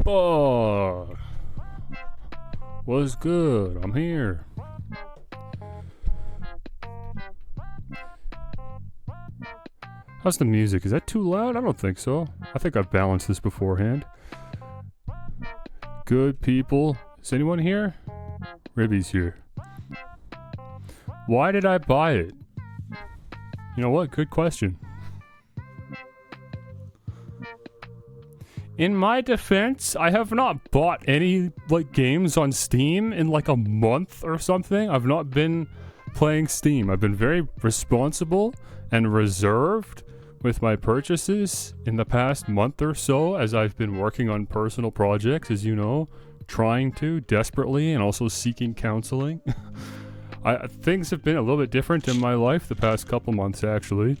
Oh, what's good? I'm here. How's the music? Is that too loud? I don't think so. I think I've balanced this beforehand. Good people. Is anyone here? Ribby's here. Why did I buy it? You know what? Good question. In my defense, I have not bought any games on Steam in a month or something. I've not been playing Steam. I've been very responsible and reserved with my purchases in the past month or so as I've been working on personal projects, as you know, trying to desperately and also seeking counseling. Things have been a little bit different in my life the past couple months, actually.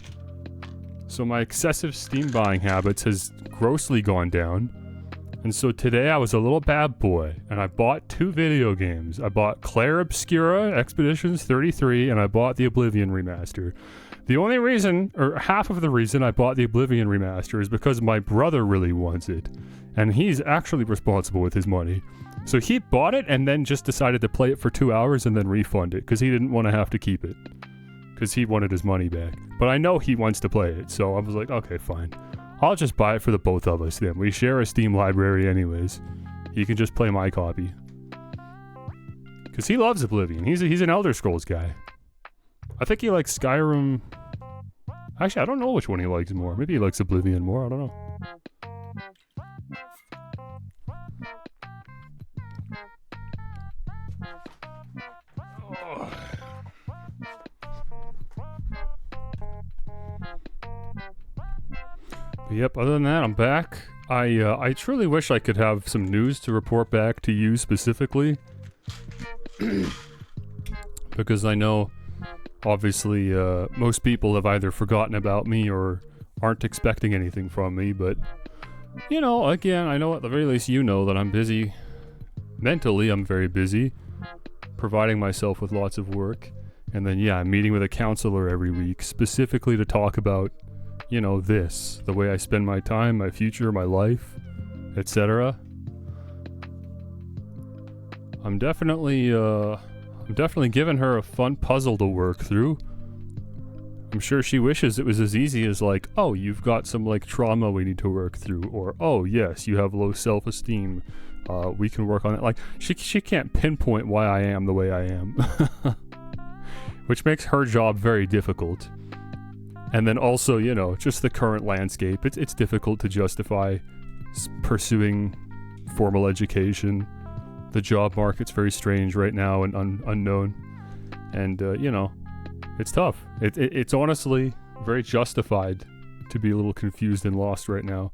So my excessive Steam buying habits has grossly gone down. And so today I was a little bad boy, and I bought 2 video games. I bought Claire Obscura Expeditions 33, and I bought the Oblivion Remaster. The only reason, or half of the reason I bought the Oblivion Remaster is because my brother really wants it. And he's actually responsible with his money. So he bought it and then just decided to play it for 2 hours and then refund it, because he didn't want to have to keep it. Because he wanted his money back. But I know he wants to play it, so I was like, okay, fine. I'll just buy it for the both of us then. We share a Steam library anyways. He can just play my copy. Because he loves Oblivion. He's an Elder Scrolls guy. I think he likes Skyrim. Actually, I don't know which one he likes more. Maybe he likes Oblivion more. I don't know. But yep, other than that, I'm back. I truly wish I could have some news to report back to you specifically. Because I know, obviously, most people have either forgotten about me or aren't expecting anything from me, but, you know, again, I know at the very least you know that I'm busy. Mentally, I'm very busy, providing myself with lots of work. And then, yeah, I'm meeting with a counselor every week, specifically to talk about, you know, the way I spend my time, my future, my life, etc. I'm definitely giving her a fun puzzle to work through. I'm sure she wishes it was as easy as oh, you've got some trauma we need to work through, or oh yes, you have low self-esteem. We can work on it. She can't pinpoint why I am the way I am, which makes her job very difficult. And then also, you know, just the current landscape. It's difficult to justify pursuing formal education. The job market's very strange right now and unknown. And, you know, it's tough. It's honestly very justified to be a little confused and lost right now.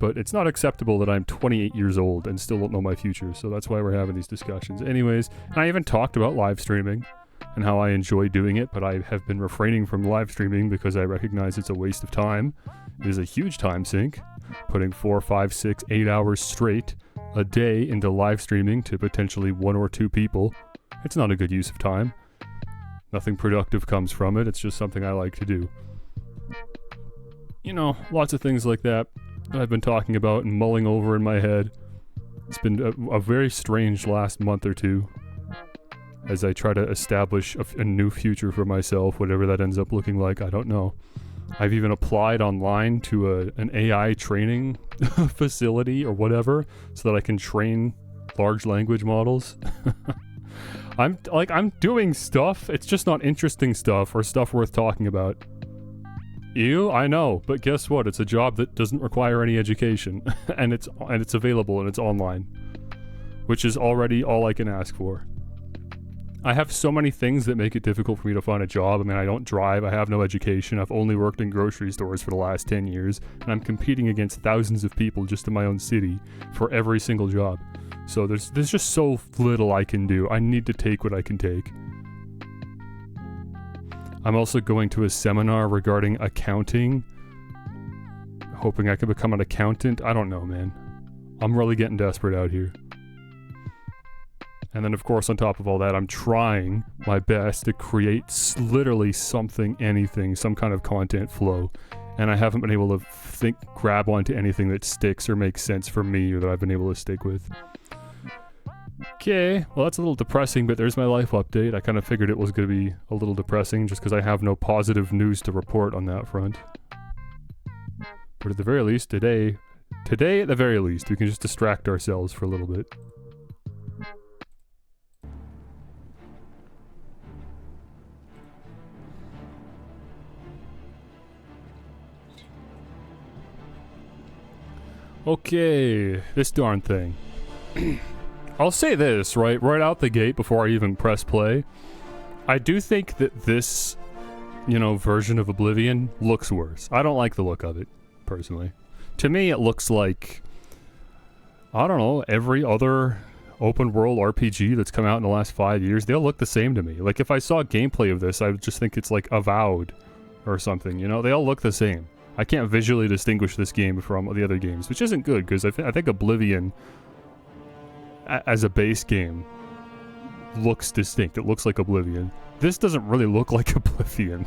But it's not acceptable that I'm 28 years old and still don't know my future. So that's why we're having these discussions. Anyways, and I even talked about live streaming and how I enjoy doing it, but I have been refraining from live streaming because I recognize it's a waste of time. It is a huge time sink, putting 4, 5, 6, 8 hours straight a day into live streaming to potentially 1 or 2 people. It's not a good use of time. Nothing productive comes from it. It's just something I like to do. You know, lots of things like that I've been talking about and mulling over in my head. It's been a very strange last month or two as I try to establish a new future for myself, whatever that ends up looking like, I don't know. I've even applied online to an AI training facility or whatever so that I can train large language models. I'm doing stuff, it's just not interesting stuff or stuff worth talking about. Ew, I know, but guess what? It's a job that doesn't require any education, and it's available and it's online, which is already all I can ask for. I have so many things that make it difficult for me to find a job. I mean, I don't drive, I have no education, I've only worked in grocery stores for the last 10 years, and I'm competing against thousands of people just in my own city for every single job. So there's just so little I can do. I need to take what I can take. I'm also going to a seminar regarding accounting, hoping I can become an accountant. I don't know, man. I'm really getting desperate out here. And then, of course, on top of all that, I'm trying my best to create literally something, anything, some kind of content flow. and I haven't been able to grab onto anything that sticks or makes sense for me or that I've been able to stick with. Okay, well that's a little depressing, but there's my life update. I kind of figured it was going to be a little depressing just because I have no positive news to report on that front. But at the very least, today at the very least, we can just distract ourselves for a little bit. Okay, this darn thing. I'll say this, right out the gate before I even press play. I do think that this, version of Oblivion looks worse. I don't like the look of it, personally. To me, it looks like, I don't know, every other open world RPG that's come out in the last 5 years, they'll look the same to me. Like, if I saw gameplay of this, I would just think it's like Avowed or something, They all look the same. I can't visually distinguish this game from the other games, which isn't good, because I think Oblivion, as a base game, looks distinct. It looks like Oblivion. This doesn't really look like Oblivion.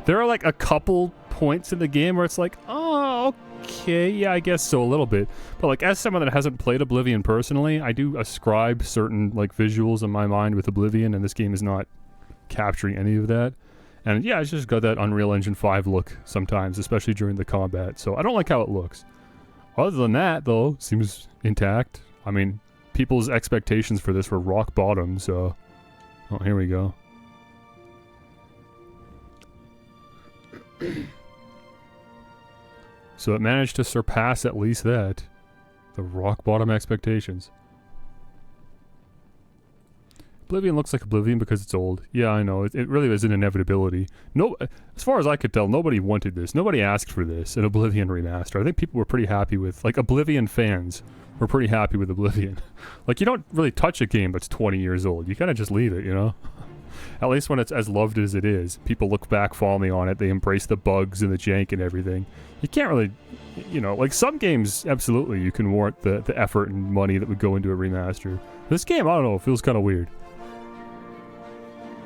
There are like a couple points in the game where it's like, oh, okay, yeah, I guess so, a little bit. But like, as someone that hasn't played Oblivion personally, I do ascribe certain like visuals in my mind with Oblivion, and this game is not capturing any of that. And yeah, it's just got that Unreal Engine 5 look sometimes, especially during the combat. So I don't like how it looks. Other than that, though, seems intact. I mean, people's expectations for this were rock bottom, so... Oh, here we go. So it managed to surpass at least that. The rock bottom expectations. Oblivion looks like Oblivion because it's old. Yeah, I know. It really is an inevitability. No, as far as I could tell, nobody wanted this. Nobody asked for this, an Oblivion remaster. I think people were pretty happy with... Like, Oblivion fans were pretty happy with Oblivion. Like, you don't really touch a game that's 20 years old. You kind of just leave it, At least when it's as loved as it is. People look back fondly on it. They embrace the bugs and the jank and everything. You can't really... like, some games, absolutely, you can warrant the effort and money that would go into a remaster. This game, I don't know, it feels kind of weird.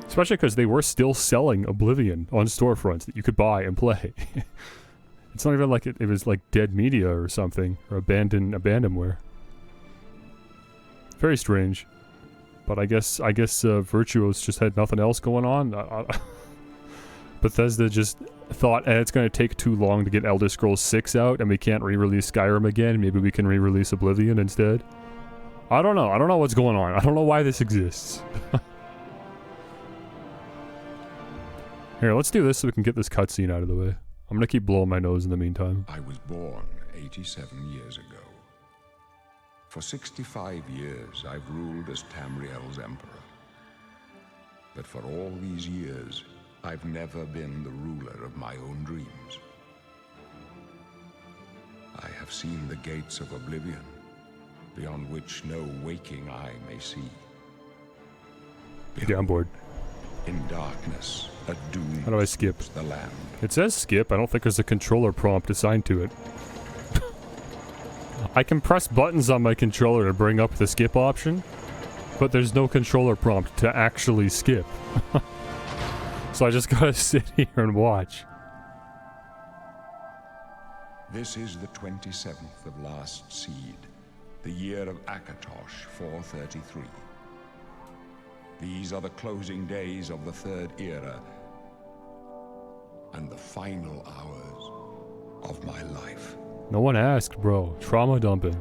Especially because they were still selling Oblivion on storefronts that you could buy and play. It's not even like it was like dead media or something, or abandonware. Very strange. But I guess Virtuos just had nothing else going on. Bethesda just thought, it's going to take too long to get Elder Scrolls 6 out, and we can't re-release Skyrim again. Maybe we can re-release Oblivion instead. I don't know. I don't know what's going on. I don't know why this exists. Here, let's do this so we can get this cutscene out of the way. I'm gonna keep blowing my nose in the meantime. I was born 87 years ago. For 65 years, I've ruled as Tamriel's emperor. But for all these years, I've never been the ruler of my own dreams. I have seen the gates of Oblivion, beyond which no waking eye may see. Yeah, I'm bored. In darkness, a doom How do I skip? the land. It says skip. I don't think there's a controller prompt assigned to it. I can press buttons on my controller to bring up the skip option, but there's no controller prompt to actually skip. So I just gotta sit here and watch. This is the 27th of Last Seed, the year of Akatosh 433. These are the closing days of the Third Era, and the final hours of my life. No one asked, bro. Trauma dumping.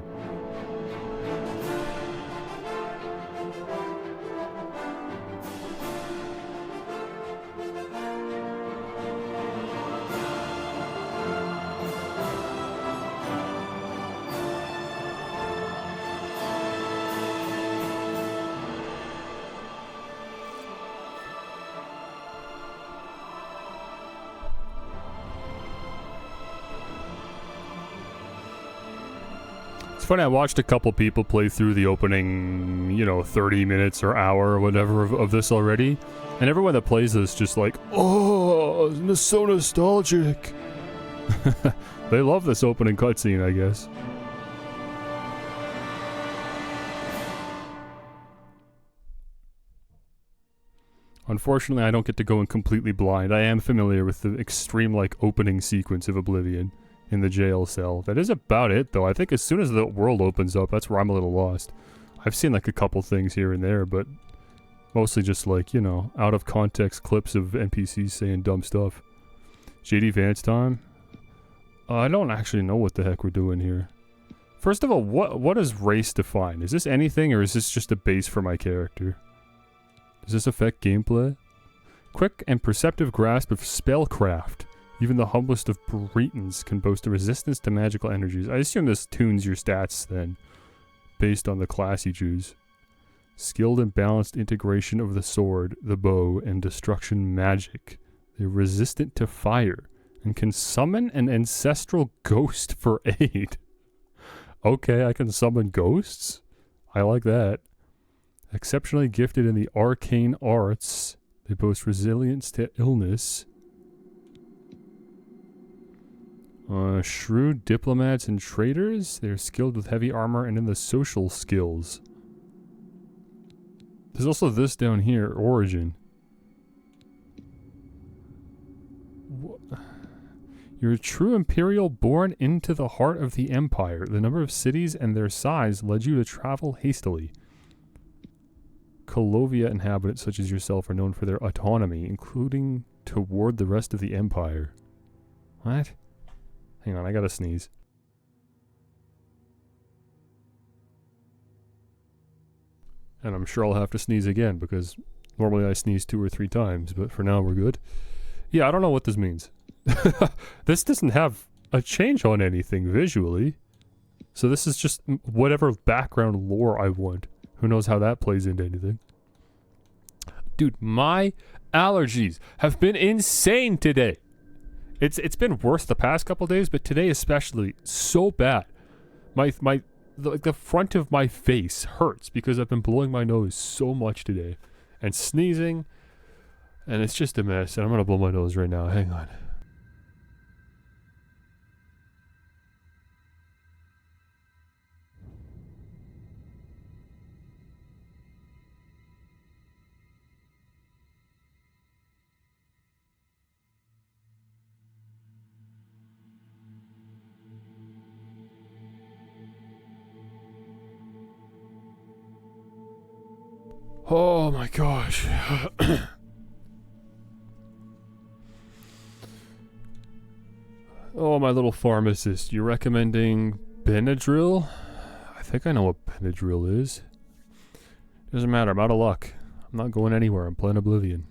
Funny, I watched a couple people play through the opening, 30 minutes or hour or whatever of this already, and everyone that plays this just like, oh, it's so nostalgic. They love this opening cutscene, I guess. Unfortunately, I don't get to go in completely blind. I am familiar with the extreme, like, opening sequence of Oblivion in the jail cell. That is about it, though. I think as soon as the world opens up, that's where I'm a little lost. I've seen, like, a couple things here and there, but mostly just, like, you know, out of context clips of NPCs saying dumb stuff. JD Vance time? I don't actually know what the heck we're doing here. First of all, what does race define? Is this anything, or is this just a base for my character? Does this affect gameplay? Quick and perceptive grasp of spellcraft. Even the humblest of Bretons can boast a resistance to magical energies. I assume this tunes your stats then, based on the class you choose. Skilled and balanced integration of the sword, the bow, and destruction magic. They're resistant to fire, and can summon an ancestral ghost for aid. Okay, I can summon ghosts? I like that. Exceptionally gifted in the arcane arts. They boast resilience to illness. Shrewd diplomats and traders. They're skilled with heavy armor and in the social skills. There's also this down here, origin. You're a true imperial born into the heart of the empire. The number of cities and their size led you to travel hastily. Colovia inhabitants such as yourself are known for their autonomy, including toward the rest of the empire. What? Hang on, I gotta sneeze. And I'm sure I'll have to sneeze again, because normally I sneeze 2 or 3 times, but for now we're good. Yeah, I don't know what this means. This doesn't have a change on anything visually. So this is just whatever background lore I want. Who knows how that plays into anything. Dude, my allergies have been insane today. It's been worse the past couple days, but today especially so bad. The front of my face hurts because I've been blowing my nose so much today and sneezing, and it's just a mess. And I'm gonna blow my nose right now. Hang on. Oh my gosh. Oh, my little pharmacist. You're recommending Benadryl? I think I know what Benadryl is. Doesn't matter. I'm out of luck. I'm not going anywhere. I'm playing Oblivion.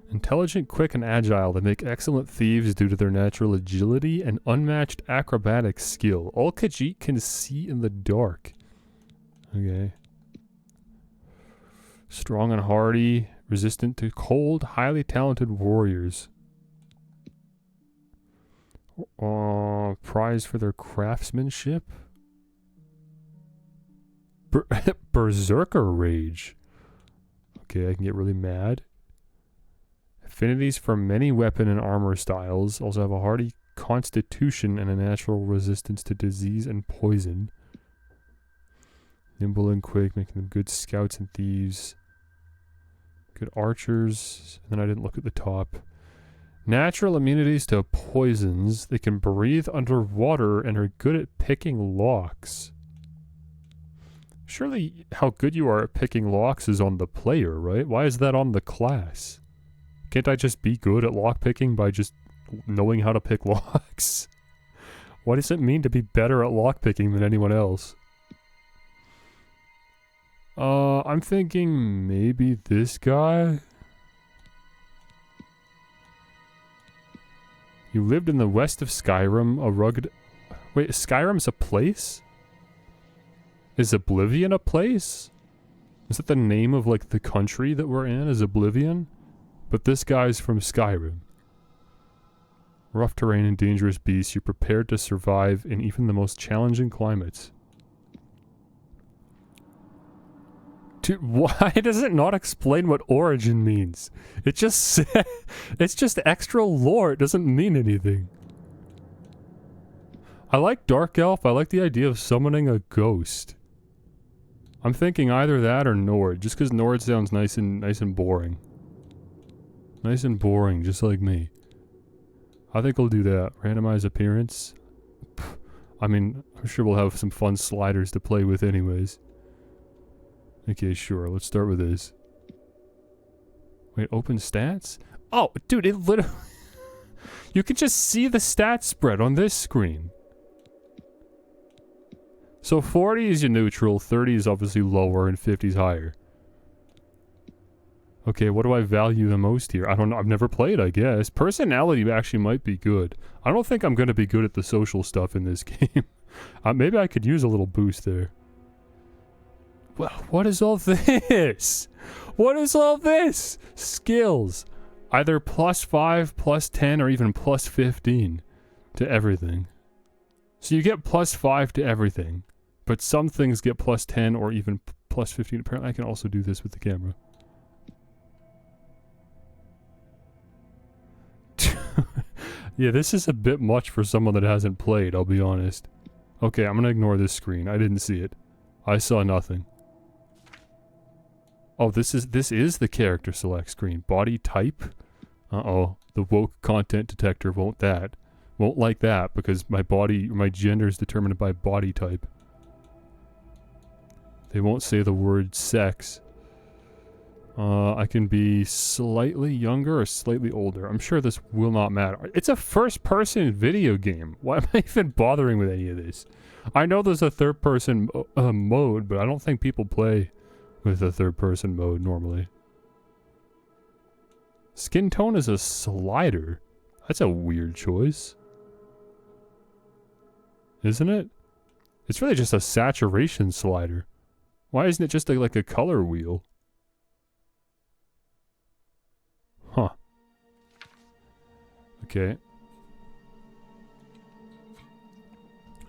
Intelligent, quick, and agile. They make excellent thieves due to their natural agility and unmatched acrobatic skill. All Khajiit can see in the dark. Okay. Strong and hardy, resistant to cold, highly talented warriors. Prize for their craftsmanship? Berserker rage. Okay, I can get really mad. Affinities for many weapon and armor styles. Also have a hardy constitution and a natural resistance to disease and poison. Nimble and quick, making them good scouts and thieves. Good archers. And then I didn't look at the top. Natural immunities to poisons. They can breathe underwater and are good at picking locks. Surely how good you are at picking locks is on the player, right? Why is that on the class? Can't I just be good at lockpicking by just knowing how to pick locks? What does it mean to be better at lockpicking than anyone else? I'm thinking maybe this guy? You lived in the west of Skyrim, a rugged... Wait, Skyrim's a place? Is Oblivion a place? Is that the name of, like, the country that we're in, is Oblivion? But this guy's from Skyrim. Rough terrain and dangerous beasts, you're prepared to survive in even the most challenging climates. Dude, why does it not explain what origin means? It just it's just extra lore. It doesn't mean anything. I like Dark Elf. I like the idea of summoning a ghost. I'm thinking either that or Nord, just because Nord sounds nice and boring. Nice and boring, just like me. I think we'll do that. Randomize appearance. I mean, I'm sure we'll have some fun sliders to play with anyways. Okay, sure. Let's start with this. Wait, open stats? Oh, dude, it literally... You can just see the stats spread on this screen. So 40 is your neutral, 30 is obviously lower, and 50 is higher. Okay, what do I value the most here? I don't know. I've never played, I guess. Personality actually might be good. I don't think I'm going to be good at the social stuff in this game. Maybe I could use a little boost there. Well, what is all this? What is all this? Skills. Either +5, +10, or even +15 to everything. So you get +5 to everything. But some things get +10 or even +15. Apparently I can also do this with the camera. Yeah, this is a bit much for someone that hasn't played, I'll be honest. Okay, I'm gonna ignore this screen. I didn't see it. I saw nothing. Oh, this is the character select screen. Body type? Uh-oh. The woke content detector won't like that because my gender is determined by body type. They won't say the word sex. I can be slightly younger or slightly older. I'm sure this will not matter. It's a first-person video game. Why am I even bothering with any of this? I know there's a third-person mode, but I don't think people play with a third-person mode normally. Skin tone is a slider. That's a weird choice. Isn't it? It's really just a saturation slider. Why isn't it just like a color wheel? Huh. Okay.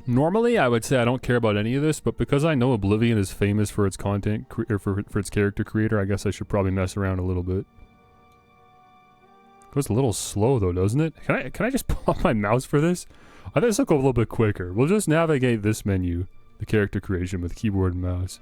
Normally, I would say I don't care about any of this, but because I know Oblivion is famous for its content, for its character creator, I guess I should probably mess around a little bit. Goes a little slow though, doesn't it? Can I just pop my mouse for this? I think this will go a little bit quicker. We'll just navigate this menu, the character creation, with keyboard and mouse.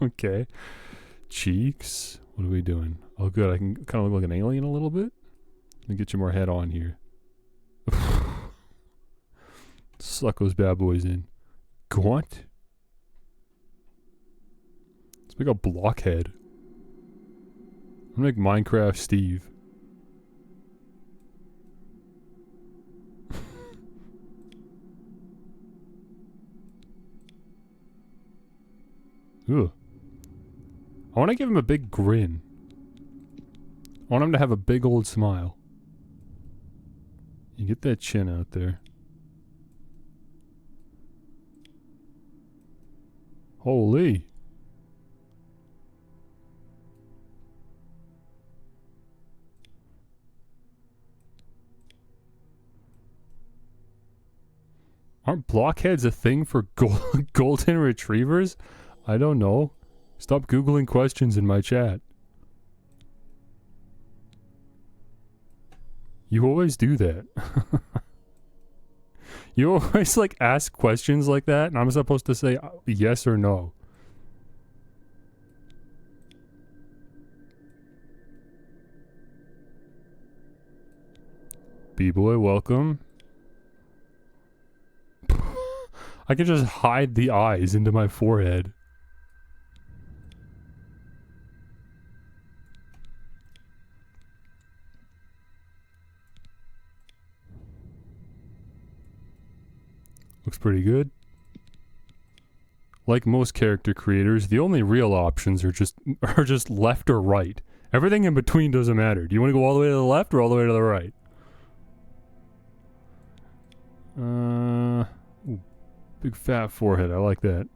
Okay. Cheeks. What are we doing? Oh good, I can kind of look like an alien a little bit. Let me get you more head on here. Suck those bad boys in. Gaunt? Let's make a blockhead. I'm gonna make Minecraft Steve. Ugh. I want to give him a big grin. I want him to have a big old smile. You get that chin out there. Holy. Aren't blockheads a thing for golden retrievers? I don't know. Stop Googling questions in my chat. You always do that. You always like ask questions like that and I'm supposed to say yes or no. B-boy, welcome. I can just hide the eyes into my forehead. Looks pretty good. Like most character creators, the only real options are just left or right. Everything in between doesn't matter. Do you want to go all the way to the left or all the way to the right? Ooh, big fat forehead. I like that.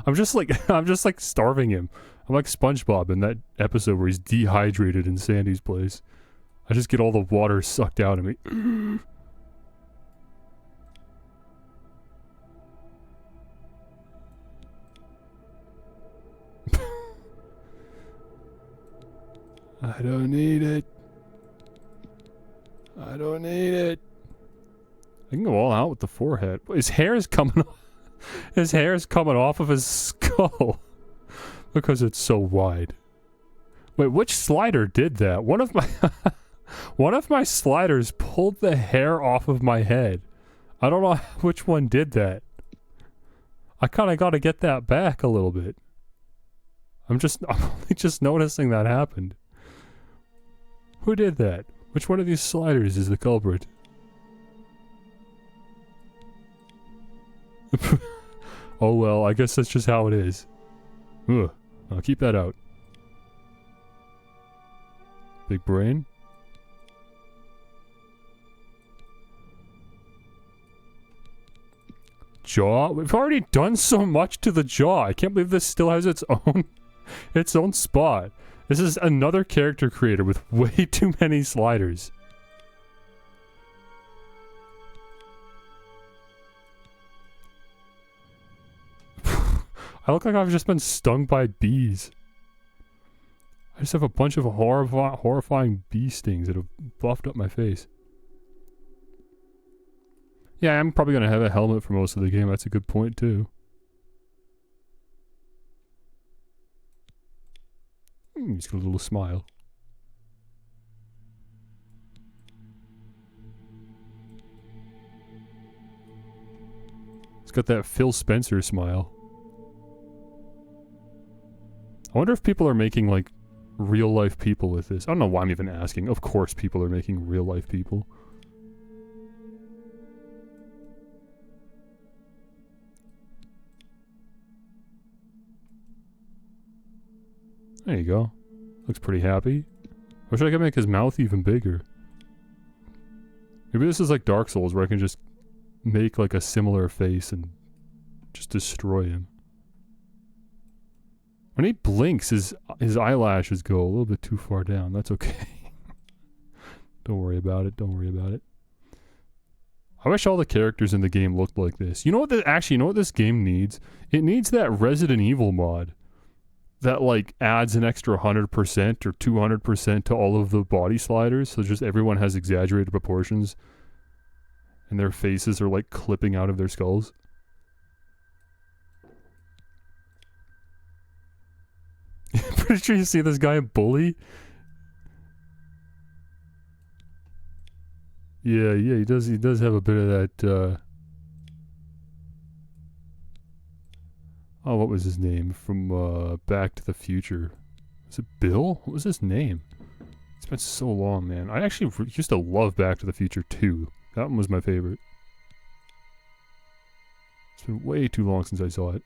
I'm just like starving him. I'm like SpongeBob in that episode where he's dehydrated in Sandy's place. I just get all the water sucked out of me. I don't need it. I don't need it. I can go all out with the forehead. His hair is coming off. His hair is coming off of his skull. Because it's so wide. Wait, which slider did that? One of my... one of my sliders pulled the hair off of my head. I don't know which one did that. I kind of got to get that back a little bit. I'm only just noticing that happened. Who did that? Which one of these sliders is the culprit? Oh well, I guess that's just how it is. Ugh. I'll keep that out. Big brain. Jaw? We've already done so much to the jaw. I can't believe this still has its own spot. This is another character creator with way too many sliders. I look like I've just been stung by bees. I just have a bunch of horrifying bee stings that have buffed up my face. Yeah, I'm probably going to have a helmet for most of the game. That's a good point, too. He's got a little smile. He's got that Phil Spencer smile. I wonder if people are making, like, real-life people with this. I don't know why I'm even asking. Of course people are making real-life people. There you go. Looks pretty happy. Wish I could make his mouth even bigger. Maybe this is like Dark Souls where I can just make like a similar face and just destroy him. When he blinks, his eyelashes go a little bit too far down. That's okay. Don't worry about it. Don't worry about it. I wish all the characters in the game looked like this. You know what? Actually, you know what this game needs? It needs that Resident Evil mod that like adds an extra 100% or 200% to all of the body sliders, so just everyone has exaggerated proportions, and their faces are like clipping out of their skulls. Pretty sure you see this guy Bully. Yeah, he does have a bit of that, oh, what was his name from, Back to the Future? Was it Bill? What was his name? It's been so long, man. I actually used to love Back to the Future 2. That one was my favorite. It's been way too long since I saw it.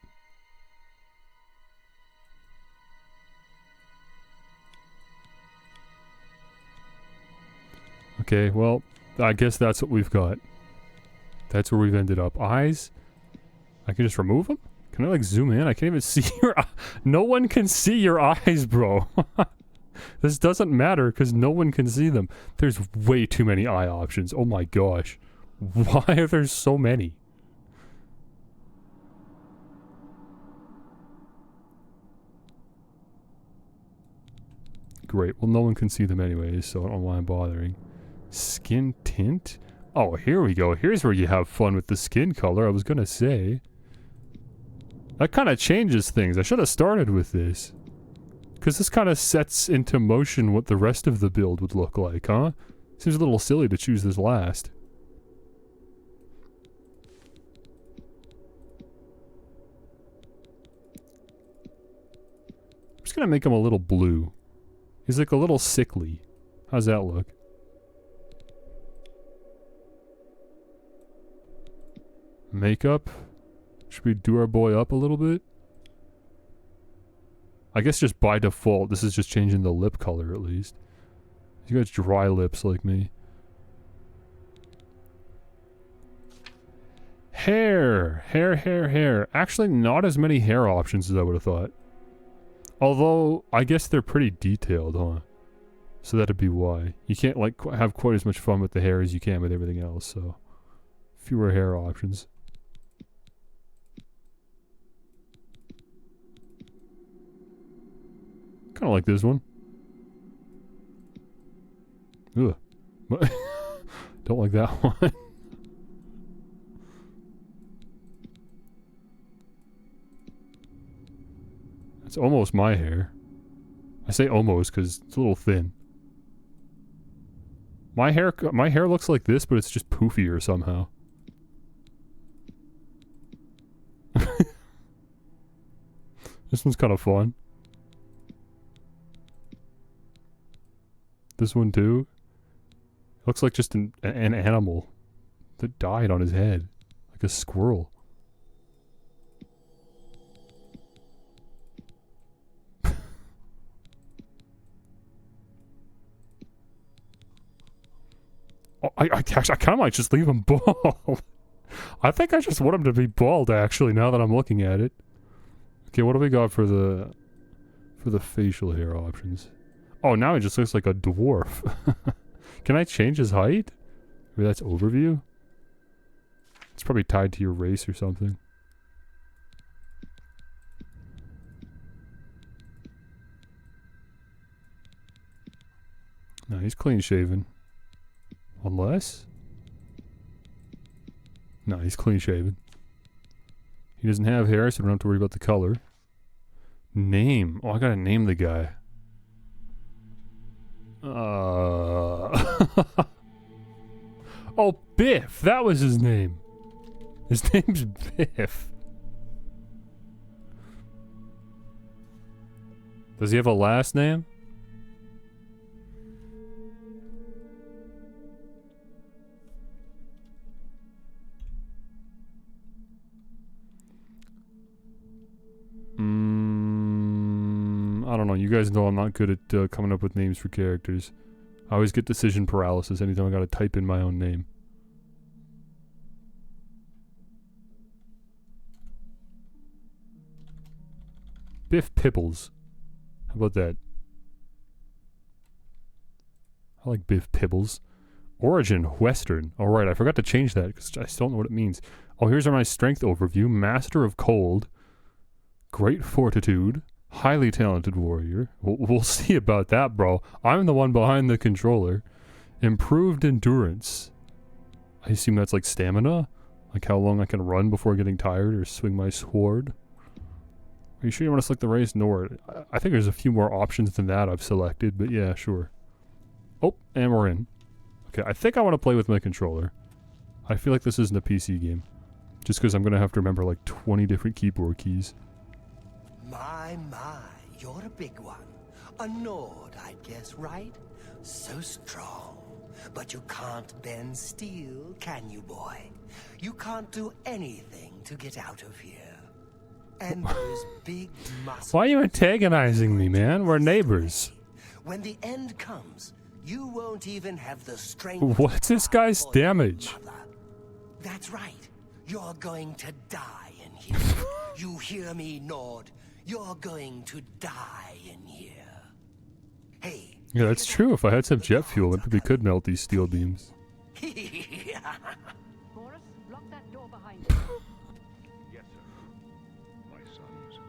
Okay, well, I guess that's what we've got. That's where we've ended up. Eyes? I can just remove them? Can I like zoom in? I can't even see your no one can see your eyes, bro. This doesn't matter because no one can see them. There's way too many eye options. Oh my gosh. Why are there so many? Great. Well, no one can see them anyways, so I don't know why I'm bothering. Skin tint? Oh, here we go. Here's where you have fun with the skin color. I was gonna say. That kind of changes things. I should have started with this. Because this kind of sets into motion what the rest of the build would look like, huh? Seems a little silly to choose this last. I'm just gonna make him a little blue. He's like a little sickly. How's that look? Makeup? Should we do our boy up a little bit? I guess just by default, this is just changing the lip color at least. You got dry lips like me. Hair! Hair. Actually, not as many hair options as I would have thought. Although, I guess they're pretty detailed, huh? So that'd be why. You can't like have quite as much fun with the hair as you can with everything else, so... fewer hair options. Kind of like this one. Ugh. Don't like that one. It's almost my hair. I say almost because it's a little thin. My hair looks like this, but it's just poofier somehow. This one's kind of fun. This one too. Looks like just an animal that died on his head. Like a squirrel. Oh, I kind of might just leave him bald. I think I just want him to be bald, actually, now that I'm looking at it. Okay, what do we got for the facial hair options? Oh, now he just looks like a dwarf. Can I change his height? Maybe that's overview? It's probably tied to your race or something. No, he's clean shaven. Unless? No, he's clean shaven. He doesn't have hair, so we don't have to worry about the color. Name. Oh, I gotta name the guy. Oh, Biff. That was his name. His name's Biff. Does he have a last name? I don't know. You guys know I'm not good at coming up with names for characters. I always get decision paralysis anytime I gotta type in my own name. Biff Pibbles. How about that? I like Biff Pibbles. Origin, Western. Alright, I forgot to change that because I still don't know what it means. Oh, here's my strength overview. Master of Cold. Great Fortitude. Highly talented warrior. We'll see about that, bro. I'm the one behind the controller. Improved endurance. I assume that's like stamina? Like how long I can run before getting tired or swing my sword? Are you sure you want to select the race? No. I think there's a few more options than that I've selected, but yeah, sure. Oh, and we're in. Okay, I think I want to play with my controller. I feel like this isn't a PC game. Just because I'm going to have to remember like 20 different keyboard keys. My, you're a big one. A Nord, I'd guess, right? So strong. But you can't bend steel, can you, boy? You can't do anything to get out of here. And those big muscles... Why are you antagonizing me, man? We're neighbors. When the end comes, you won't even have the strength... What's this guy's damage? That's right. You're going to die in here. You hear me, Nord? You're going to die in here. Hey. Yeah, that's true. If I had some jet fuel, maybe we could melt these steel beams. Boris, lock that door behind you. Yes, sir. My sons,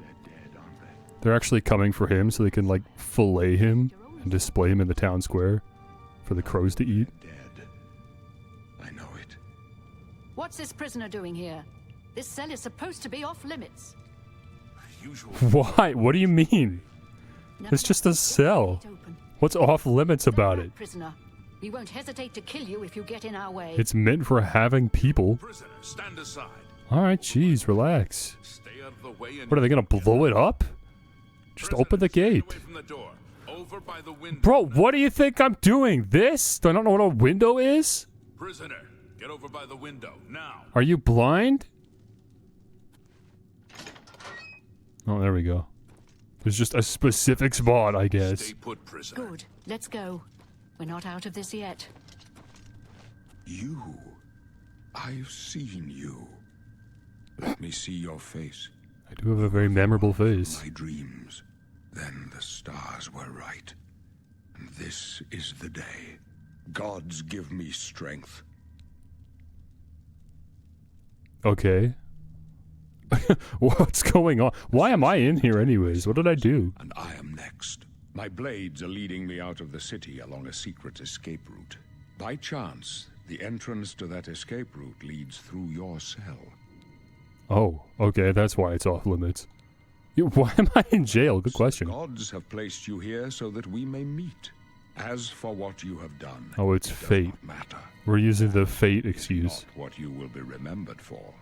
they're dead, aren't they? They're actually coming for him so they can, like, fillet him and display him in the town square for the crows to eat. Dead. I know it. What's this prisoner doing here? This cell is supposed to be off limits. Why? What do you mean? It's just a cell. What's off limits about it? Prisoner, we won't hesitate to kill you if you get in our way. It's meant for having people. Prisoner, stand aside. Alright, jeez, relax. Stay out of the way and What, are they gonna blow it up? Just open the gate. Away from the door. Over by the window. Bro, what do you think I'm doing? This? Do I not know what a window is? Prisoner, get over by the window, now. Are you blind? Oh, there we go. There's just a specific spot, I guess. Stay put, prisoner. Good. Let's go. We're not out of this yet. You. I've seen you. Let me see your face. I do have a very memorable face. My dreams. Then the stars were right. And this is the day. Gods give me strength. Okay. What's going on? Why am I in here anyways? What did I do? And I am next. My blades are leading me out of the city along a secret escape route. By chance, the entrance to that escape route leads through your cell. Oh, okay, that's why it's off limits. Why am I in jail? Good question. The gods have placed you here so that we may meet. As for what you have done, Oh, it's it does fate. not matter. We're using the fate excuse. Not what you will be remembered for.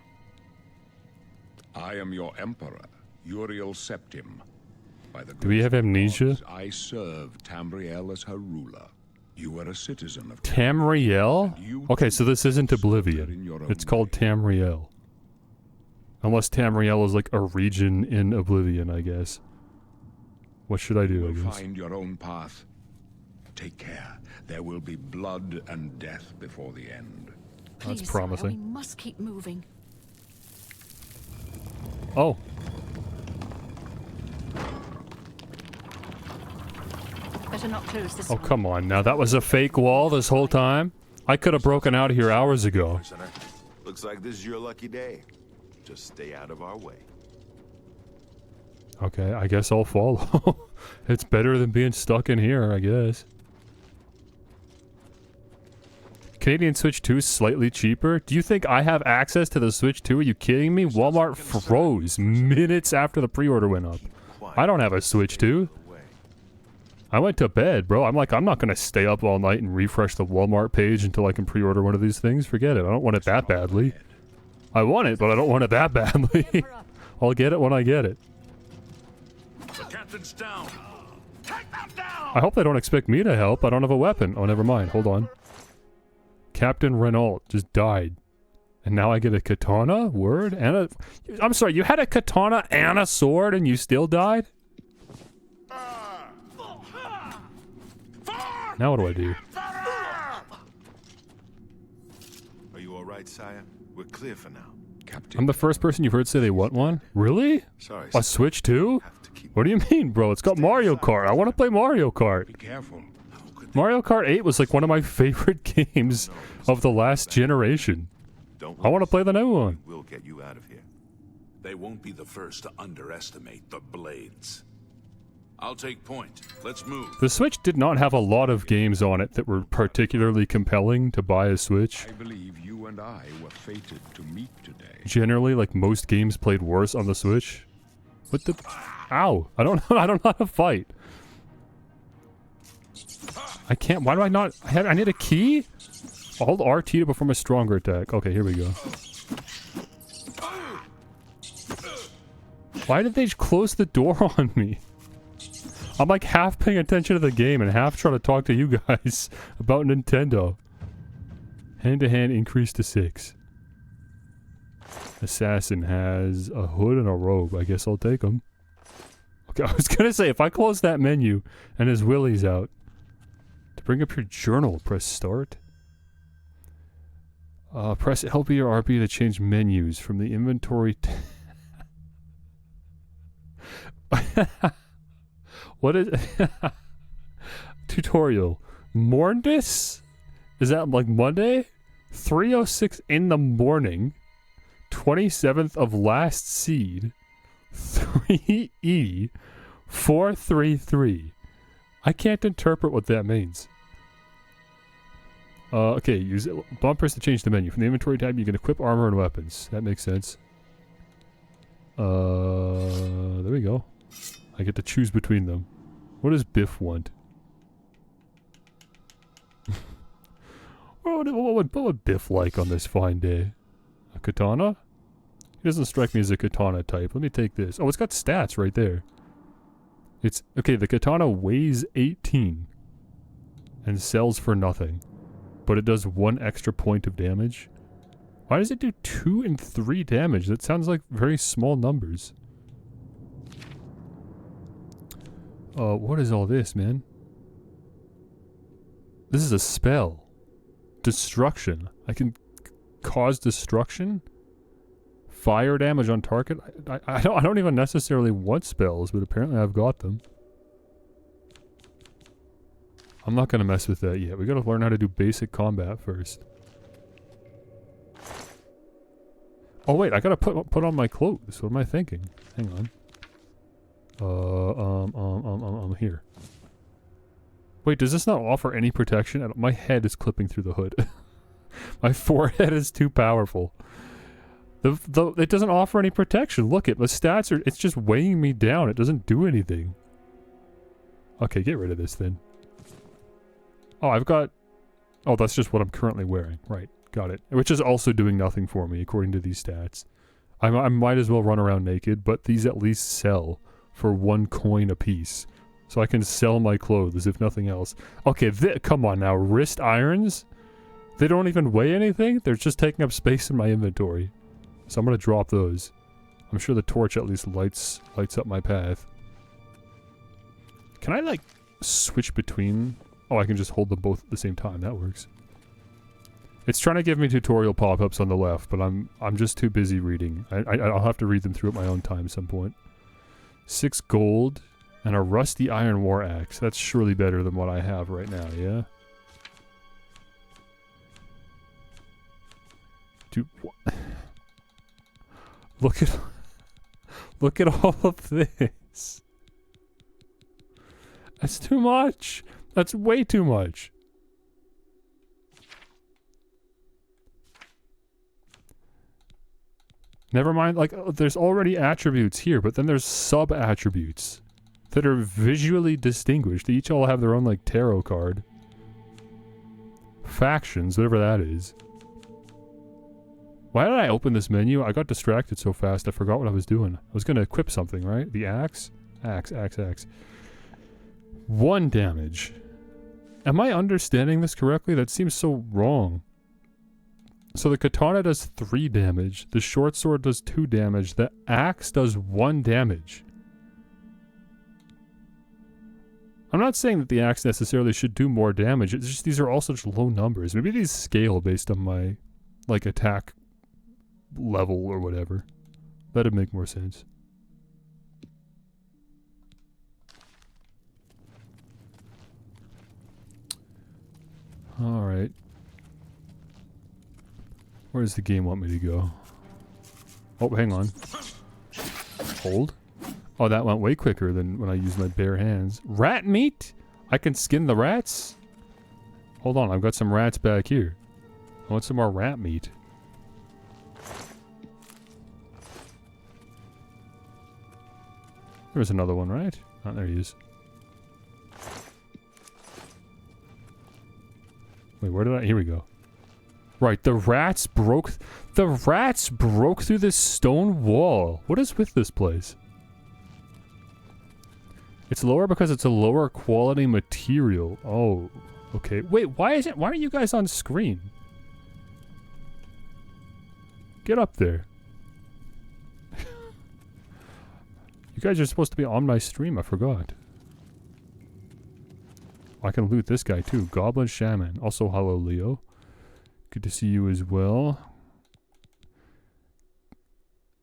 I am your emperor, Uriel Septim. By the Do we have amnesia? gods, I serve Tamriel as her ruler. You are a citizen of Tamriel? You Okay, so this isn't serve her in Oblivion. your It's own called way. Tamriel. Unless Tamriel is like a region in Oblivion, I guess. What should I You do, I will guess? find your own path. Take care. There will be blood and death before the end. That's Please, promising. Sire, we must keep moving. Oh, Better not close this oh, one. come on now. That was a fake wall this whole time? I could have broken out of here hours ago. Prisoner. Looks like this is your lucky day. Just stay out of our way. Okay, I guess I'll follow. It's better than being stuck in here, I guess. Canadian Switch 2 is slightly cheaper. Do you think I have access to the Switch 2? Are you kidding me? Walmart froze minutes after the pre-order went up. I don't have a Switch 2. I went to bed, bro. I'm like, I'm not gonna stay up all night and refresh the Walmart page until I can pre-order one of these things. Forget it. I don't want it that badly. I want it, but I don't want it that badly. Emperor, I'll get it when I get it. The captain's down. Take them down! I hope they don't expect me to help. I don't have a weapon. Oh, never mind. Hold on. Captain Renault just died. And now I get a katana? Word? And a... I'm sorry, you had a katana and a sword and you still died? Now what do I do? Are you all right, sire? We're clear for now. Captain, I'm the first person you've heard say they want one? Really? Sorry, A Switch 2? have to keep. What do you mean, bro? It's got Mario Kart. I want to play Mario Kart. be careful. Mario Kart 8 was like one of my favorite games of the last generation. Don't I want to play the new one. We'll get you out of here. They won't be the first to underestimate the blades. I'll take point. Let's move. The Switch did not have a lot of games on it that were particularly compelling to buy a Switch. I believe you and I were fated to meet today. Generally, like most games played worse on the Switch. What the? Ow! I don't know. I don't know how to fight. I can't. Why do I not? I need a key. Hold RT to perform a stronger attack. Okay, here we go. Why did they close the door on me? I'm like half paying attention to the game and half trying to talk to you guys about Nintendo. Hand-to-hand increase to 6. Assassin has a hood and a robe. I guess I'll take them. Okay, I was gonna say, if I close that menu and his willy's out, to bring up your journal, press start. Press LB or RB to change menus from the inventory. What is tutorial? Morndis? Is that like Monday? 3:06 in the morning. 27th of last seed. 3E 433. I can't interpret what that means. Okay, use bumpers to change the menu. From the inventory tab, you can equip armor and weapons. That makes sense. There we go. I get to choose between them. What does Biff want? what would Biff like on this fine day? A katana? He doesn't strike me as a katana type. Let me take this. Oh, it's got stats right there. It's... Okay, the katana weighs 18. And sells for nothing. But it does 1 extra point of damage. Why does it do 2 and 3 damage? That sounds like very small numbers. What is all this, man? This is a spell. Destruction. I can cause destruction? Fire damage on target? I don't even necessarily want spells, but apparently I've got them. I'm not gonna mess with that yet. We gotta learn how to do basic combat first. Oh wait, I gotta put on my clothes. What am I thinking? Hang on. Here. Wait, does this not offer any protection? My head is clipping through the hood. My forehead is too powerful. It doesn't offer any protection. Look, the stats are... It's just weighing me down. It doesn't do anything. Okay, get rid of this then. Oh, I've got... Oh, that's just what I'm currently wearing. Right, got it. Which is also doing nothing for me, according to these stats. I might as well run around naked, but these at least sell for 1 coin a piece. So I can sell my clothes, if nothing else. Okay, come on now. Wrist irons? They don't even weigh anything? They're just taking up space in my inventory. So I'm gonna drop those. I'm sure the torch at least lights up my path. Can I, like, switch between... Oh, I can just hold them both at the same time. That works. It's trying to give me tutorial pop-ups on the left, but I'm just too busy reading. I'll have to read them through at my own time at some point. 6 gold and a rusty iron war axe. That's surely better than what I have right now, yeah? Dude, look at all of this. That's too much. That's way too much. Never mind, like, there's already attributes here, but then there's sub-attributes that are visually distinguished. They each all have their own, like, tarot card. Factions, whatever that is. Why did I open this menu? I got distracted so fast I forgot what I was doing. I was gonna equip something, right? The axe? Axe. 1 damage. Am I understanding this correctly? That seems so wrong. So the katana does 3 damage, the short sword does 2 damage, the axe does 1 damage. I'm not saying that the axe necessarily should do more damage, it's just these are all such low numbers. Maybe these scale based on my, like, attack level or whatever. That'd make more sense. Alright. Where does the game want me to go? Oh, hang on. Hold. Oh, that went way quicker than when I used my bare hands. Rat meat? I can skin the rats? Hold on, I've got some rats back here. I want some more rat meat. There's another one, right? Oh, there he is. Wait, where did I... Here we go. Right, the rats broke through this stone wall. What is with this place? It's lower because it's a lower quality material. Oh, okay. Wait, why are you guys on screen? Get up there. You guys are supposed to be on my stream, I forgot. I can loot this guy too. Goblin Shaman. Also, hello, Leo. Good to see you as well.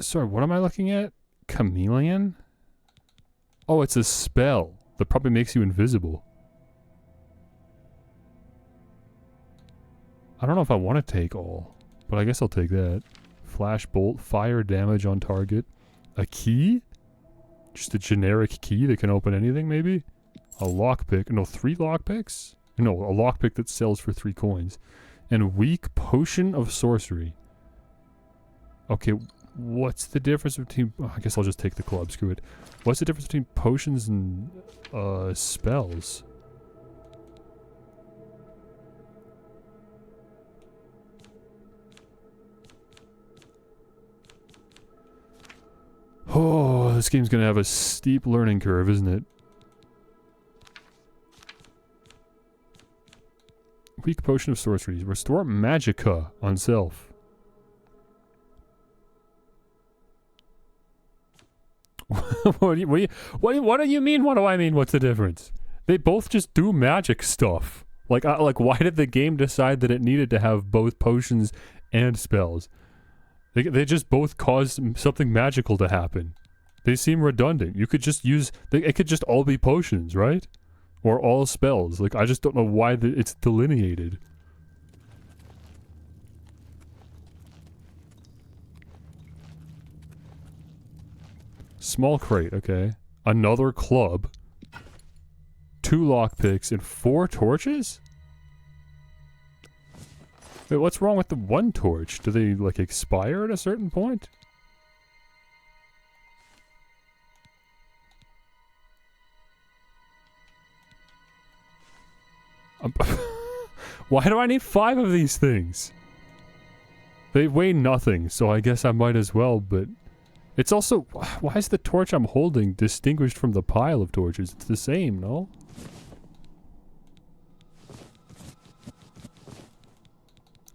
Sorry, what am I looking at? Chameleon? Oh, it's a spell that probably makes you invisible. I don't know if I want to take all, but I guess I'll take that. Flash bolt, fire damage on target. A key? Just a generic key that can open anything, maybe? A lockpick. No, 3 lockpicks? No, a lockpick that sells for 3 coins. And weak potion of sorcery. Okay, what's the difference between... Oh, I guess I'll just take the club, screw it. What's the difference between potions and spells? Oh, this game's gonna have a steep learning curve, isn't it? Weak potion of sorcery. Restore magicka on self. What do you mean? What do I mean? What's the difference? They both just do magic stuff. Like why did the game decide that it needed to have both potions and spells? They just both cause something magical to happen. They seem redundant. You could just use... It could just all be potions, right? Or all spells. Like, I just don't know why it's delineated. Small crate, okay. Another club. 2 lockpicks, and 4 torches? Wait, what's wrong with the 1 torch? Do they, like, expire at a certain point? Why do I need 5 of these things? They weigh nothing, so I guess I might as well, but... It's also... Why is the torch I'm holding distinguished from the pile of torches? It's the same, no?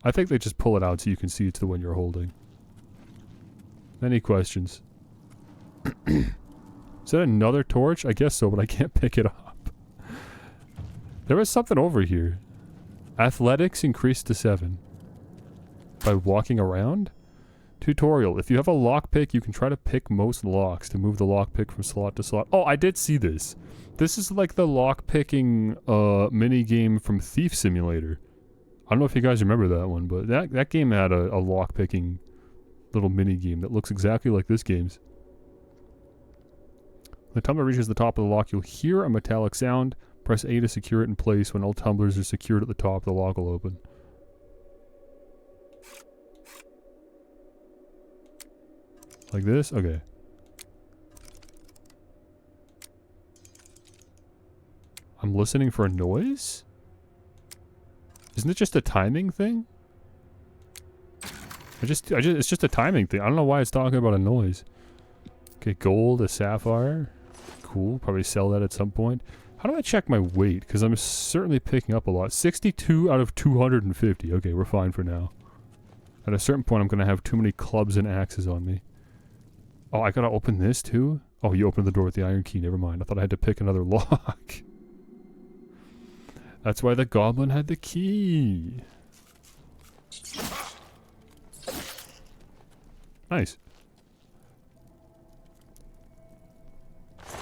I think they just pull it out so you can see it's the one you're holding. Any questions? Is that another torch? I guess so, but I can't pick it up. There was something over here. Athletics increased to 7. By walking around? Tutorial. If you have a lockpick, you can try to pick most locks to move the lockpick from slot to slot. Oh, I did see this. This is like the lockpicking mini game from Thief Simulator. I don't know if you guys remember that one, but that game had a lockpicking little mini game that looks exactly like this game's. When the tumbler reaches the top of the lock, you'll hear a metallic sound. Press A to secure it in place. When all tumblers are secured at the top, the lock will open. Like this? Okay. I'm listening for a noise? Isn't it just a timing thing? It's just a timing thing. I don't know why it's talking about a noise. Okay, gold, a sapphire. Cool, probably sell that at some point. How do I check my weight? Because I'm certainly picking up a lot. 62 out of 250. Okay, we're fine for now. At a certain point, I'm going to have too many clubs and axes on me. Oh, I gotta open this too? Oh, you opened the door with the iron key. Never mind. I thought I had to pick another lock. That's why the goblin had the key. Nice.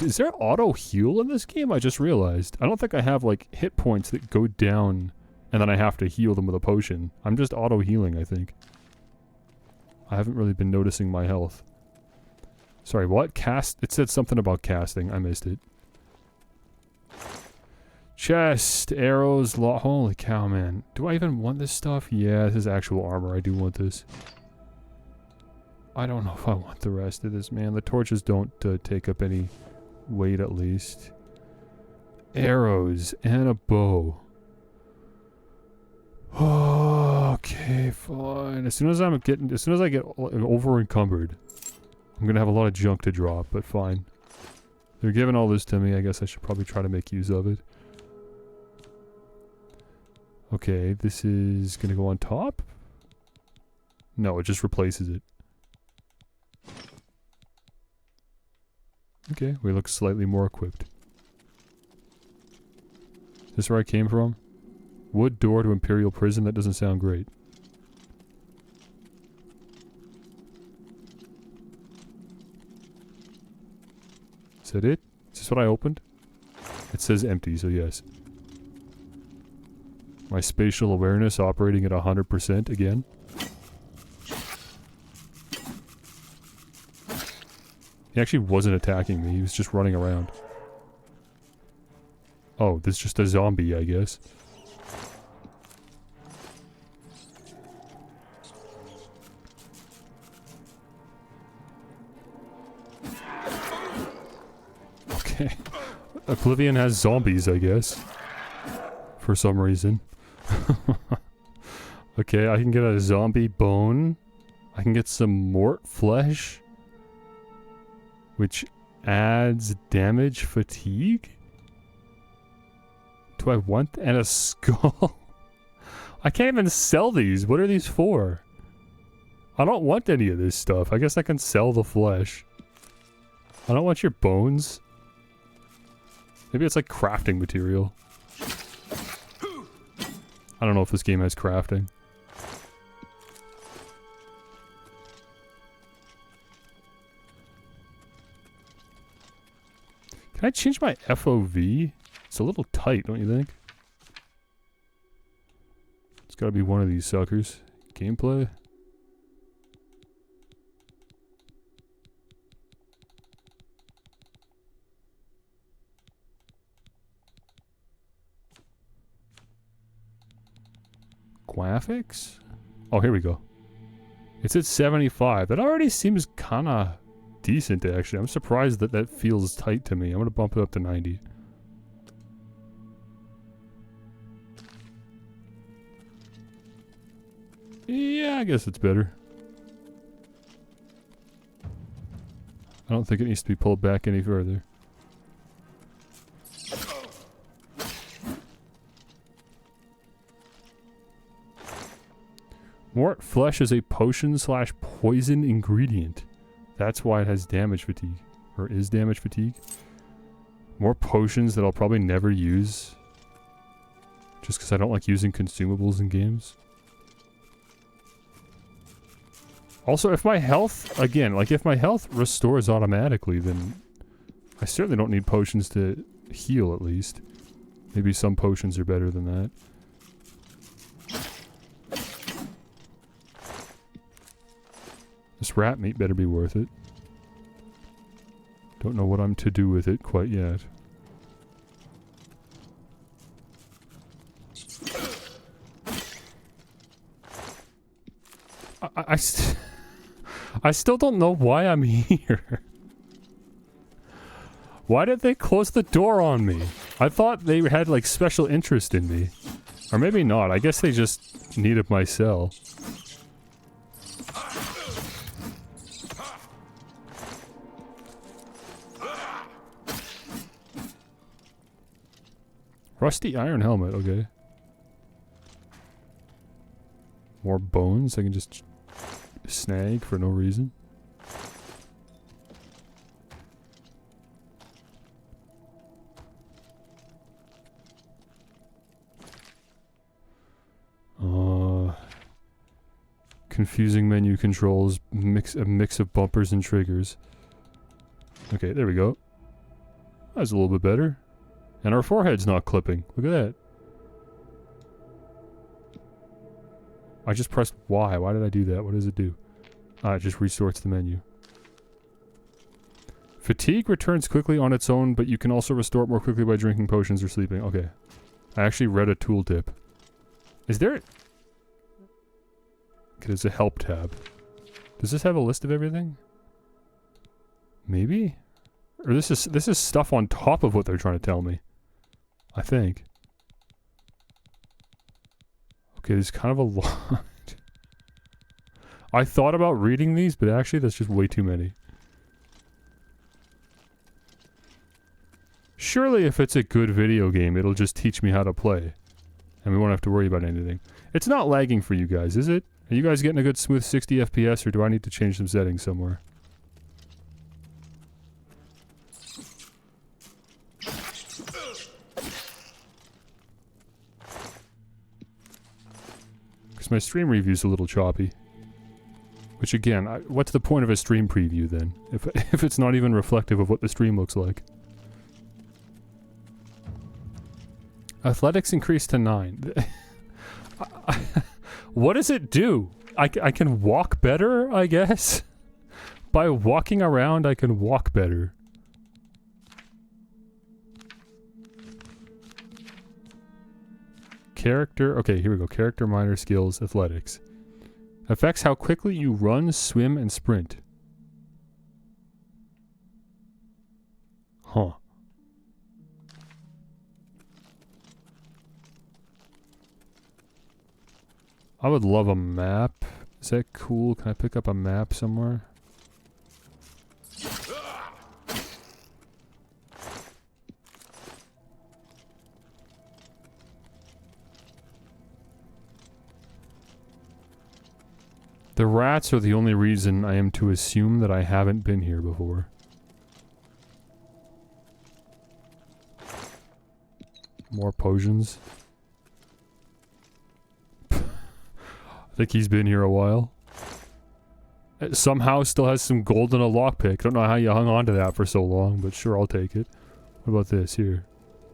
Is there auto heal in this game? I just realized. I don't think I have like hit points that go down and then I have to heal them with a potion. I'm just auto healing, I think. I haven't really been noticing my health. Sorry, what? Cast? It said something about casting. I missed it. Chest, arrows, holy cow, man. Do I even want this stuff? Yeah, this is actual armor. I do want this. I don't know if I want the rest of this, man. The torches don't take up any weight, at least. Arrows and a bow. Okay, fine. As soon as I get over encumbered, I'm gonna have a lot of junk to drop, but fine. They're giving all this to me. I guess I should probably try to make use of it. Okay, this is gonna go on top? No, it just replaces it. Okay, we look slightly more equipped. Is this where I came from? Wood door to Imperial Prison? That doesn't sound great. Is that it? Is this what I opened? It says empty, so yes. My spatial awareness operating at 100% again. He actually wasn't attacking me, he was just running around. Oh, this is just a zombie, I guess. Okay. Oblivion has zombies, I guess. For some reason. Okay, I can get a zombie bone. I can get some mort flesh. Which adds damage fatigue? Do I want... and a skull? I can't even sell these. What are these for? I don't want any of this stuff. I guess I can sell the flesh. I don't want your bones. Maybe it's like crafting material. I don't know if this game has crafting. Can I change my FOV? It's a little tight, don't you think? It's gotta be one of these suckers. Gameplay? Graphics? Oh, here we go. It's at 75. That already seems kind of decent, actually. I'm surprised that that feels tight to me. I'm going to bump it up to 90. Yeah, I guess it's better. I don't think it needs to be pulled back any further. Mort flesh is a potion/poison ingredient. That's why it has damage fatigue. Or is damage fatigue. More potions that I'll probably never use. Just because I don't like using consumables in games. Also, if my health, again, like if my health restores automatically, then I certainly don't need potions to heal at least. Maybe some potions are better than that. This rat meat better be worth it. Don't know what I'm to do with it quite yet. I still don't know why I'm here. Why did they close the door on me? I thought they had like special interest in me. Or maybe not. I guess they just needed my cell. Rusty iron helmet, okay. More bones I can just snag for no reason. Confusing menu controls, a mix of bumpers and triggers. Okay, there we go. That's a little bit better. And our forehead's not clipping. Look at that. I just pressed Y. Why did I do that? What does it do? Ah, it just restarts the menu. Fatigue returns quickly on its own, but you can also restore it more quickly by drinking potions or sleeping. Okay. I actually read a tooltip. Is there... Okay, there's a help tab. Does this have a list of everything? Maybe? Or this is stuff on top of what they're trying to tell me. I think. Okay, there's kind of a lot. I thought about reading these, but actually that's just way too many. Surely if it's a good video game, it'll just teach me how to play. And we won't have to worry about anything. It's not lagging for you guys, is it? Are you guys getting a good smooth 60 FPS, or do I need to change some settings somewhere? Because my stream review's a little choppy. Which again, what's the point of a stream preview then? If it's not even reflective of what the stream looks like. Athletics increased to 9. What does it do? I can walk better, I guess? By walking around, I can walk better. Character, okay, here we go. Character, minor skills, athletics. Affects how quickly you run, swim, and sprint. Huh. I would love a map. Is that cool? Can I pick up a map somewhere? The rats are the only reason I am to assume that I haven't been here before. More potions. I think he's been here a while. It somehow still has some gold and a lockpick. Don't know how you hung on to that for so long, but sure, I'll take it. What about this here?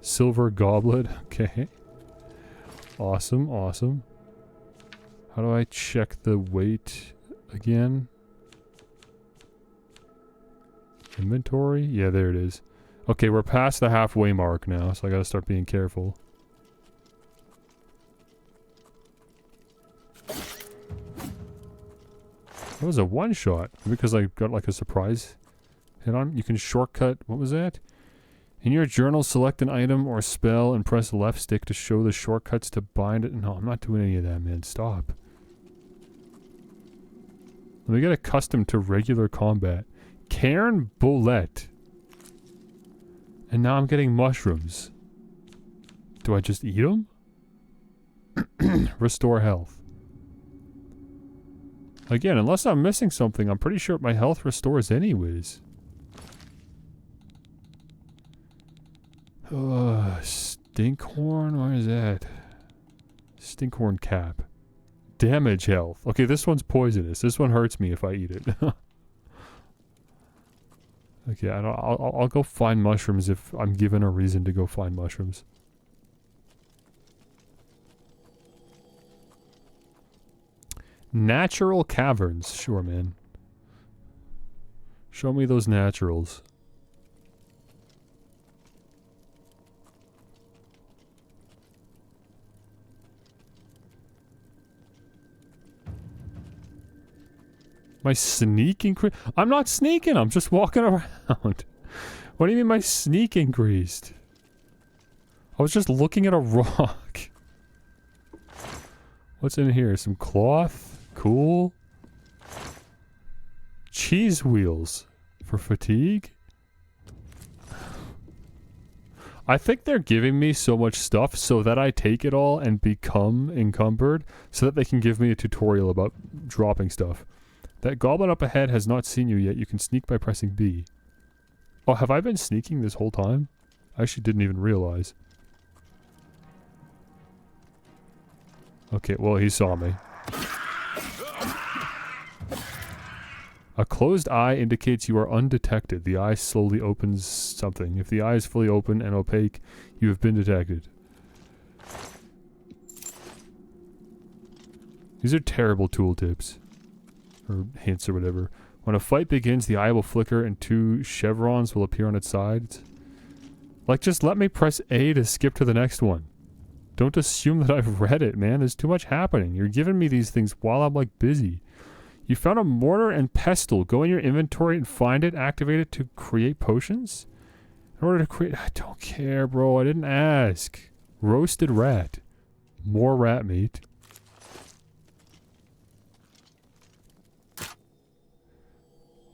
Silver goblet. Okay. Awesome, awesome. How do I check the weight again? Inventory? Yeah, there it is. Okay, we're past the halfway mark now, so I gotta start being careful. That was a one-shot. Because I got like a surprise hit on. You can shortcut. What was that? In your journal, select an item or spell and press left stick to show the shortcuts to bind it. No, I'm not doing any of that, man. Stop. Let me get accustomed to regular combat. Cairn Bolette. And now I'm getting mushrooms. Do I just eat them? Restore health. Again, unless I'm missing something, I'm pretty sure my health restores anyways. Stinkhorn? Where is that? Stinkhorn cap. Damage health. Okay, this one's poisonous. This one hurts me if I eat it. Okay, I'll go find mushrooms if I'm given a reason to go find mushrooms. Natural caverns. Sure, man. Show me those naturals. My sneak increased? I'm not sneaking, I'm just walking around. What do you mean my sneak increased? I was just looking at a rock. What's in here? Some cloth? Cool. Cheese wheels. For fatigue? I think they're giving me so much stuff so that I take it all and become encumbered so that they can give me a tutorial about dropping stuff. That goblin up ahead has not seen you yet. You can sneak by pressing B. Oh, have I been sneaking this whole time? I actually didn't even realize. Okay, well, he saw me. A closed eye indicates you are undetected. The eye slowly opens something. If the eye is fully open and opaque, you have been detected. These are terrible tooltips. Or hints or whatever. When a fight begins, the eye will flicker and 2 chevrons will appear on its sides. Like, just let me press A to skip to the next one. Don't assume that I've read it, man. There's too much happening. You're giving me these things while I'm, like, busy. You found a mortar and pestle. Go in your inventory and find it. Activate it to create potions? In order to create... I don't care, bro. I didn't ask. Roasted rat. More rat meat.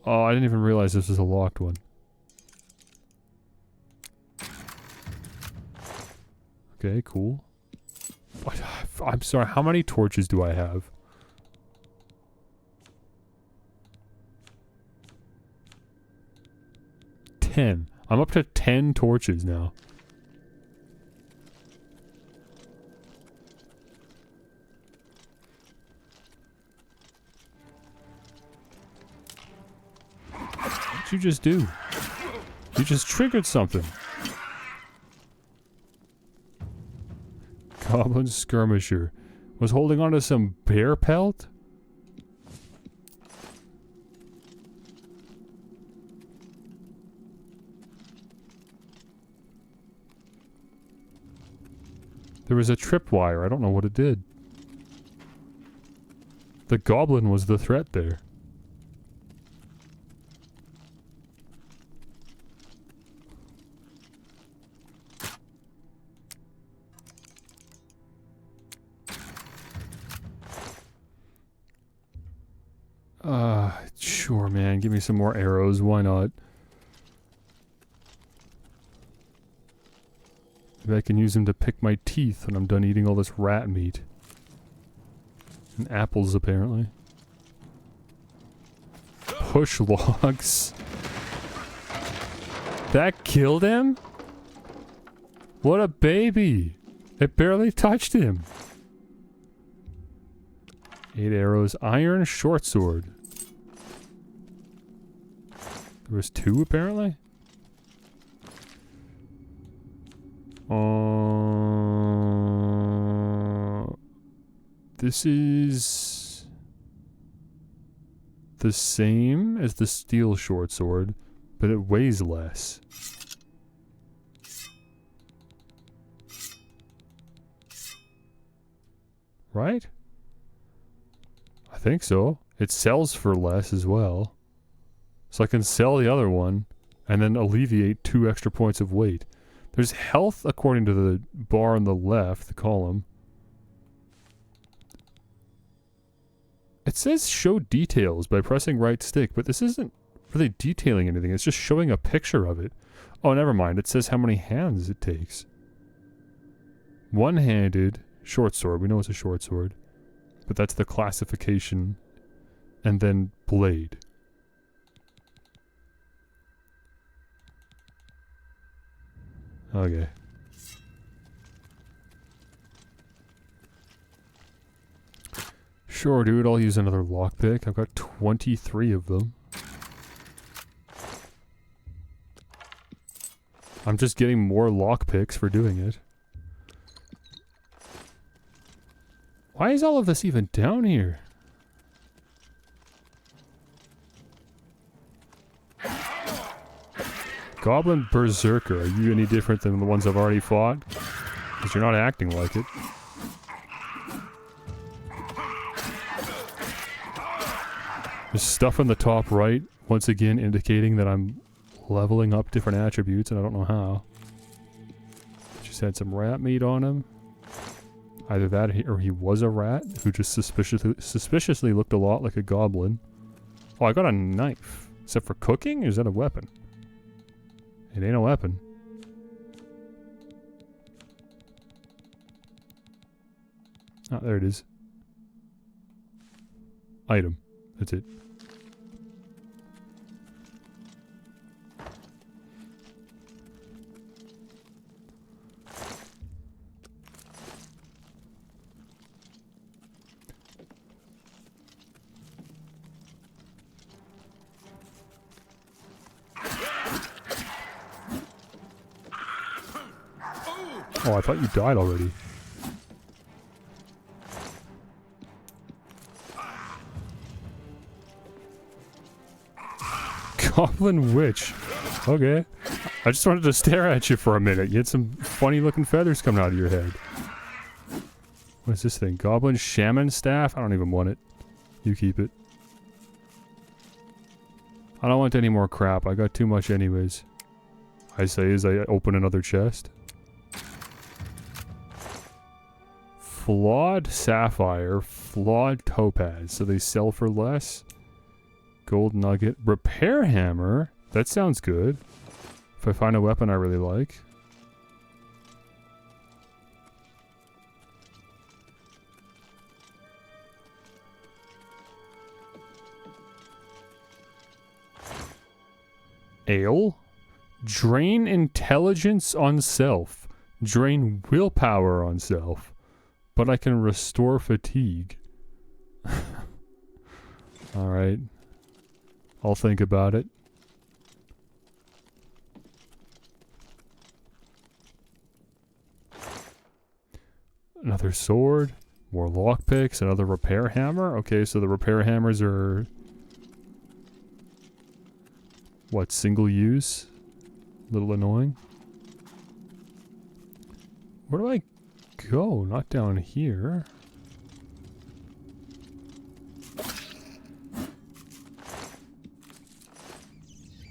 Oh, I didn't even realize this was a locked one. Okay, cool. What? I'm sorry, how many torches do I have? $10. I'm up to 10 torches now. What'd you just do? You just triggered something. Goblin skirmisher. Was holding on to some bear pelt? There was a tripwire. I don't know what it did. The goblin was the threat there. Sure, man. Give me some more arrows. Why not? Maybe I can use them to pick my teeth when I'm done eating all this rat meat. And apples, apparently. Push logs. That killed him? What a baby! It barely touched him. 8 arrows. Iron short sword. There was 2, apparently? This is the same as the steel short sword, but it weighs less. Right? I think so. It sells for less as well. So I can sell the other one and then alleviate 2 extra points of weight. There's health according to the bar on the left, the column. It says show details by pressing right stick, but this isn't really detailing anything. It's just showing a picture of it. Oh, never mind. It says how many hands it takes. One-handed short sword. We know it's a short sword. But that's the classification. And then blade. Okay. Sure, dude. I'll use another lockpick. I've got 23 of them. I'm just getting more lockpicks for doing it. Why is all of this even down here? Goblin Berserker, are you any different than the ones I've already fought? Because you're not acting like it. There's stuff in the top right, once again indicating that I'm leveling up different attributes, and I don't know how. Just had some rat meat on him. Either that or he was a rat who just suspiciously looked a lot like a goblin. Oh, I got a knife. Except for cooking? Or is that a weapon? It ain't a weapon. Oh, there it is. Item. That's it. Oh, I thought you died already. Goblin Witch. Okay. I just wanted to stare at you for a minute. You had some funny looking feathers coming out of your head. What is this thing? Goblin Shaman Staff? I don't even want it. You keep it. I don't want any more crap. I got too much anyways. I say as I open another chest. Flawed Sapphire, Flawed Topaz. So they sell for less. Gold Nugget. Repair Hammer. That sounds good. If I find a weapon I really like. Ale. Drain intelligence on self. Drain willpower on self. But I can restore fatigue. Alright. I'll think about it. Another sword. More lockpicks. Another repair hammer. Okay, so the repair hammers are... what, single use? A little annoying. Where do I go? Not down here.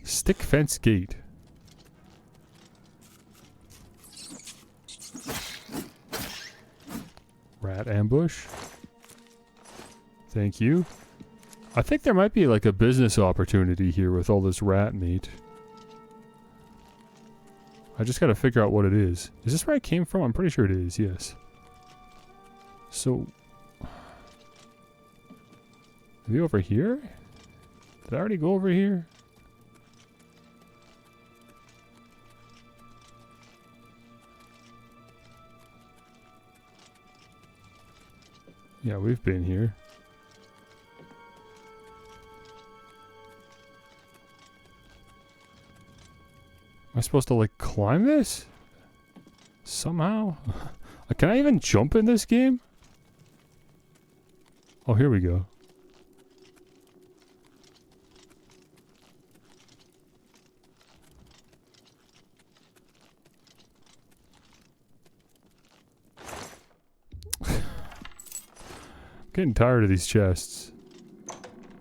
Stick fence gate. Rat ambush. Thank you. I think there might be like a business opportunity here with all this rat meat. I just gotta figure out what it is. Is this where I came from? I'm pretty sure it is, yes. So... maybe over here? Did I already go over here? Yeah, we've been here. Am I supposed to, like, climb this? Somehow? Can I even jump in this game? Oh, here we go. I'm getting tired of these chests.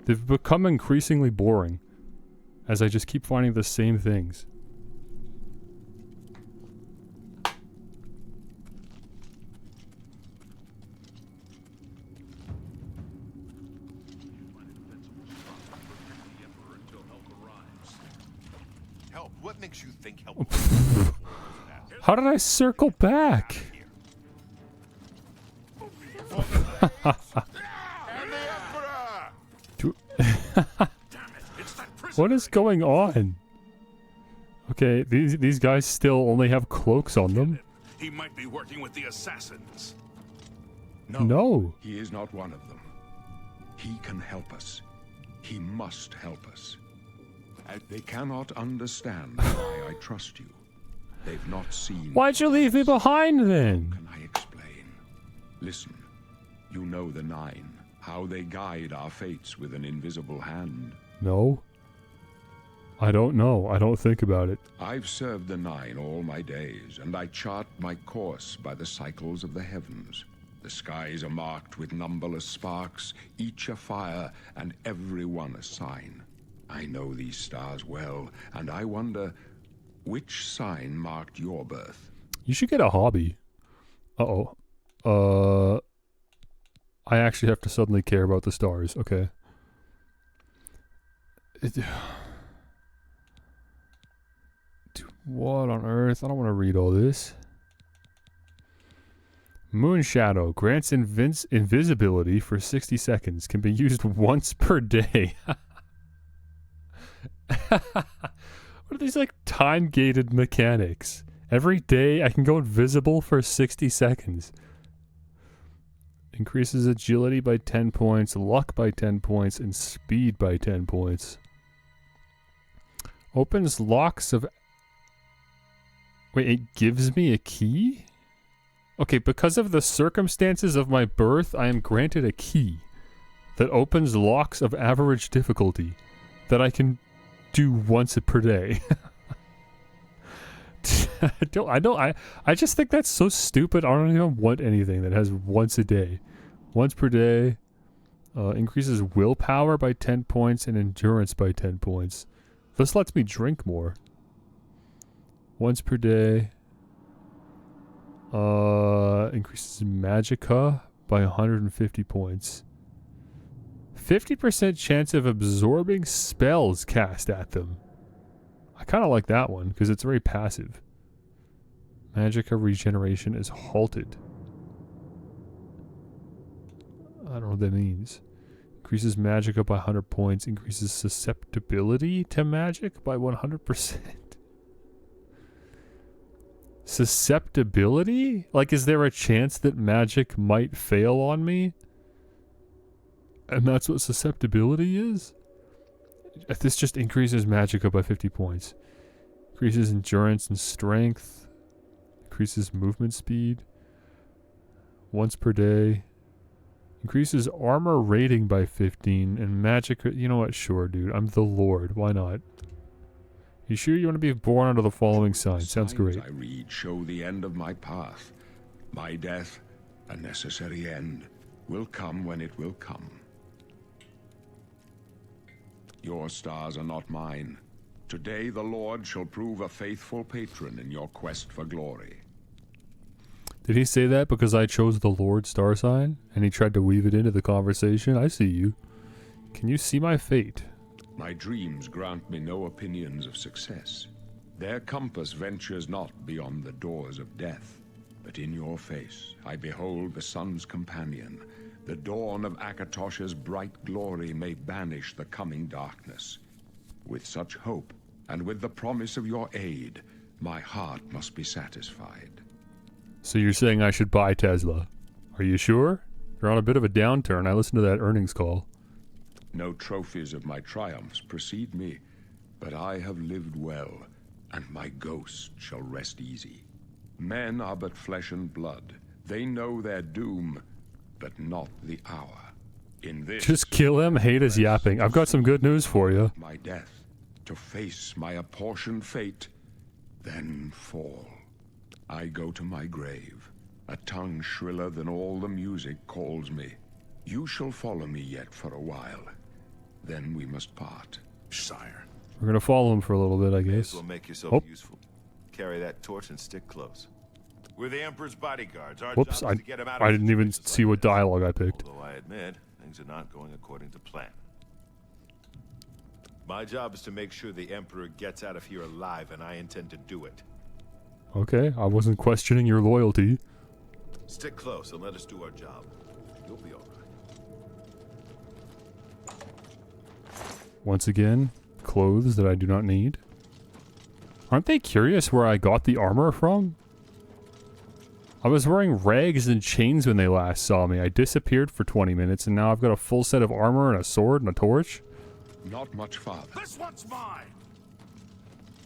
They've become increasingly boring as I just keep finding the same things. Help? What makes you think help? How did I circle back? What is going on? Okay, these guys still only have cloaks on them. He might be working with the assassins. No. He is not one of them. He can help us. He must help us. They cannot understand why I trust you. They've not seen... Why'd you leave me behind then? Can I explain? Listen. You know the Nine. How they guide our fates with an invisible hand. No. I don't know. I don't think about it. I've served the Nine all my days, and I chart my course by the cycles of the heavens. The skies are marked with numberless sparks, each a fire, and every one a sign. I know these stars well, and I wonder, which sign marked your birth? You should get a hobby. Uh-oh. I actually have to suddenly care about the stars. Okay. What on earth? I don't want to read all this. Moon Shadow grants invisibility for 60 seconds. Can be used once per day. What are these, like, time-gated mechanics? Every day I can go invisible for 60 seconds. Increases agility by 10 points, luck by 10 points, and speed by 10 points. Opens locks of... Wait, it gives me a key? Okay, because of the circumstances of my birth, I am granted a key that opens locks of average difficulty that I can do once per day. I just think that's so stupid. I don't even want anything that has once a day. Once per day. Increases willpower by 10 points and endurance by 10 points. This lets me drink more. Once per day. Increases magicka by 150 points. 50% chance of absorbing spells cast at them. I kind of like that one because it's very passive. Magicka regeneration is halted. I don't know what that means. Increases magicka by 100 points. Increases susceptibility to magic by 100%. Susceptibility? Like, is there a chance that magic might fail on me? And that's what susceptibility is? This just increases magicka by 50 points. Increases endurance and strength. Increases movement speed. Once per day. Increases armor rating by 15. And magic... You know what? Sure, dude. I'm the Lord. Why not? You sure you want to be born under the following sign? Sounds great. I read show the end of my path. My death, a necessary end, will come when it will come. Your stars are not mine. Today the Lord shall prove a faithful patron in your quest for glory. Did he say that because I chose the Lord star sign? And he tried to weave it into the conversation? I see you. Can you see my fate? My dreams grant me no opinions of success. Their compass ventures not beyond the doors of death. But in your face I behold the sun's companion. The dawn of Akatosh's bright glory may banish the coming darkness. With such hope, and with the promise of your aid, my heart must be satisfied. So you're saying I should buy Tesla? Are you sure? You're on a bit of a downturn. I listened to that earnings call. No trophies of my triumphs precede me, but I have lived well, and my ghost shall rest easy. Men are but flesh and blood. They know their doom, but not the hour. In this... Just kill him. Hate is yapping. I've got some good news for you. My death, to face my apportioned fate, then fall. I go to my grave. A tongue shriller than all the music calls me. You shall follow me yet for a while. Then we must part. Sire. We're gonna follow him for a little bit, I May as guess. well make yourself Oh. useful. Carry that torch and stick close. We're the Emperor's bodyguards. Our Whoops, job is to get him out I of didn't even situations see like what this. dialogue I picked. Although I admit, things are not going according to plan. My job is to make sure the Emperor gets out of here alive, and I intend to do it. Okay, I wasn't questioning your loyalty. Stick close and let us do our job. You'll be all right. Once again, clothes that I do not need. Aren't they curious where I got the armor from? I was wearing rags and chains when they last saw me. I disappeared for 20 minutes and now I've got a full set of armor and a sword and a torch. Not much farther. This one's mine!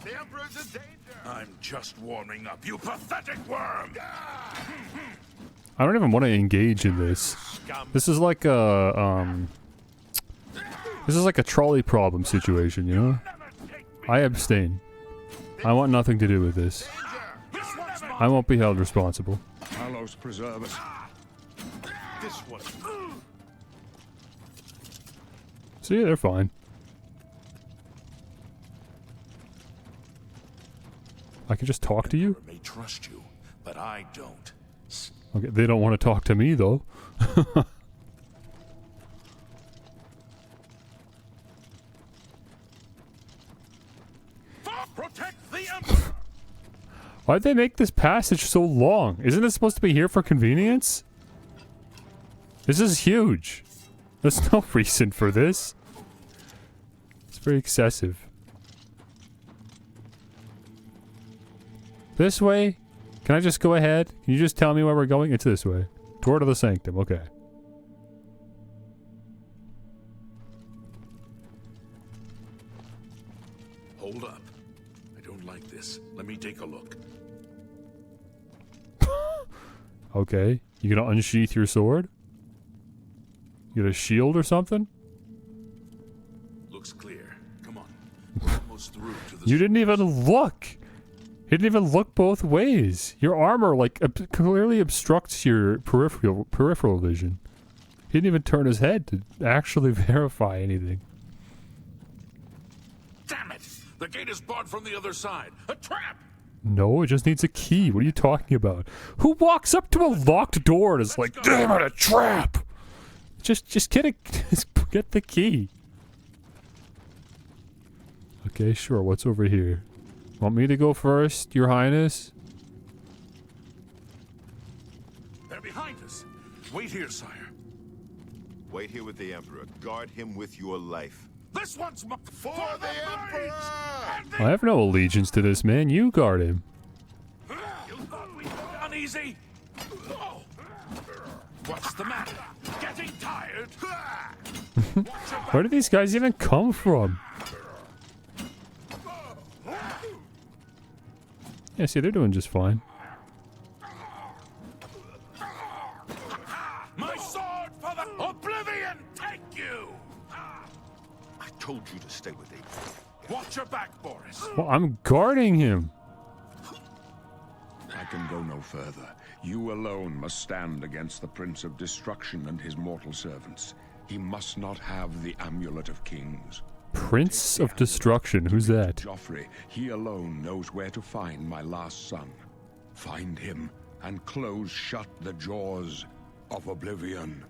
The Emperor's in danger! I'm just warming up, you pathetic worm! I don't even want to engage in this. This is like a, this is like a trolley problem situation, you know? I abstain. I want nothing to do with this. I won't be held responsible. Talos preserve us. This one. See, they're fine. I can just talk to you? I may trust you, but I don't. Okay, they don't want to talk to me, though. Protect the Emperor! Why'd they make this passage so long? Isn't it supposed to be here for convenience? This is huge. There's no reason for this. It's very excessive. This way? Can I just go ahead? Can you just tell me where we're going? It's this way. Door to the Sanctum, okay. Hold up. I don't like this. Let me take a look. Okay. You gonna unsheath your sword? You got a shield or something? Looks clear. Come on. Almost through to the... You didn't even look! You didn't even look both ways. Your armor, like, clearly obstructs your peripheral vision. He didn't even turn his head to actually verify anything. Damn it! The gate is barred from the other side. A trap! No, it just needs a key. What are you talking about? Who walks up to a locked door and is like, damn it, a trap! Just get get the key. Okay, sure. What's over here? Want me to go first, Your Highness? They're behind us. Wait here, sire. Wait here with the Emperor. Guard him with your life. This one's for the Emperor! I have no allegiance to this man. You guard him. You thought we'd go down easy? Oh. What's the matter? Getting tired? Where did these guys even come from? Yeah, see, they're doing just fine. My sword for the Oblivion! Take you! I told you to stay with him. Watch your back, Boris. Well, I'm guarding him. I can go no further. You alone must stand against the Prince of Destruction and his mortal servants. He must not have the Amulet of Kings. Prince of Destruction. Who's that? Joffrey, he alone knows where to find my last son. Find him and close shut the jaws of Oblivion.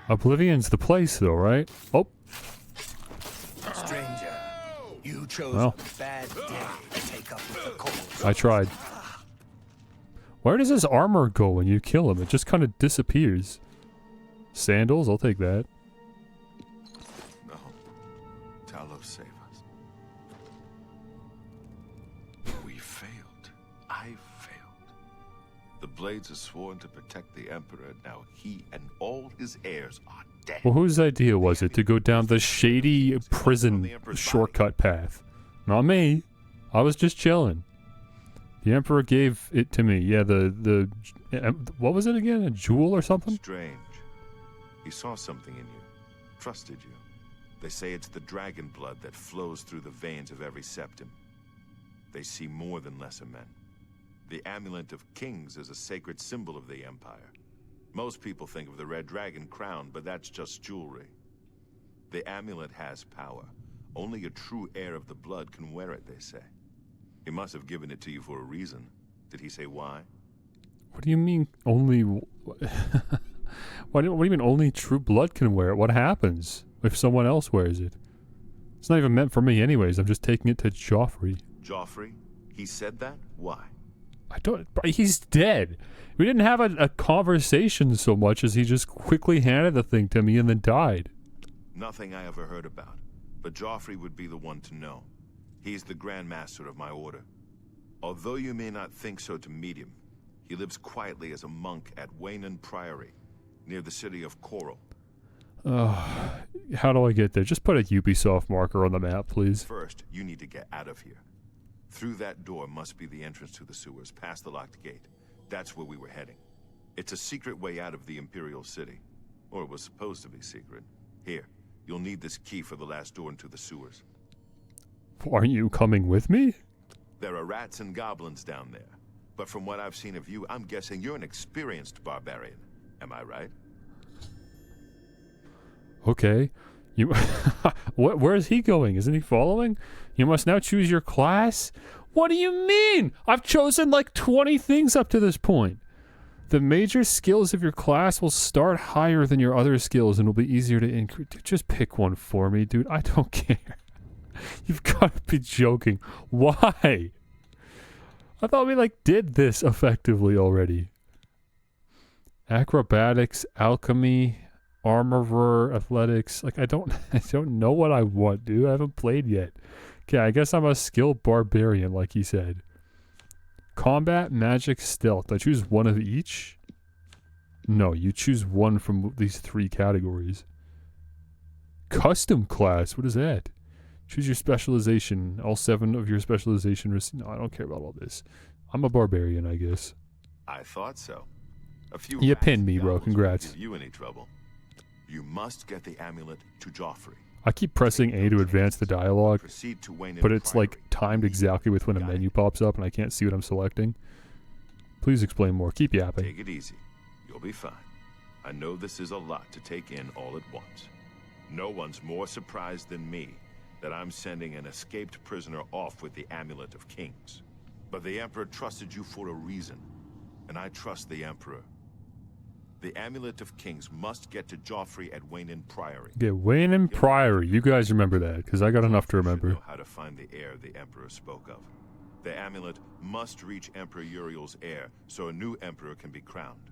Oblivion's the place, though, right? Oh, Stranger, you chose Well. a bad day to take up with the cause. I tried. Where does his armor go when you kill him? It just kind of disappears. Sandals? I'll take that. No. Talos, save us. We failed. I failed. The Blades are sworn to protect the Emperor. Now he and all his heirs are dead. Well, whose idea was it to go down the shady prison shortcut path? Not me. I was just chilling. The Emperor gave it to me. Yeah, what was it again? A jewel or something? Strange. He saw something in you. Trusted you. They say it's the dragon blood that flows through the veins of every septum. They see more than lesser men. The Amulet of Kings is a sacred symbol of the Empire. Most people think of the red dragon crown, but that's just jewelry. The amulet has power. Only a true heir of the blood can wear it, they say. He must have given it to you for a reason. Did he say why? What do you mean only... what do you mean only true blood can wear it? What happens if someone else wears it? It's not even meant for me anyways. I'm just taking it to Joffrey. Joffrey? He said that? Why? I don't... He's dead. We didn't have a conversation so much as he just quickly handed the thing to me and then died. Nothing I ever heard about. But Joffrey would be the one to know. He's the Grand Master of my order. Although you may not think so to meet him, he lives quietly as a monk at Waynon Priory, near the city of Coral. How do I get there? Just put a Ubisoft marker on the map, please. First, you need to get out of here. Through that door must be the entrance to the sewers, past the locked gate. That's where we were heading. It's a secret way out of the Imperial City. Or it was supposed to be secret. Here, you'll need this key for the last door into the sewers. Aren't you coming with me? There are rats and goblins down there. But from what I've seen of you, I'm guessing you're an experienced barbarian. Am I right? Okay. You... Where is he going? Isn't he following? You must now choose your class? What do you mean? I've chosen like 20 things up to this point. The major skills of your class will start higher than your other skills and will be easier to increase. Just pick one for me, dude. I don't care. You've got to be joking. Why? I thought we like did this effectively already. Acrobatics, alchemy, armorer, athletics. Like I don't know what I want, dude. I haven't played yet. Okay, I guess I'm a skilled barbarian, like he said. Combat, magic, stealth. I choose one of each? No, you choose one from these 3 categories. Custom class. What is that? Choose your specialization. All 7 of your specialization. No, I don't care about all this. I'm a barbarian, I guess. I thought so. A few You rats pinned me, and bro. goblins Congrats. won't give you any trouble. You must get the amulet to Joffrey. I keep pressing A to advance the dialogue, Proceed to Waynon but it's Priory. like timed exactly with when a menu pops up and I can't see what I'm selecting. Please explain more. Keep yapping. Take it easy. You'll be fine. I know this is a lot to take in all at once. No one's more surprised than me that I'm sending an escaped prisoner off with the Amulet of Kings. But the Emperor trusted you for a reason, and I trust the Emperor. The Amulet of Kings must get to Joffrey at Waynon Priory. Okay, Waynon Priory. You guys remember that, because I got enough to You should remember. know how to find the heir the Emperor spoke of. The amulet must reach Emperor Uriel's heir, so a new Emperor can be crowned.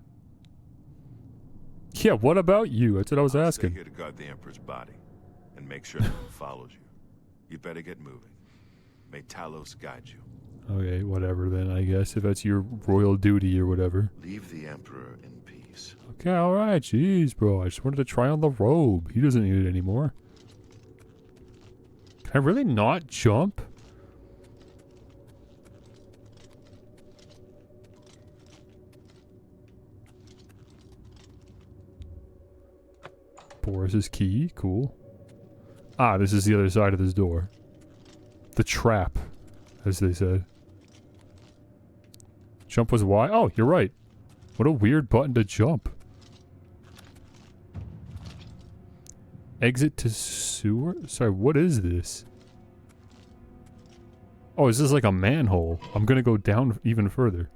Yeah, what about you? That's what I was I'll asking. Stay here to guard the Emperor's body, and make sure no one follows you. You better get moving. May Talos guide you. Okay, whatever then, I guess, if that's your royal duty or whatever. Leave the Emperor in peace. Okay, alright, jeez, bro. I just wanted to try on the robe. He doesn't need it anymore. Can I really not jump? Boris's key, cool. Ah, this is the other side of this door. The trap, as they said. Jump was Y? Oh, you're right. What a weird button to jump. Exit to sewer? Sorry, what is this? Oh, is this like a manhole? I'm gonna go down even further.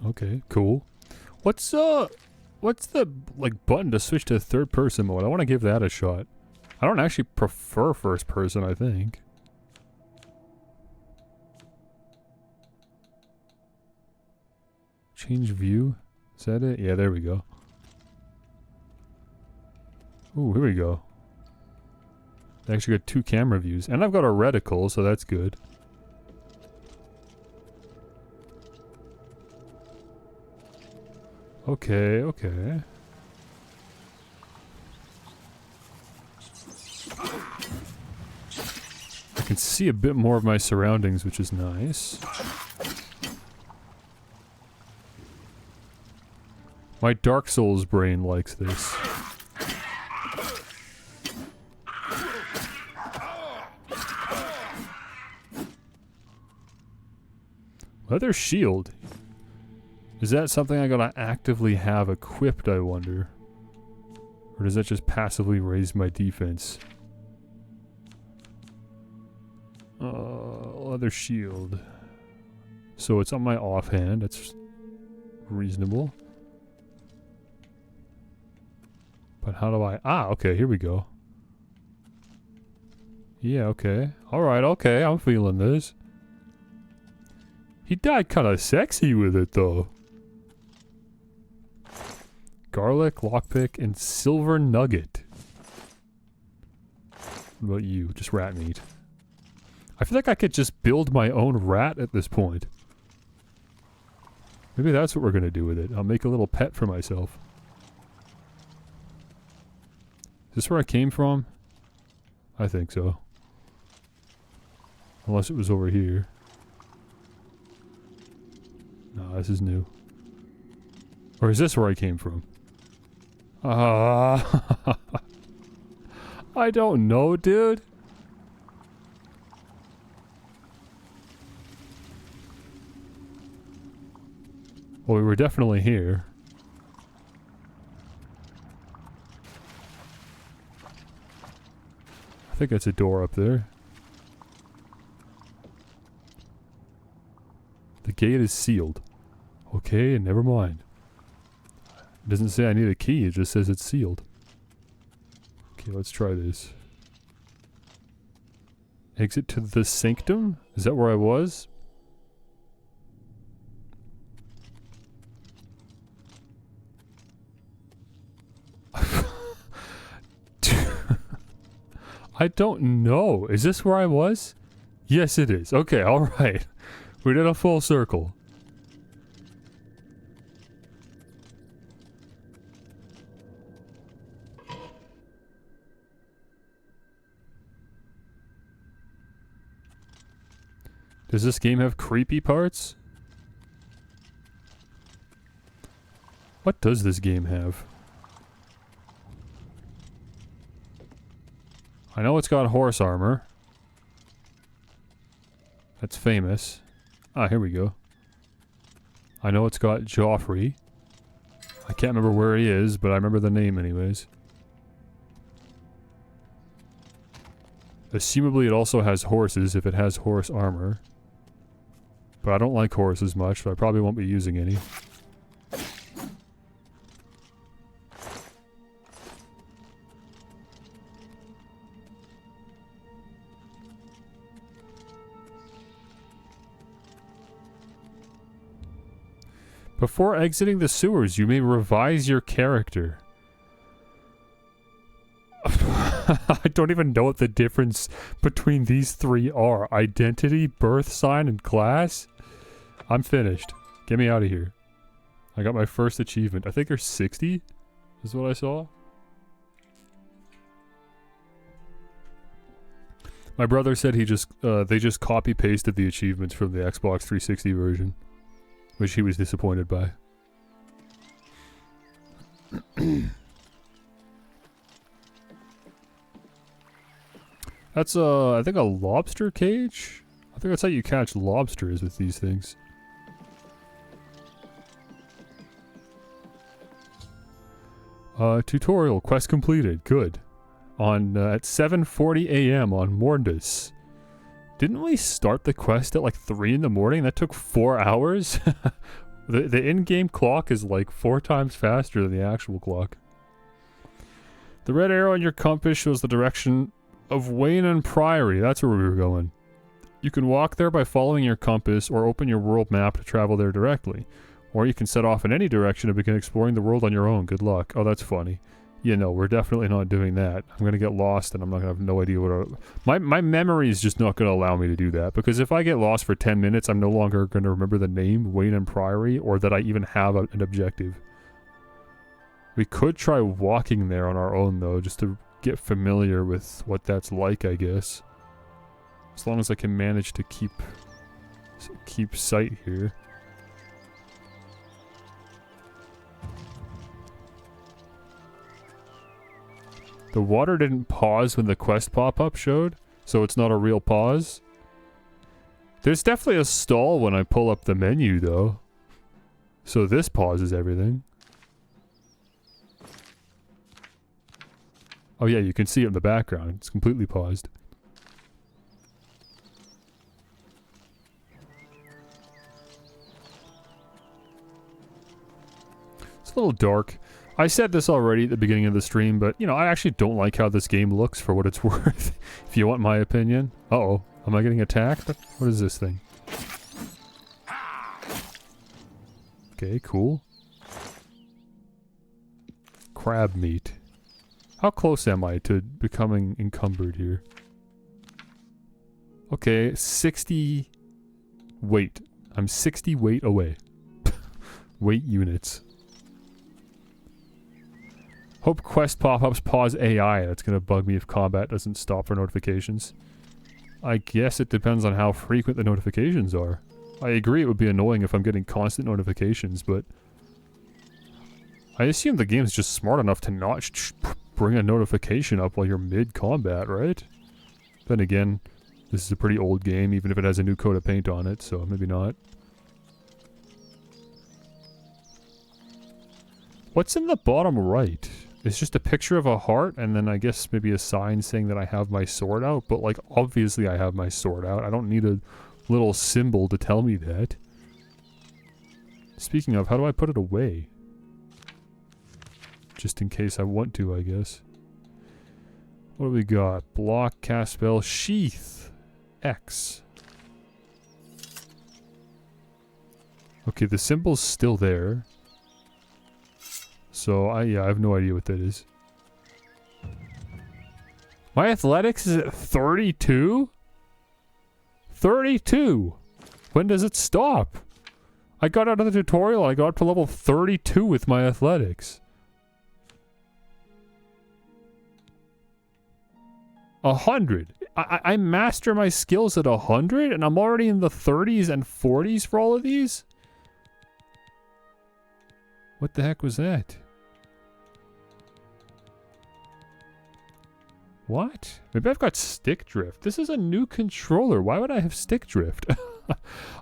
Okay, cool. What's the like button to switch to third person mode? I want to give that a shot. I don't actually prefer first person, I think. Change view? Is that it? Yeah, there we go. Ooh, here we go. I actually got 2 camera views. And I've got a reticle, so that's good. Okay, okay. I can see a bit more of my surroundings, which is nice. My Dark Souls brain likes this. Leather shield. Is that something I gotta actively have equipped, I wonder? Or does that just passively raise my defense? Leather shield. So it's on my offhand. That's reasonable. But how do I... Ah, okay, here we go. Yeah, okay. Alright, okay, I'm feeling this. He died kind of sexy with it, though. Garlic, lockpick, and silver nugget. What about you? Just rat meat. I feel like I could just build my own rat at this point. Maybe that's what we're gonna do with it. I'll make a little pet for myself. Is this where I came from? I think so. Unless it was over here. No, this is new. Or is this where I came from? I don't know, dude. Well, we were definitely here. I think that's a door up there. The gate is sealed. Okay, never mind. It doesn't say I need a key, it just says it's sealed. Okay, let's try this. Exit to the sanctum? Is that where I was? I don't know. Is this where I was? Yes, it is. Okay, alright. We did a full circle. Does this game have creepy parts? What does this game have? I know it's got horse armor. That's famous. Ah, here we go. I know it's got Joffrey. I can't remember where he is, but I remember the name anyways. Assumably it also has horses if it has horse armor. But I don't like horses much, so I probably won't be using any. Before exiting the sewers, you may revise your character. I don't even know what the difference between these three are. Identity, birth sign, and class? I'm finished. Get me out of here. I got my first achievement. I think there's 60 is what I saw. My brother said he just they just copy pasted the achievements from the Xbox 360 version, which he was disappointed by. That's I think a lobster cage? I think that's how you catch lobsters with these things. Tutorial quest completed. Good. On at 7:40 a.m. on Morndus. Didn't we start the quest at like 3 in the morning? That took 4 hours? The in-game clock is like 4 times faster than the actual clock. The red arrow on your compass shows the direction of Wayne and Priory. That's where we were going. You can walk there by following your compass or open your world map to travel there directly. Or you can set off in any direction and begin exploring the world on your own. Good luck. Oh, that's funny. Yeah, no, we're definitely not doing that. I'm gonna get lost and I'm not gonna have no idea what my memory is just not gonna allow me to do that, because if I get lost for 10 minutes, I'm no longer gonna remember the name Wayne and Priory or that I even have an objective. We could try walking there on our own though, just to get familiar with what that's like, I guess. As long as I can manage to keep sight here. The water didn't pause when the quest pop-up showed, so it's not a real pause. There's definitely a stall when I pull up the menu, though. So this pauses everything. Oh yeah, you can see it in the background. It's completely paused. It's a little dark. I said this already at the beginning of the stream, but, you know, I actually don't like how this game looks for what it's worth, if you want my opinion. Uh-oh. Am I getting attacked? What is this thing? Okay, cool. Crab meat. How close am I to becoming encumbered here? Okay, 60 weight. I'm 60 weight away. Weight units. Hope quest pop-ups pause AI. That's gonna bug me if combat doesn't stop for notifications. I guess it depends on how frequent the notifications are. I agree it would be annoying if I'm getting constant notifications, but I assume the game's just smart enough to not bring a notification up while you're mid-combat, right? Then again, this is a pretty old game, even if it has a new coat of paint on it, so maybe not. What's in the bottom right? It's just a picture of a heart, and then I guess maybe a sign saying that I have my sword out, but like, obviously I have my sword out. I don't need a little symbol to tell me that. Speaking of, how do I put it away? Just in case I want to, I guess. What do we got? Block, cast spell, sheath. X. Okay, the symbol's still there. So, yeah, I have no idea what that is. My athletics is at 32? 32! When does it stop? I got out of the tutorial, I got to level 32 with my athletics. 100. I master my skills at 100 and I'm already in the 30s and 40s for all of these? What the heck was that? What? Maybe I've got stick drift. This is a new controller. Why would I have stick drift?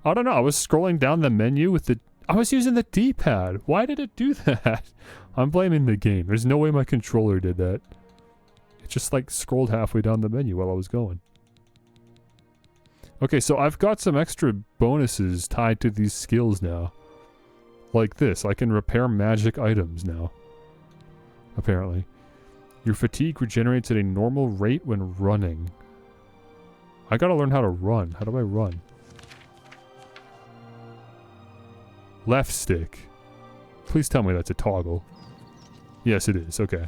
I don't know. I was scrolling down the menu with the... I was using the D-pad. Why did it do that? I'm blaming the game. There's no way my controller did that. It just like scrolled halfway down the menu while I was going. Okay, so I've got some extra bonuses tied to these skills now. Like this. I can repair magic items now. Apparently. Your fatigue regenerates at a normal rate when running. I gotta learn how to run. How do I run? Left stick. Please tell me that's a toggle. Yes, it is. Okay.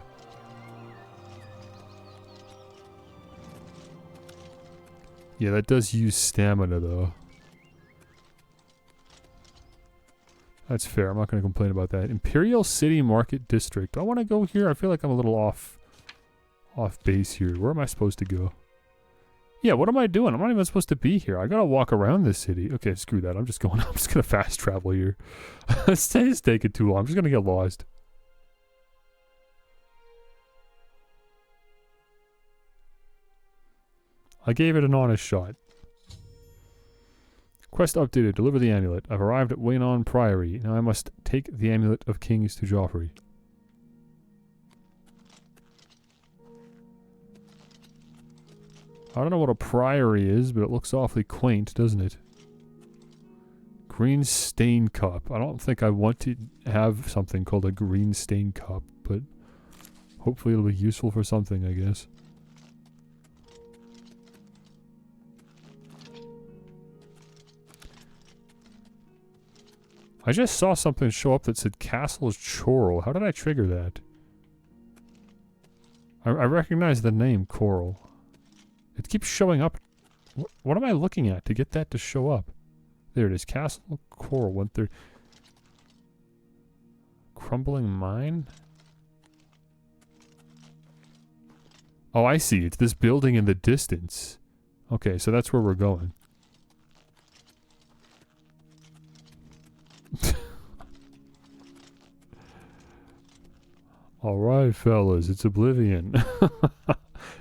Yeah, that does use stamina, though. That's fair. I'm not going to complain about that. Imperial City Market District. Do I want to go here? I feel like I'm a little off base here. Where am I supposed to go? Yeah, what am I doing? I'm not even supposed to be here. I gotta walk around this city. Okay, screw that. I'm just gonna fast travel here. It's taking too long. I'm just gonna get lost. I gave it an honest shot. Quest updated. Deliver the amulet. I've arrived at Waynon Priory. Now I must take the amulet of kings to Joffrey. I don't know what a priory is, but it looks awfully quaint, doesn't it? Green stain cup. I don't think I want to have something called a green stain cup, but hopefully it'll be useful for something, I guess. I just saw something show up that said Castle's Chorrel. How did I trigger that? I recognize the name Coral. It keeps showing up. What am I looking at to get that to show up? There it is. Castle Coral 130. Crumbling mine? Oh, I see. It's this building in the distance. Okay, so that's where we're going. Alright, fellas. It's Oblivion.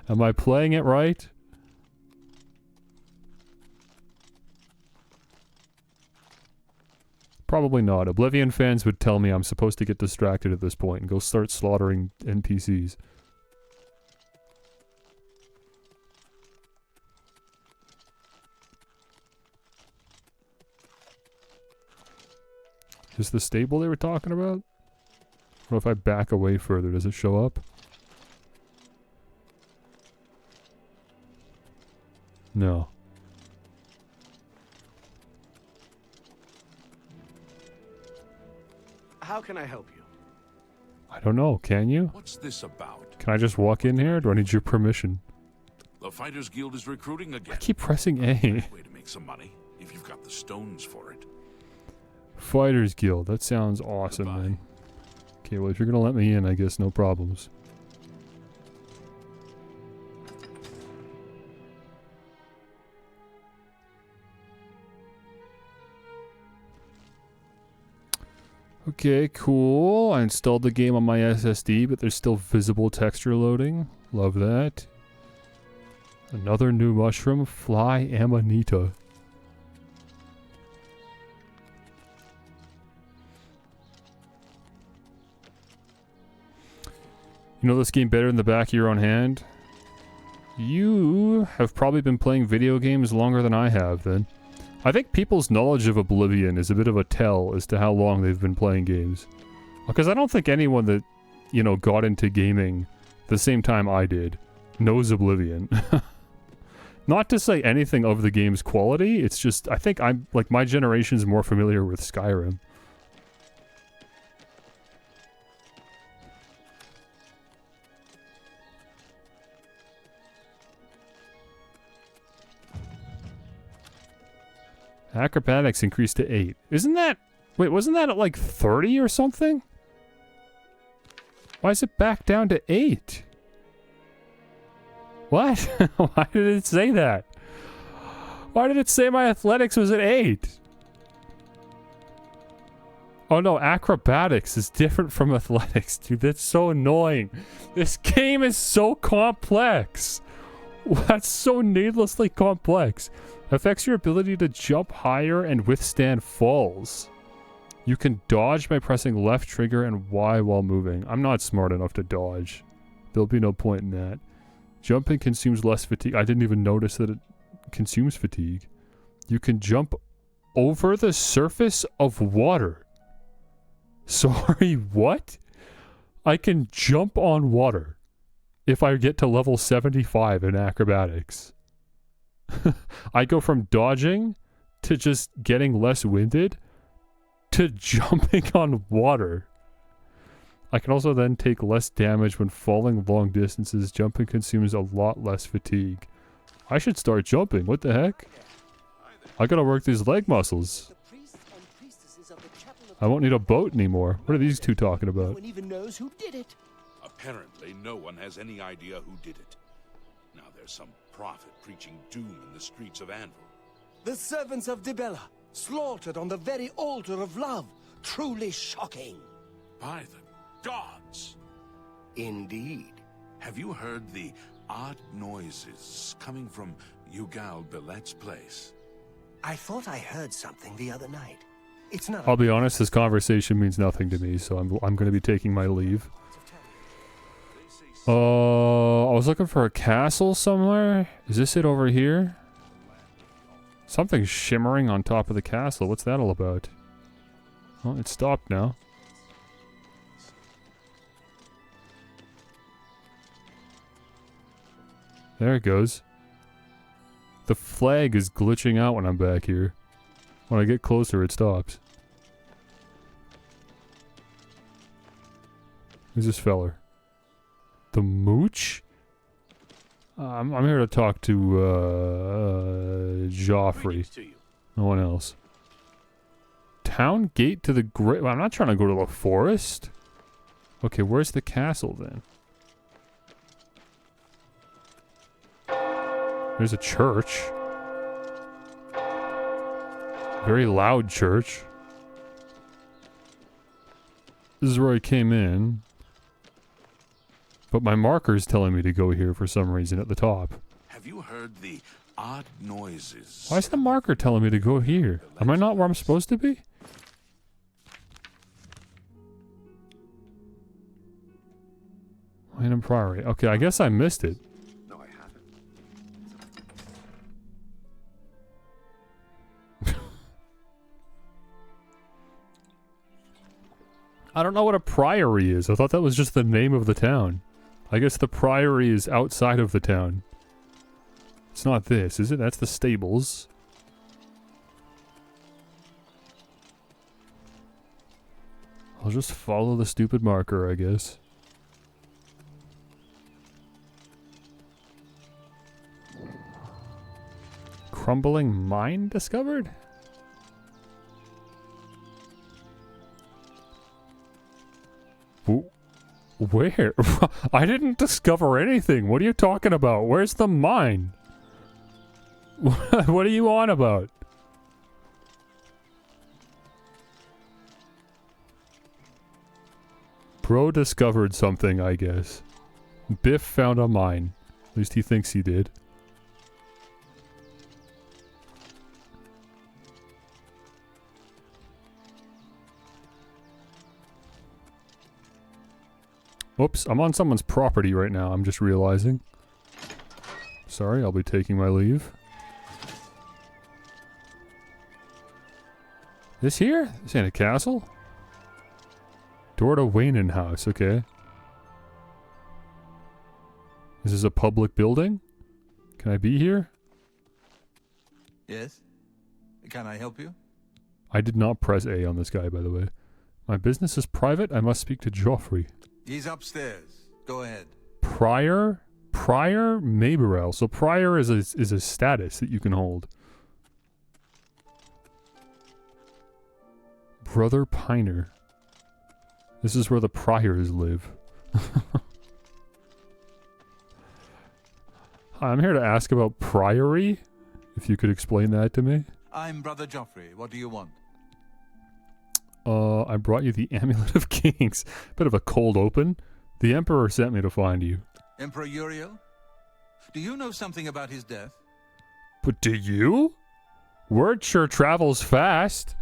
Am I playing it right? Probably not. Oblivion fans would tell me I'm supposed to get distracted at this point and go start slaughtering NPCs. Is this the stable they were talking about? What if I back away further? Does it show up? No. How can I help you? I don't know. Can you? What's this about? Can I just walk in here? Or do I need your permission? The Fighters Guild is recruiting again. I keep pressing A. Way to make some money, if you've got the stones for it. Fighters Guild. That sounds awesome, Goodbye. man. Okay, well, if you're gonna let me in, I guess no problems. Okay, cool. I installed the game on my SSD, but there's still visible texture loading. Love that. Another new mushroom, Fly Amanita. You know this game better in the back of your own hand? You have probably been playing video games longer than I have, then. I think people's knowledge of Oblivion is a bit of a tell as to how long they've been playing games. Because I don't think anyone that, you know, got into gaming the same time I did knows Oblivion. Not to say anything of the game's quality, it's just, I think I'm, like, my generation's more familiar with Skyrim. Acrobatics increased to 8. Isn't that... Wait, wasn't that at like 30 or something? Why is it back down to 8? What? Why did it say that? Why did it say my athletics was at 8? Oh no, acrobatics is different from athletics. Dude, that's so annoying. This game is so complex. That's so needlessly complex. Affects your ability to jump higher and withstand falls. You can dodge by pressing left trigger and Y while moving. I'm not smart enough to dodge. There'll be no point in that. Jumping consumes less fatigue. I didn't even notice that it consumes fatigue. You can jump over the surface of water. Sorry, what? I can jump on water if I get to level 75 in acrobatics. I go from dodging to just getting less winded to jumping on water. I can also then take less damage when falling long distances. Jumping consumes a lot less fatigue. I should start jumping. What the heck? I gotta work these leg muscles. I won't need a boat anymore. What are these two talking about? No one even knows who did it. Apparently, no one has any idea who did it. Now there's some prophet preaching doom in the streets of Anvil. The servants of Dibella, slaughtered on the very altar of love. Truly shocking. By the gods! Indeed. Have you heard the odd noises coming from Yugal Billet's place? I thought I heard something the other night. It's not. I'll be honest, this conversation means nothing to me, so I'm going to be taking my leave. I was looking for a castle somewhere. Is this it over here? Something's shimmering on top of the castle. What's that all about? Oh, it stopped now. There it goes. The flag is glitching out when I'm back here. When I get closer, it stops. Who's this feller? The Mooch? I'm here to talk to, Joffrey. No one else. Town gate to the great... Well, I'm not trying to go to the forest. Okay, where's the castle then? There's a church. Very loud church. This is where I came in. But my marker's telling me to go here for some reason at the top. Have you heard the odd noises? Why is the marker telling me to go here? Am I not where I'm supposed to be? Random Priory. Okay, I guess I missed it. No, I haven't. I don't know what a priory is. I thought that was just the name of the town. I guess the priory is outside of the town. It's not this, is it? That's the stables. I'll just follow the stupid marker, I guess. Crumbling mine discovered? Where? I didn't discover anything. What are you talking about? Where's the mine? What are you on about? Bro discovered something, I guess. Biff found a mine. At least he thinks he did. Oops, I'm on someone's property right now, I'm just realizing. Sorry, I'll be taking my leave. This here? This ain't a castle? Door to Waynon House, okay. This is a public building? Can I be here? Yes? Can I help you? I did not press A on this guy, by the way. My business is private, I must speak to Joffrey. He's upstairs. Go ahead. Prior? Prior Maberel. So prior is a status that you can hold. Brother Piner. This is where the priors live. I'm here to ask about priory. If you could explain that to me. I'm Brother Joffrey. What do you want? I brought you the Amulet of Kings. Bit of a cold open. The Emperor sent me to find you. Emperor Uriel? Do you know something about his death? But do you? Word sure travels fast.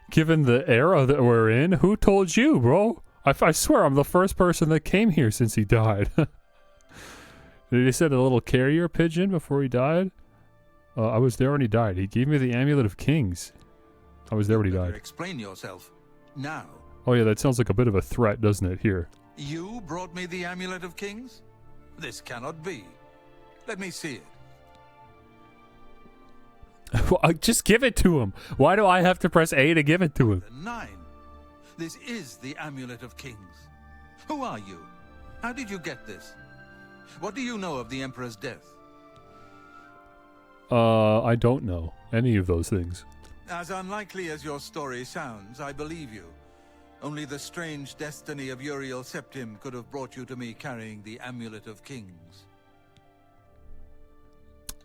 Given the era that we're in, who told you, bro? I swear I'm the first person that came here since he died. Did he send a little carrier pigeon before he died? I was there when he died. He gave me the Amulet of Kings. I was there when he died. Explain yourself. Now. Oh yeah, that sounds like a bit of a threat, doesn't it? Here. You brought me the Amulet of Kings? This cannot be. Let me see it. Well, just give it to him. Why do I have to press A to give it to him? 9. This is the Amulet of Kings. Who are you? How did you get this? What do you know of the Emperor's death? I don't know any of those things. As unlikely as your story sounds, I believe you. Only the strange destiny of Uriel Septim could have brought you to me carrying the Amulet of Kings.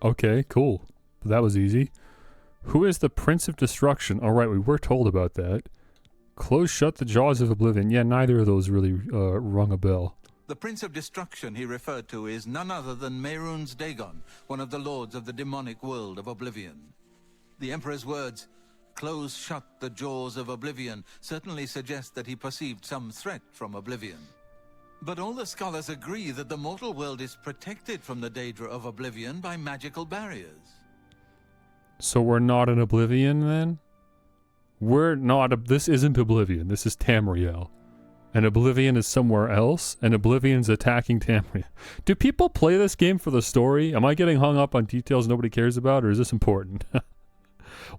Okay, cool. That was easy. Who is the Prince of Destruction? All right, we were told about that. Close shut the jaws of Oblivion. Yeah, neither of those really rung a bell. The Prince of Destruction he referred to is none other than Mehrunes Dagon, one of the lords of the demonic world of Oblivion. The Emperor's words, "Close shut the jaws of Oblivion," certainly suggest that he perceived some threat from Oblivion. But all the scholars agree that the mortal world is protected from the danger of Oblivion by magical barriers. So we're not in Oblivion then? We're not. This isn't Oblivion. This is Tamriel. And Oblivion is somewhere else, and Oblivion's attacking Tamriel. Do people play this game for the story? Am I getting hung up on details nobody cares about, or is this important?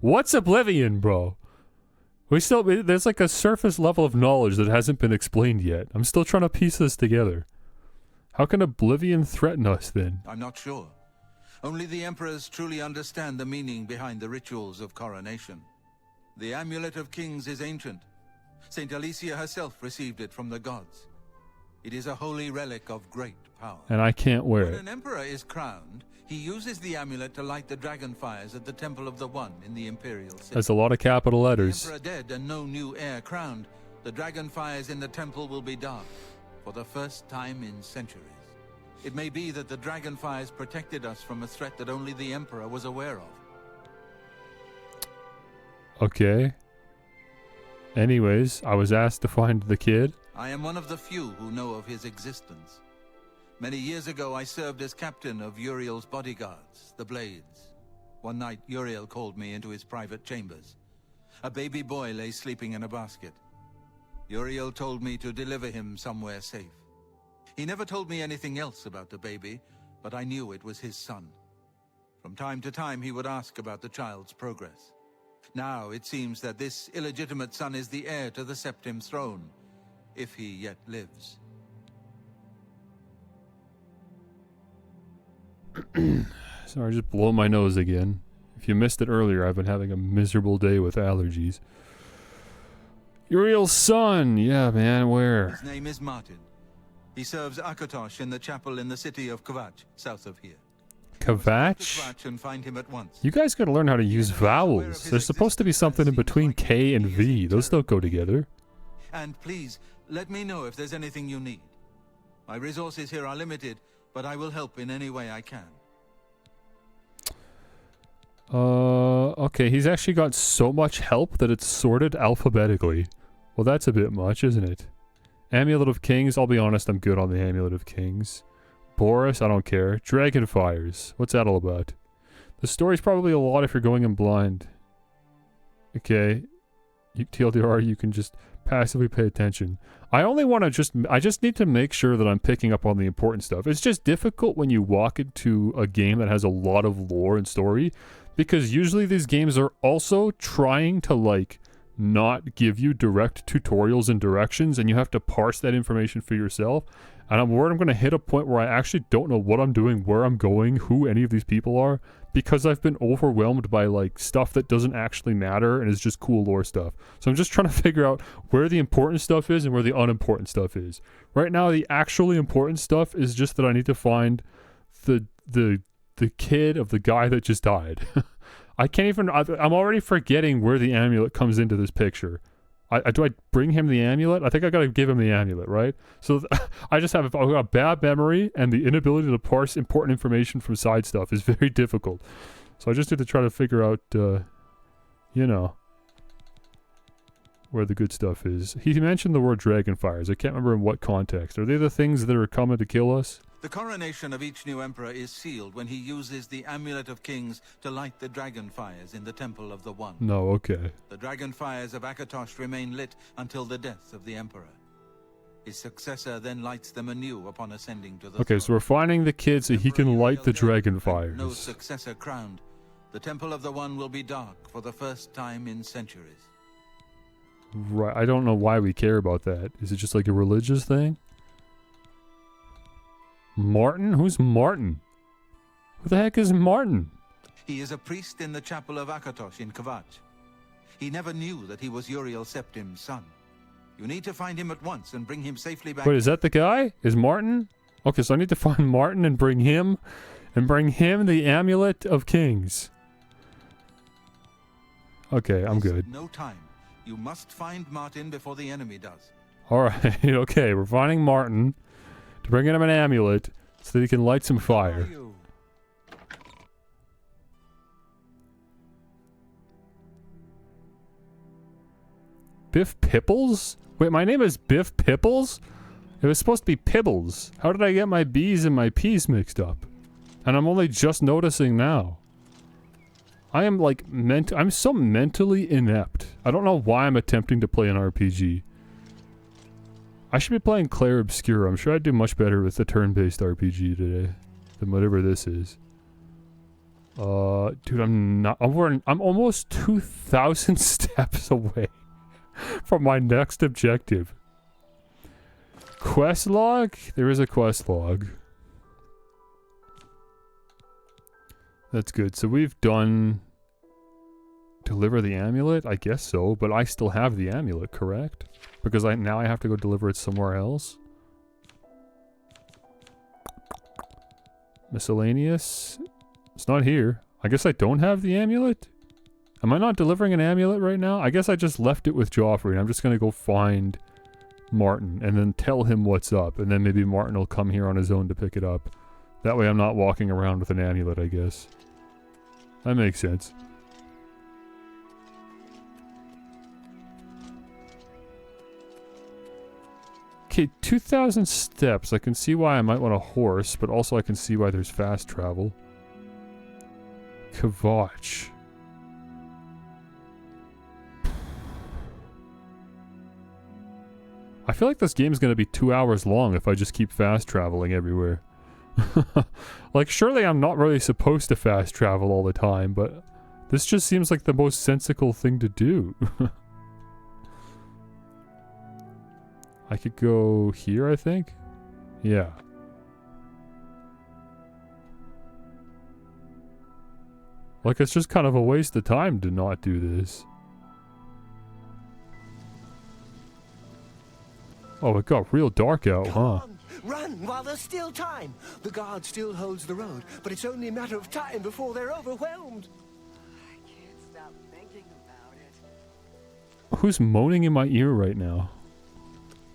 What's Oblivion, bro? There's like a surface level of knowledge that hasn't been explained yet. I'm still trying to piece this together. How can Oblivion threaten us then? I'm not sure. Only the Emperors truly understand the meaning behind the rituals of coronation. The Amulet of Kings is ancient. Saint Alicia herself received it from the gods. It is a holy relic of great power. And I can't wear When it. an emperor is crowned, he uses the amulet to light the dragon fires at the Temple of the One in the Imperial City. That's a lot of capital letters. The Emperor dead and no new heir crowned, the dragon fires in the temple will be dark for the first time in centuries. It may be that the dragon fires protected us from a threat that only the Emperor was aware of. Okay. Anyways, I was asked to find the kid. I am one of the few who know of his existence. Many years ago, I served as captain of Uriel's bodyguards, the Blades. One night, Uriel called me into his private chambers. A baby boy lay sleeping in a basket. Uriel told me to deliver him somewhere safe. He never told me anything else about the baby, but I knew it was his son. From time to time, he would ask about the child's progress. Now, it seems that this illegitimate son is the heir to the Septim throne, if he yet lives. Sorry, just blowing my nose again. If you missed it earlier, I've been having a miserable day with allergies. Uriel's son! Yeah, man, where? His name is Martin. He serves Akatosh in the chapel in the city of Kvatch, south of here. Kvatch? Kvatch and find him at once. You guys gotta learn how to use vowels. There's supposed to be something in between K and V. Those don't go together. And please, let me know if there's anything you need. My resources here are limited, but I will help in any way I can. Okay, he's actually got so much help that it's sorted alphabetically. Well, that's a bit much, isn't it? Amulet of Kings, I'll be honest, I'm good on the Amulet of Kings. Boris, I don't care. Dragonfires, what's that all about? The story's probably a lot if you're going in blind. Okay. TLDR, you can just passively pay attention. I just need to make sure that I'm picking up on the important stuff. It's just difficult when you walk into a game that has a lot of lore and story, because usually these games are also trying to, like, not give you direct tutorials and directions, and you have to parse that information for yourself. And I'm worried I'm going to hit a point where I actually don't know what I'm doing, where I'm going, who any of these people are, because I've been overwhelmed by, like, stuff that doesn't actually matter and is just cool lore stuff. So I'm just trying to figure out where the important stuff is and where the unimportant stuff is. Right now, the actually important stuff is just that I need to find the kid of the guy that just died. I can't even... I'm already forgetting where the amulet comes into this picture. Do I bring him the amulet? I think I gotta give him the amulet, right? So I just have a bad memory, and the inability to parse important information from side stuff is very difficult. So I just need to try to figure out, you know, where the good stuff is. He mentioned the word dragonfires. I can't remember in what context. Are they the things that are coming to kill us? The coronation of each new emperor is sealed when he uses the Amulet of Kings to light the dragon fires in the Temple of the One. No, okay. The dragon fires of Akatosh remain lit until the death of the emperor. His successor then lights them anew upon ascending to the Okay, throne. so we're finding the kid so he can light the dragon fires. No successor crowned. The Temple of the One will be dark for the first time in centuries. Right, I don't know why we care about that. Is it just like a religious thing? Martin? Who's Martin? Who the heck is Martin? He is a priest in the chapel of Akatosh in Kvatch. He never knew that he was Uriel Septim's son. You need to find him at once and bring him safely back. Wait, is that the guy? Is Martin? Okay, so I need to find Martin and bring him the Amulet of Kings. Okay, I'm good. No time. You must find Martin before the enemy does. Alright, okay, we're finding Martin to bring him an amulet so that he can light some fire. Biff Pipples? Wait, my name is Biff Pipples? It was supposed to be Pibbles. How did I get my B's and my P's mixed up? And I'm only just noticing now. I am like I'm so mentally inept. I don't know why I'm attempting to play an RPG. I should be playing Claire Obscura. I'm sure I'd do much better with the turn-based RPG today than whatever this is. Dude, I'm almost 2,000 steps away from my next objective. Quest log? There is a quest log. That's good. So we've done... Deliver the amulet? I guess so, but I still have the amulet, correct? Because now I have to go deliver it somewhere else. Miscellaneous? It's not here. I guess I don't have the amulet? Am I not delivering an amulet right now? I guess I just left it with Joffrey, and I'm just gonna go find Martin, and then tell him what's up, and then maybe Martin will come here on his own to pick it up. That way I'm not walking around with an amulet, I guess. That makes sense. Okay, 2,000 steps. I can see why I might want a horse, but also I can see why there's fast travel. Kvatch. I feel like this game's gonna be 2 hours long if I just keep fast traveling everywhere. Like, surely I'm not really supposed to fast travel all the time, but this just seems like the most sensical thing to do. I could go here, I think? Yeah. Like, it's just kind of a waste of time to not do this. Oh, it got real dark out, Come huh? on, run while there's still time. The guard still holds the road, but it's only a matter of time before they're overwhelmed. I can't stop thinking about it. Who's moaning in my ear right now?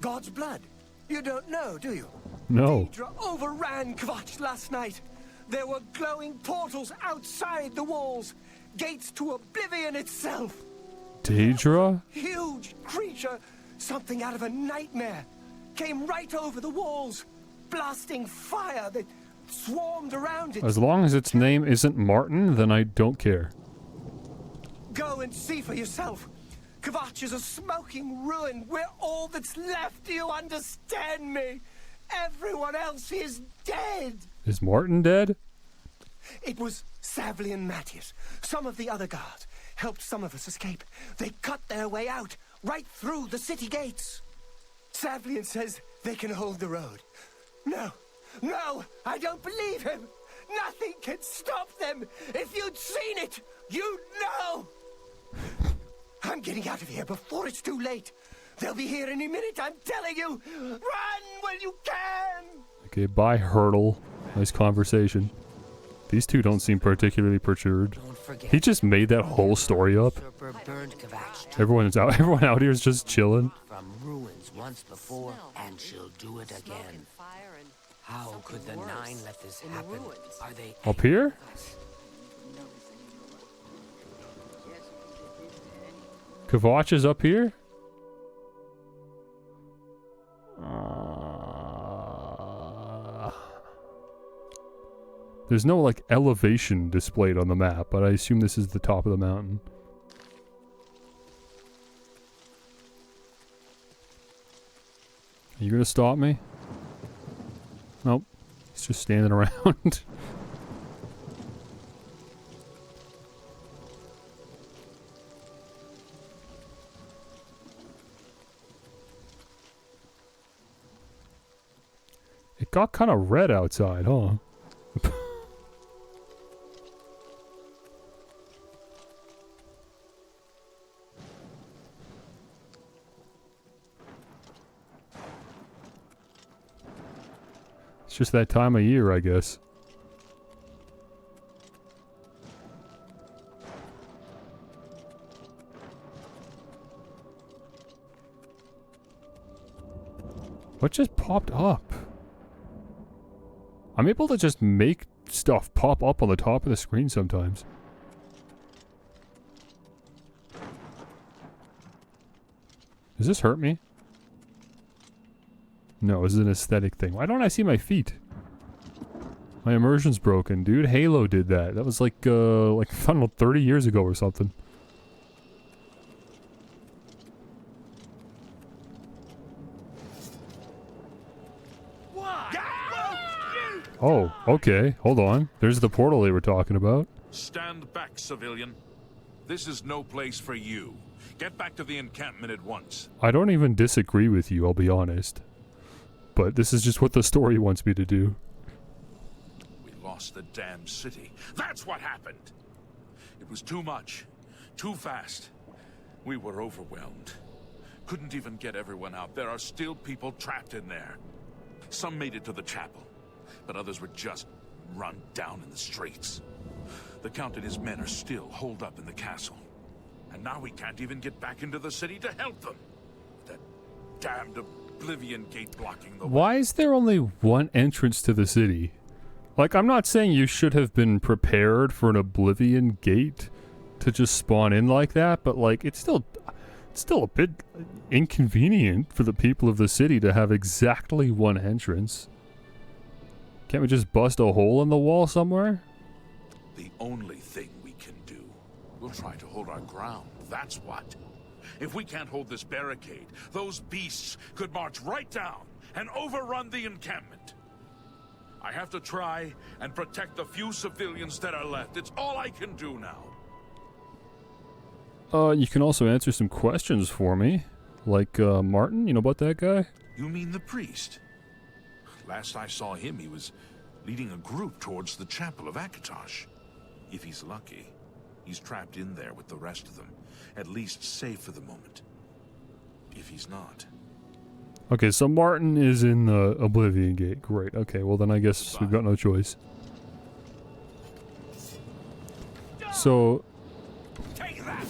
God's blood. You don't know, do you? No. Daedra overran Kvatch last night. There were glowing portals outside the walls. Gates to Oblivion itself. Daedra? Huge creature, something out of a nightmare, came right over the walls, blasting fire that swarmed around it. As long as its name isn't Martin, then I don't care. Go and see for yourself. Kvatch is a smoking ruin. We're all that's left. Do you understand me? Everyone else is dead. Is Martin dead? It was Savli and Matthias. Some of the other guards helped some of us escape. They cut their way out, right through the city gates. Savlian says they can hold the road. No, I don't believe him. Nothing can stop them. If you'd seen it, you'd know. I'm getting out of here before it's too late. They'll be here any minute, I'm telling you. Run when you can. Okay, bye, Hurdle. Nice conversation. These two don't seem particularly perturbed. Don't forget. He just made that whole story up. Usurper burned Kvatch too. Everyone out here is just chilling. From ruins once before, and she'll do it again. How could the Nine let this happen? Are they Up here? Kvatch is up here? There's no, like, elevation displayed on the map, but I assume this is the top of the mountain. Are you gonna stop me? Nope. He's just standing around. It got kind of red outside, huh? It's just that time of year, I guess. What just popped up? I'm able to just make stuff pop up on the top of the screen sometimes. Does this hurt me? No, this is an aesthetic thing. Why don't I see my feet? My immersion's broken, dude. Halo did that. That was like I don't know, 30 years ago or something. Oh, okay. Hold on. There's the portal they were talking about. Stand back, civilian. This is no place for you. Get back to the encampment at once. I don't even disagree with you, I'll be honest. But this is just what the story wants me to do. We lost the damn city. That's what happened. It was too much. Too fast. We were overwhelmed. Couldn't even get everyone out. There are still people trapped in there. Some made it to the chapel, but others were just run down in the streets. The Count and his men are still holed up in the castle. And now we can't even get back into the city to help them. That damned Oblivion gate blocking the way. Why is there only one entrance to the city? Like, I'm not saying you should have been prepared for an Oblivion gate to just spawn in like that, but like, it's still... It's still a bit inconvenient for the people of the city to have exactly one entrance. Can't we just bust a hole in the wall somewhere? The only thing we can do. We'll try to hold our ground, that's what. If we can't hold this barricade, those beasts could march right down and overrun the encampment. I have to try and protect the few civilians that are left. It's all I can do now. You can also answer some questions for me. Like, Martin, you know about that guy? You mean the priest? Last I saw him, he was leading a group towards the chapel of Akatosh. If he's lucky, he's trapped in there with the rest of them. At least safe for the moment. If he's not... Okay, so Martin is in the Oblivion Gate. Great. Okay, well then I guess we've got no choice. So... Take that!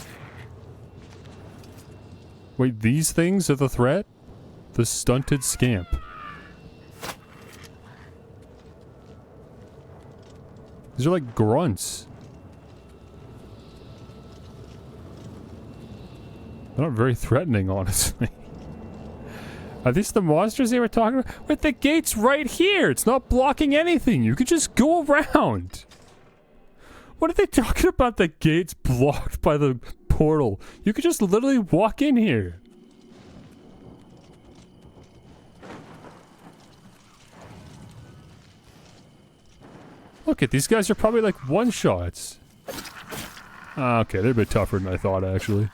Wait, these things are the threat? The stunted scamp. These are like grunts. They're not very threatening, honestly. Are these the monsters they were talking about? But the gate's right here! It's not blocking anything! You could just go around! What are they talking about? The gate's blocked by the portal. You could just literally walk in here. Look at these guys are probably like one-shots. Okay, they're a bit tougher than I thought, actually.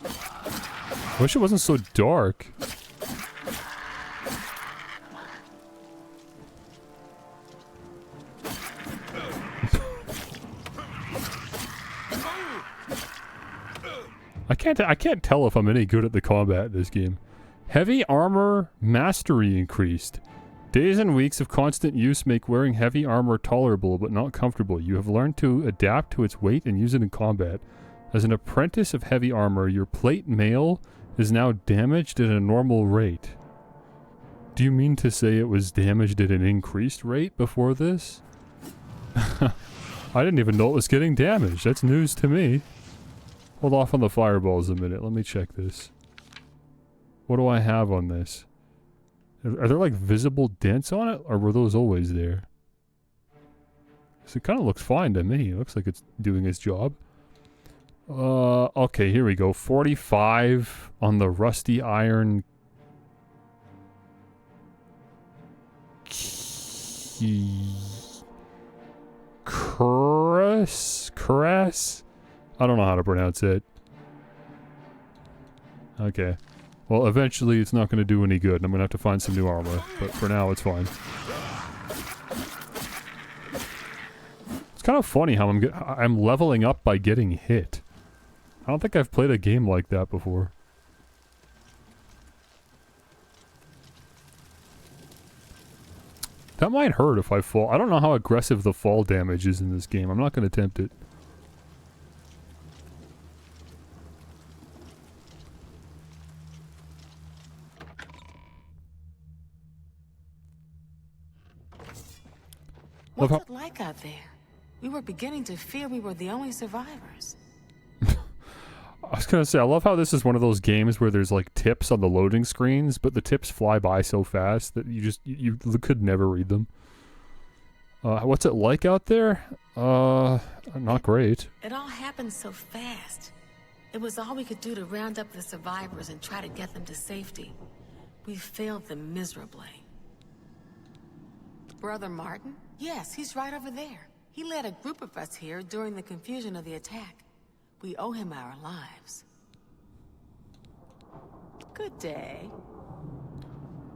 I wish it wasn't so dark. I can't tell if I'm any good at the combat in this game. Heavy armor mastery increased. Days and weeks of constant use make wearing heavy armor tolerable but not comfortable. You have learned to adapt to its weight and use it in combat. As an apprentice of heavy armor, your plate mail is now damaged at a normal rate. Do you mean to say it was damaged at an increased rate before this? I didn't even know it was getting damaged. That's news to me. Hold off on the fireballs a minute. Let me check this. What do I have on this? Are there like visible dents on it? Or were those always there? 'Cause it kind of looks fine to me. It looks like it's doing its job. Okay, here we go. 45 on the rusty iron. Cuirass? I don't know how to pronounce it. Okay. Well, eventually it's not going to do any good, and I'm going to have to find some new armor. But for now, it's fine. It's kind of funny how I'm leveling up by getting hit. I don't think I've played a game like that before. That might hurt if I fall. I don't know how aggressive the fall damage is in this game. I'm not going to attempt it. What's it like out there? We were beginning to fear we were the only survivors. I was gonna say, I love how this is one of those games where there's like tips on the loading screens, but the tips fly by so fast that you could never read them. What's it like out there? Not great. It all happened so fast. It was all we could do to round up the survivors and try to get them to safety. We failed them miserably. Brother Martin? Yes, he's right over there. He led a group of us here during the confusion of the attack. We owe him our lives. Good day.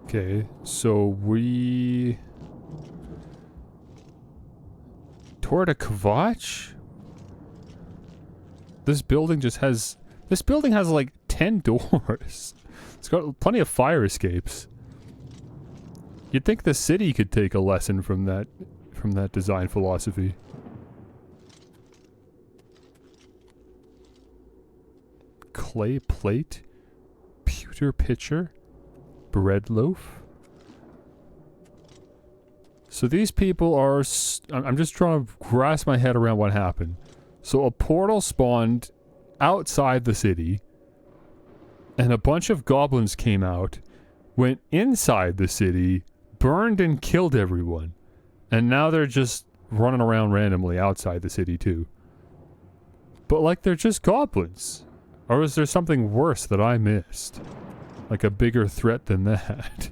Okay, so we... Toward a Kvatch? This building just has... This building has like 10 doors. It's got plenty of fire escapes. You'd think the city could take a lesson from that design philosophy. Clay plate, pewter pitcher, bread loaf, So these people are... I'm just trying to grasp my head around what happened. So a portal spawned outside the city, and a bunch of goblins came out, went inside the city, burned and killed everyone, and now they're just running around randomly outside the city too. But like they're just goblins. Or is there something worse that I missed? Like a bigger threat than that.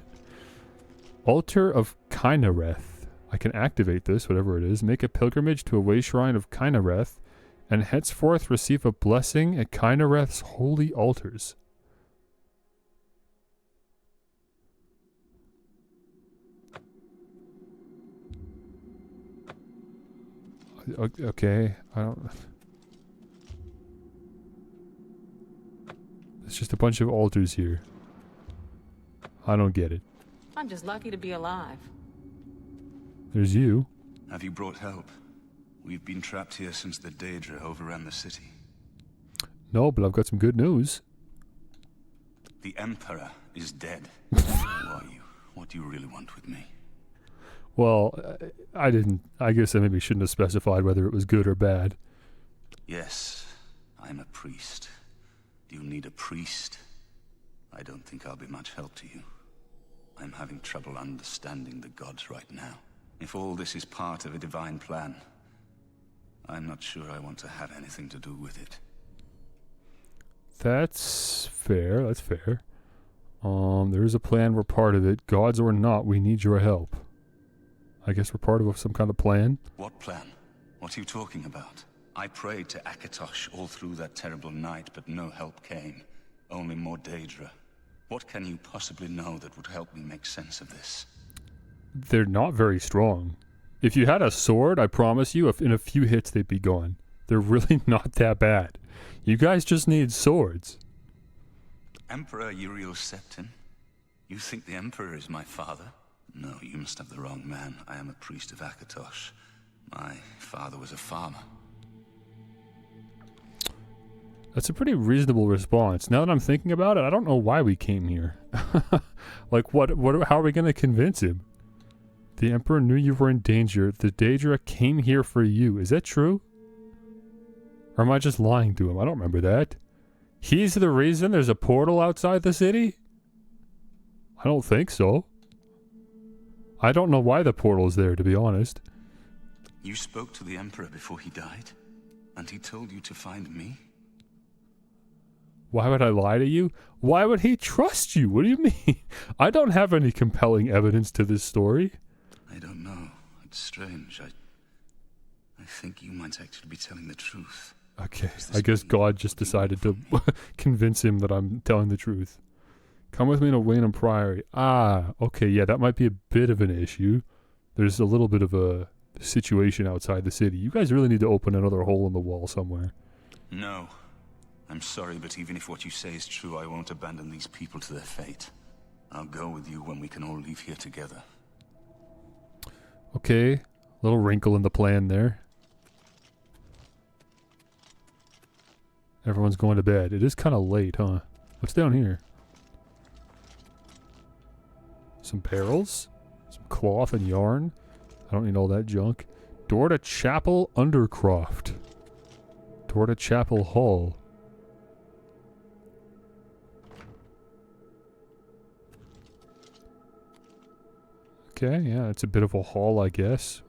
Altar of Kynareth. I can activate this, whatever it is. Make a pilgrimage to a way shrine of Kynareth, and henceforth receive a blessing at Kynareth's holy altars. Okay, I don't... It's just a bunch of altars here. I don't get it. I'm just lucky to be alive. There's you. Have you brought help? We've been trapped here since the Daedra overran the city. No, but I've got some good news. The Emperor is dead. Who are you? What do you really want with me? Well, I guess I maybe shouldn't have specified whether it was good or bad. Yes, I'm a priest. Do you need a priest? I don't think I'll be much help to you. I'm having trouble understanding the gods right now. If all this is part of a divine plan, I'm not sure I want to have anything to do with it. That's fair, that's fair. There's a plan, we're part of it. Gods or not, we need your help. I guess we're part of some kind of plan? What plan? What are you talking about? I prayed to Akatosh all through that terrible night, but no help came. Only more Daedra. What can you possibly know that would help me make sense of this? They're not very strong. If you had a sword, I promise you, in a few hits they'd be gone. They're really not that bad. You guys just need swords. Emperor Uriel Septon? You think the Emperor is my father? No, you must have the wrong man. I am a priest of Akatosh. My father was a farmer. That's a pretty reasonable response. Now that I'm thinking about it, I don't know why we came here. Like, how are we going to convince him? The Emperor knew you were in danger. The Daedra came here for you. Is that true? Or am I just lying to him? I don't remember that. He's the reason there's a portal outside the city? I don't think so. I don't know why the portal's there, to be honest. You spoke to the Emperor before he died? And he told you to find me? Why would I lie to you? Why would he trust you? What do you mean? I don't have any compelling evidence to this story. I don't know. It's strange. I think you might actually be telling the truth. Okay, I guess God just decided to convince him that I'm telling the truth. Come with me to Waynham Priory. Ah, okay, yeah, that might be a bit of an issue. There's a little bit of a situation outside the city. You guys really need to open another hole in the wall somewhere. No. I'm sorry, but even if what you say is true, I won't abandon these people to their fate. I'll go with you when we can all leave here together. Okay, little wrinkle in the plan there. Everyone's going to bed. It is kind of late, huh? What's down here? Some barrels? Some cloth and yarn? I don't need all that junk. Door to Chapel Undercroft. Door to Chapel Hall. Okay, yeah, it's a bit of a hall, I guess.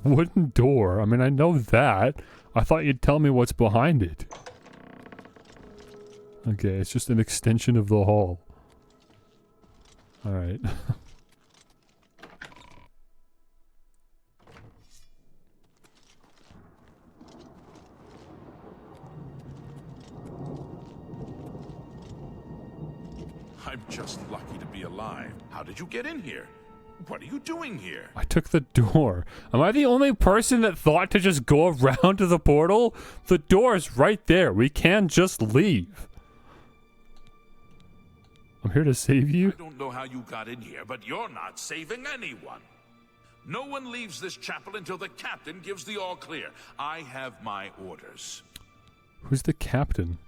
Wooden door. I mean, I know that. I thought you'd tell me what's behind it. Okay, it's just an extension of the hall. Alright. I'm just lucky to be alive. How did you get in here? What are you doing here? I took the door. Am I the only person that thought to just go around to the portal? The door's right there. We can just leave. I'm here to save you. I don't know how you got in here, but you're not saving anyone. No one leaves this chapel until the captain gives the all clear. I have my orders. Who's the captain?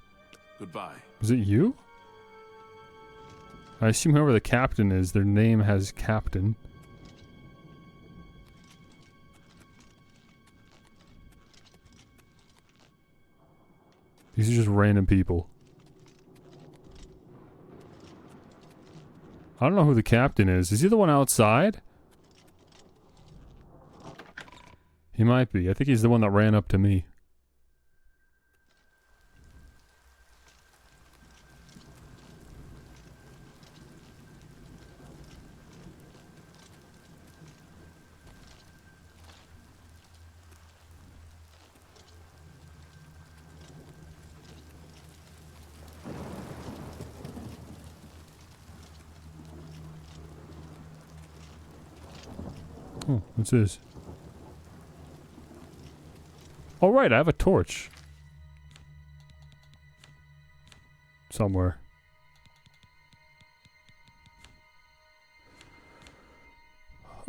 Goodbye. Is it you? I assume whoever the captain is, their name has captain. These are just random people. I don't know who the captain is. Is he the one outside? He might be. I think he's the one that ran up to me. Oh, what's this? Oh, right, I have a torch. Somewhere.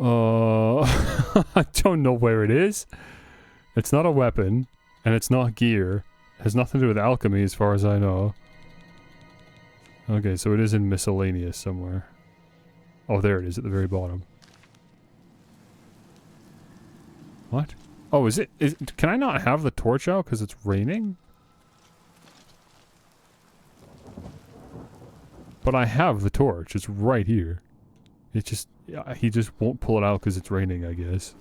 I don't know where it is. It's not a weapon, and it's not gear. It has nothing to do with alchemy as far as I know. Okay, so it is in miscellaneous somewhere. Oh, there it is at the very bottom. What? Oh, is it? Can I not have the torch out because it's raining? But I have the torch. It's right here. It just... he just won't pull it out because it's raining, I guess.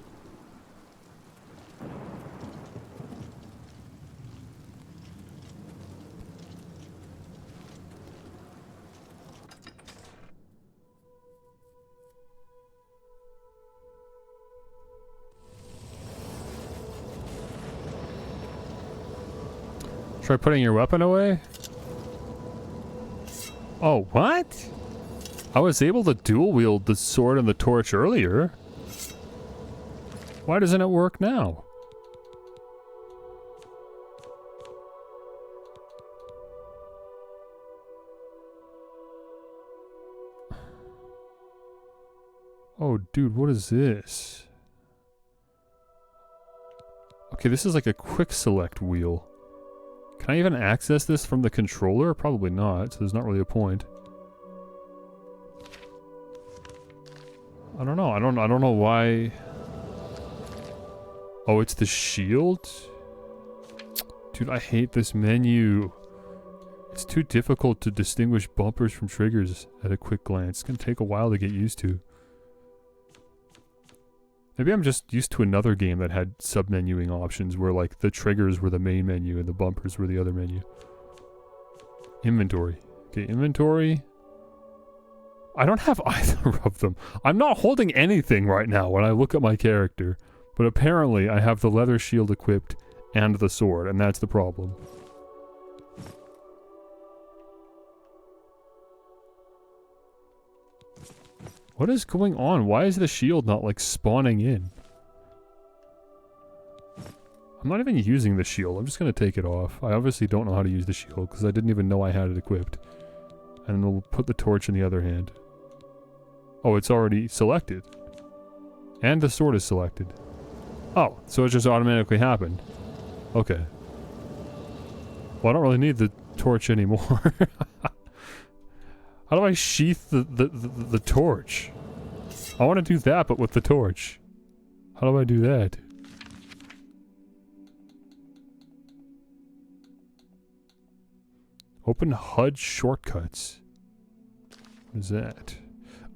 Try putting your weapon away? Oh, what? I was able to dual wield the sword and the torch earlier. Why doesn't it work now? Oh, dude, what is this? Okay, this is like a quick select wheel. Can I even access this from the controller? Probably not, so there's not really a point. I don't know. I don't know why. Oh, it's the shield? Dude, I hate this menu. It's too difficult to distinguish bumpers from triggers at a quick glance. It's gonna take a while to get used to. Maybe I'm just used to another game that had sub-menuing options where, like, the triggers were the main menu and the bumpers were the other menu. Inventory. Okay, inventory. I don't have either of them. I'm not holding anything right now when I look at my character. But apparently I have the leather shield equipped and the sword, and that's the problem. What is going on? Why is the shield not, like, spawning in? I'm not even using the shield. I'm just gonna take it off. I obviously don't know how to use the shield, because I didn't even know I had it equipped. And then we'll put the torch in the other hand. Oh, it's already selected. And the sword is selected. Oh, so it just automatically happened. Okay. Well, I don't really need the torch anymore. How do I sheath the torch? I want to do that, but with the torch. How do I do that? Open HUD shortcuts. What is that?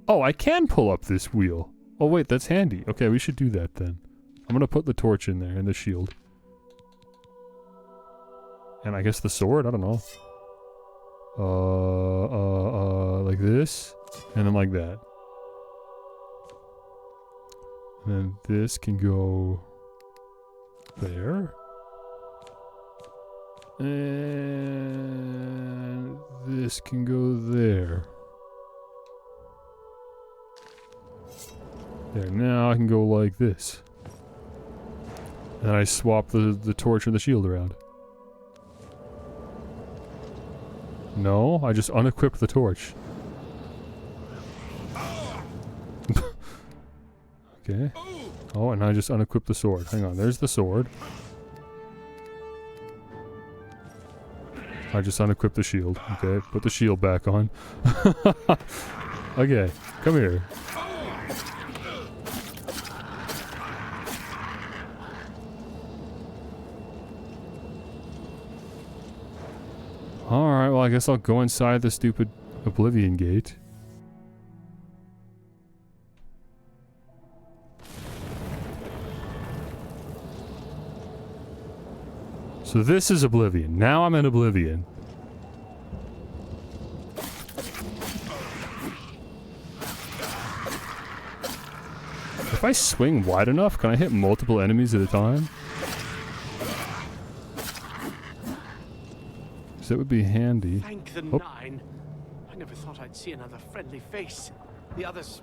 Oh, I can pull up this wheel. Oh wait, that's handy. Okay, we should do that then. I'm gonna put the torch in there and the shield. And I guess the sword? I don't know. Like this, and then like that. And then this can go there. And this can go there. There, now I can go like this. And I swap the torch and the shield around. No, I just unequipped the torch. Okay. Oh, and I just unequipped the sword. Hang on, there's the sword. I just unequipped the shield. Okay, put the shield back on. Okay, come here. Alright, well I guess I'll go inside the stupid Oblivion gate. So this is Oblivion. Now I'm in Oblivion. If I swing wide enough, can I hit multiple enemies at a time? That would be handy. Thank the Nine. I never thought I'd see another friendly face. The others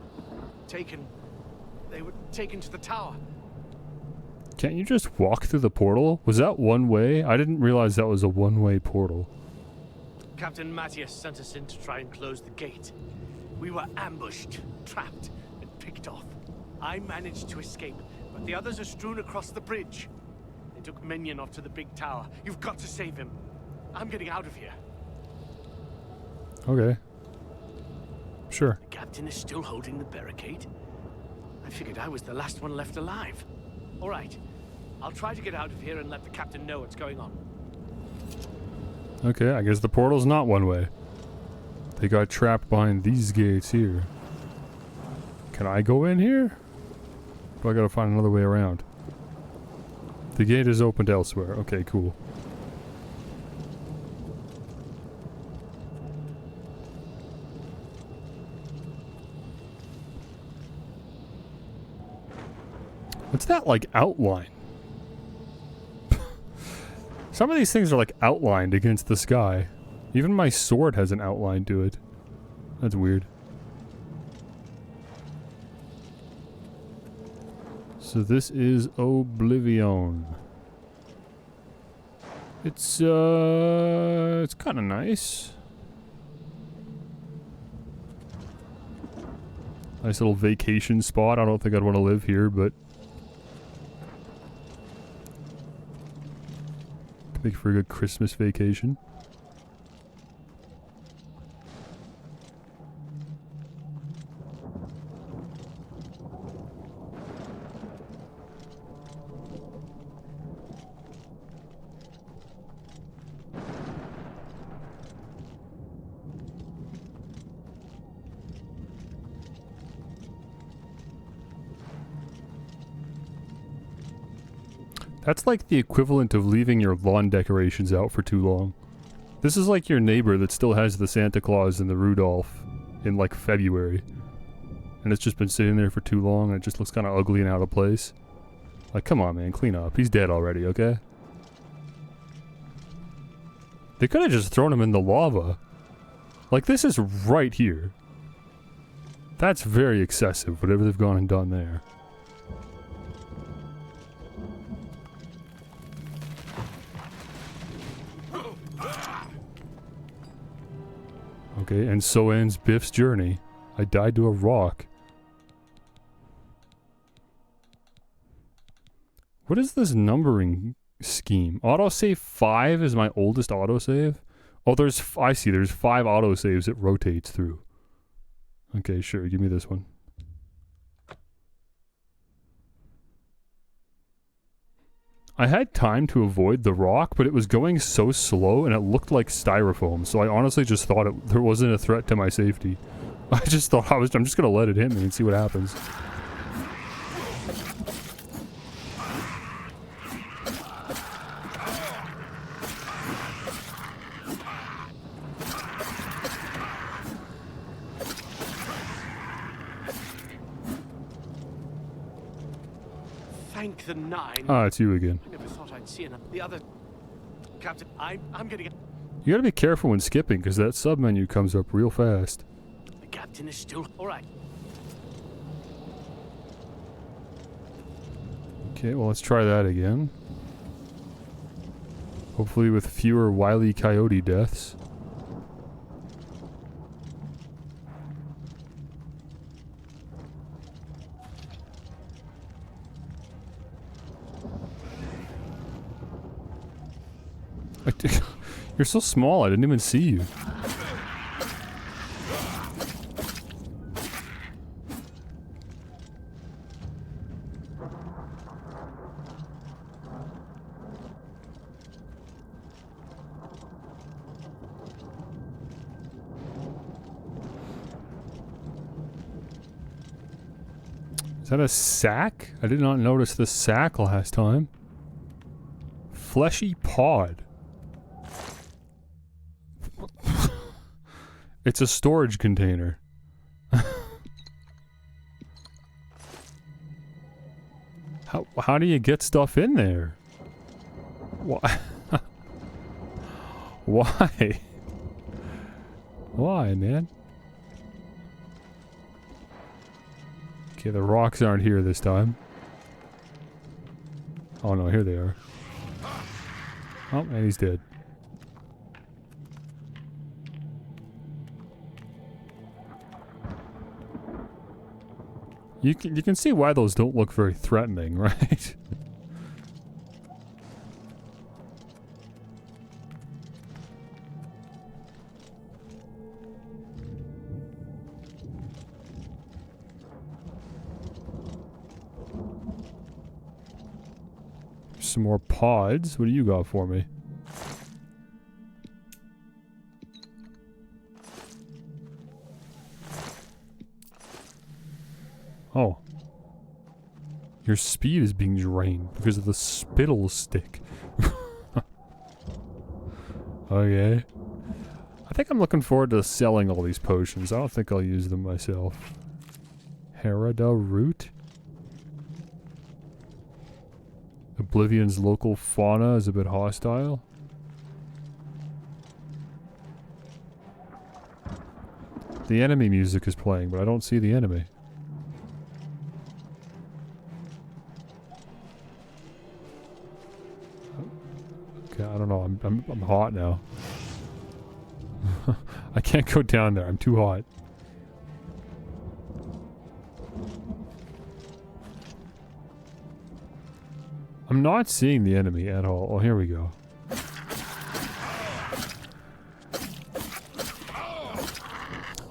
taken. They were taken to the tower. Can't you just walk through the portal? Was that one way? I didn't realize that was a one-way portal. Captain Matthias sent us in to try and close the gate. We were ambushed, trapped, and picked off. I managed to escape, but the others are strewn across the bridge. They took Minion off to the big tower. You've got to save him. I'm getting out of here. Okay. Sure. The captain is still holding the barricade. I figured I was the last one left alive. All right. I'll try to get out of here and let the captain know what's going on. Okay, I guess the portal's not one way. They got trapped behind these gates here. Can I go in here? Or do I gotta find another way around? The gate is opened elsewhere. Okay, cool. What's that, like, outline? Some of these things are, like, outlined against the sky. Even my sword has an outline to it. That's weird. So this is Oblivion. It's kind of nice. Nice little vacation spot. I don't think I'd want to live here, but make for a good Christmas vacation. That's like the equivalent of leaving your lawn decorations out for too long. This is like your neighbor that still has the Santa Claus and the Rudolph in like February. And it's just been sitting there for too long and it just looks kind of ugly and out of place. Like, come on man, clean up. He's dead already, okay? They could have just thrown him in the lava. Like, this is right here. That's very excessive, whatever they've gone and done there. Okay, and so ends Biff's journey. I died to a rock. What is this numbering scheme? Autosave 5 is my oldest autosave? Oh, I see, there's 5 autosaves it rotates through. Okay, sure, give me this one. I had time to avoid the rock, but it was going so slow and it looked like styrofoam, so I honestly just thought there wasn't a threat to my safety. I just thought I'm just gonna let it hit me and see what happens. Thank the Nine. Ah, it's you again. I never thought I'd see the other captain. I'm getting. You gotta be careful when skipping, because that sub-menu comes up real fast. The captain is still alright. Okay, well let's try that again. Hopefully with fewer Wile E. Coyote deaths. You're so small, I didn't even see you. Is that a sack? I did not notice the sack last time. Fleshy pod. It's a storage container. How do you get stuff in there? Why? Why? Why, man? Okay, the rocks aren't here this time. Oh no, here they are. Oh, and he's dead. You can see why those don't look very threatening, right? Some more pods. What do you got for me? Oh. Your speed is being drained because of the spittle stick. Okay. I think I'm looking forward to selling all these potions. I don't think I'll use them myself. Herada root? Oblivion's local fauna is a bit hostile. The enemy music is playing, but I don't see the enemy. Okay, I don't know. I'm hot now. I can't go down there. I'm too hot. I'm not seeing the enemy at all. Oh, here we go.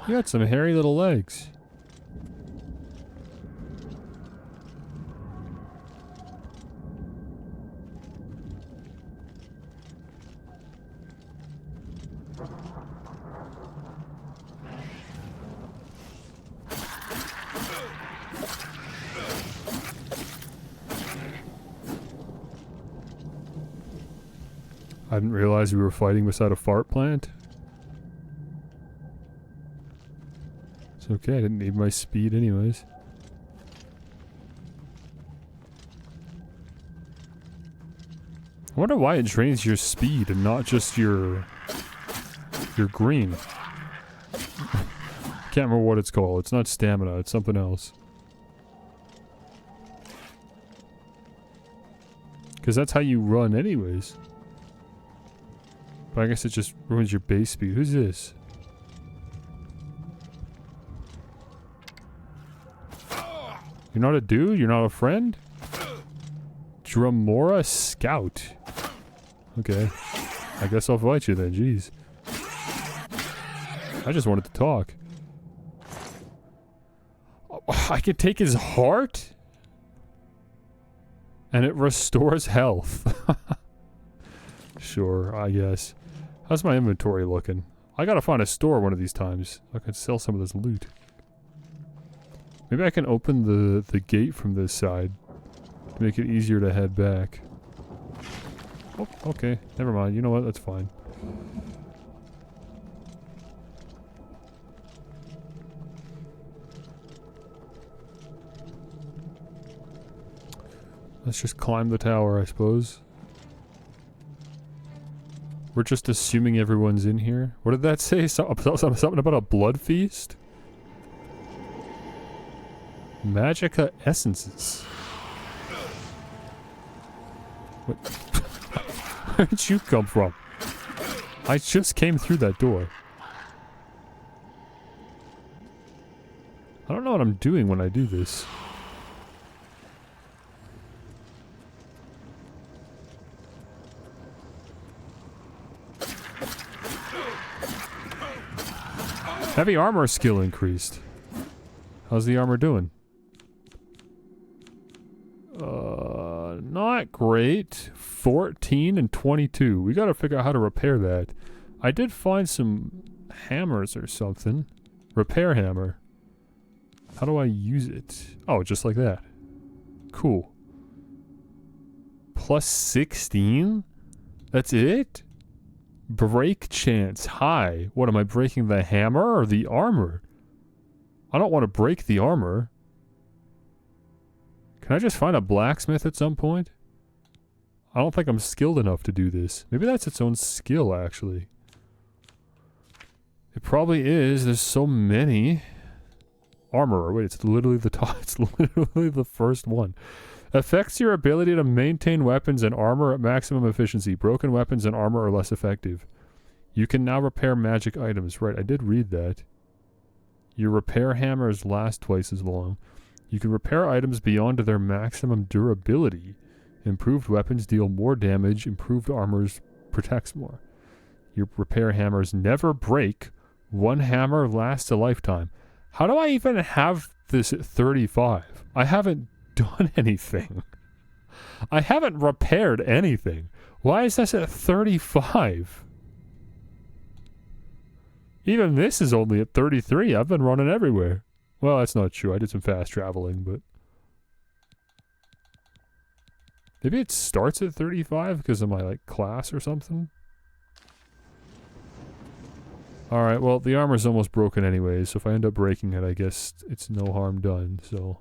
You got some hairy little legs. I didn't realize we were fighting beside a fart plant. It's okay, I didn't need my speed anyways. I wonder why it drains your speed and not just your green. Can't remember what it's called. It's not stamina, it's something else. Because that's how you run anyways. But I guess it just ruins your base speed. Who's this? You're not a dude? You're not a friend? Dramora Scout. Okay. I guess I'll fight you then, jeez. I just wanted to talk. Oh, I can take his heart? And it restores health. Sure, I guess. How's my inventory looking? I gotta find a store one of these times. I can sell some of this loot. Maybe I can open the gate from this side to make it easier to head back. Oh, okay. Never mind. You know what? That's fine. Let's just climb the tower, I suppose. We're just assuming everyone's in here. What did that say? Something about a blood feast? Magica essences. What? Where did you come from? I just came through that door. I don't know what I'm doing when I do this. Heavy armor skill increased. How's the armor doing? Not great. 14 and 22. We gotta figure out how to repair that. I did find some hammers or something. Repair hammer. How do I use it? Oh, just like that. Cool. Plus 16? That's it? Break chance high. What, am I breaking the hammer or the armor? I don't want to break the armor. Can I just find a blacksmith at some point? I don't think I'm skilled enough to do this. Maybe that's its own skill, actually. It probably is. There's so many. Armor. Wait, it's literally the top. It's literally the first one. Affects your ability to maintain weapons and armor at maximum efficiency. Broken weapons and armor are less effective. You can now repair magic items. Right, I did read that. Your repair hammers last twice as long. You can repair items beyond their maximum durability. Improved weapons deal more damage. Improved armors protects more. Your repair hammers never break. One hammer lasts a lifetime. How do I even have this at 35? I haven't done anything. I haven't repaired anything. Why is this at 35? Even this is only at 33. I've been running everywhere. Well, that's not true. I did some fast traveling, but... Maybe it starts at 35 because of my, like, class or something? Alright, well, the armor's almost broken anyway, so if I end up breaking it, I guess it's no harm done, so...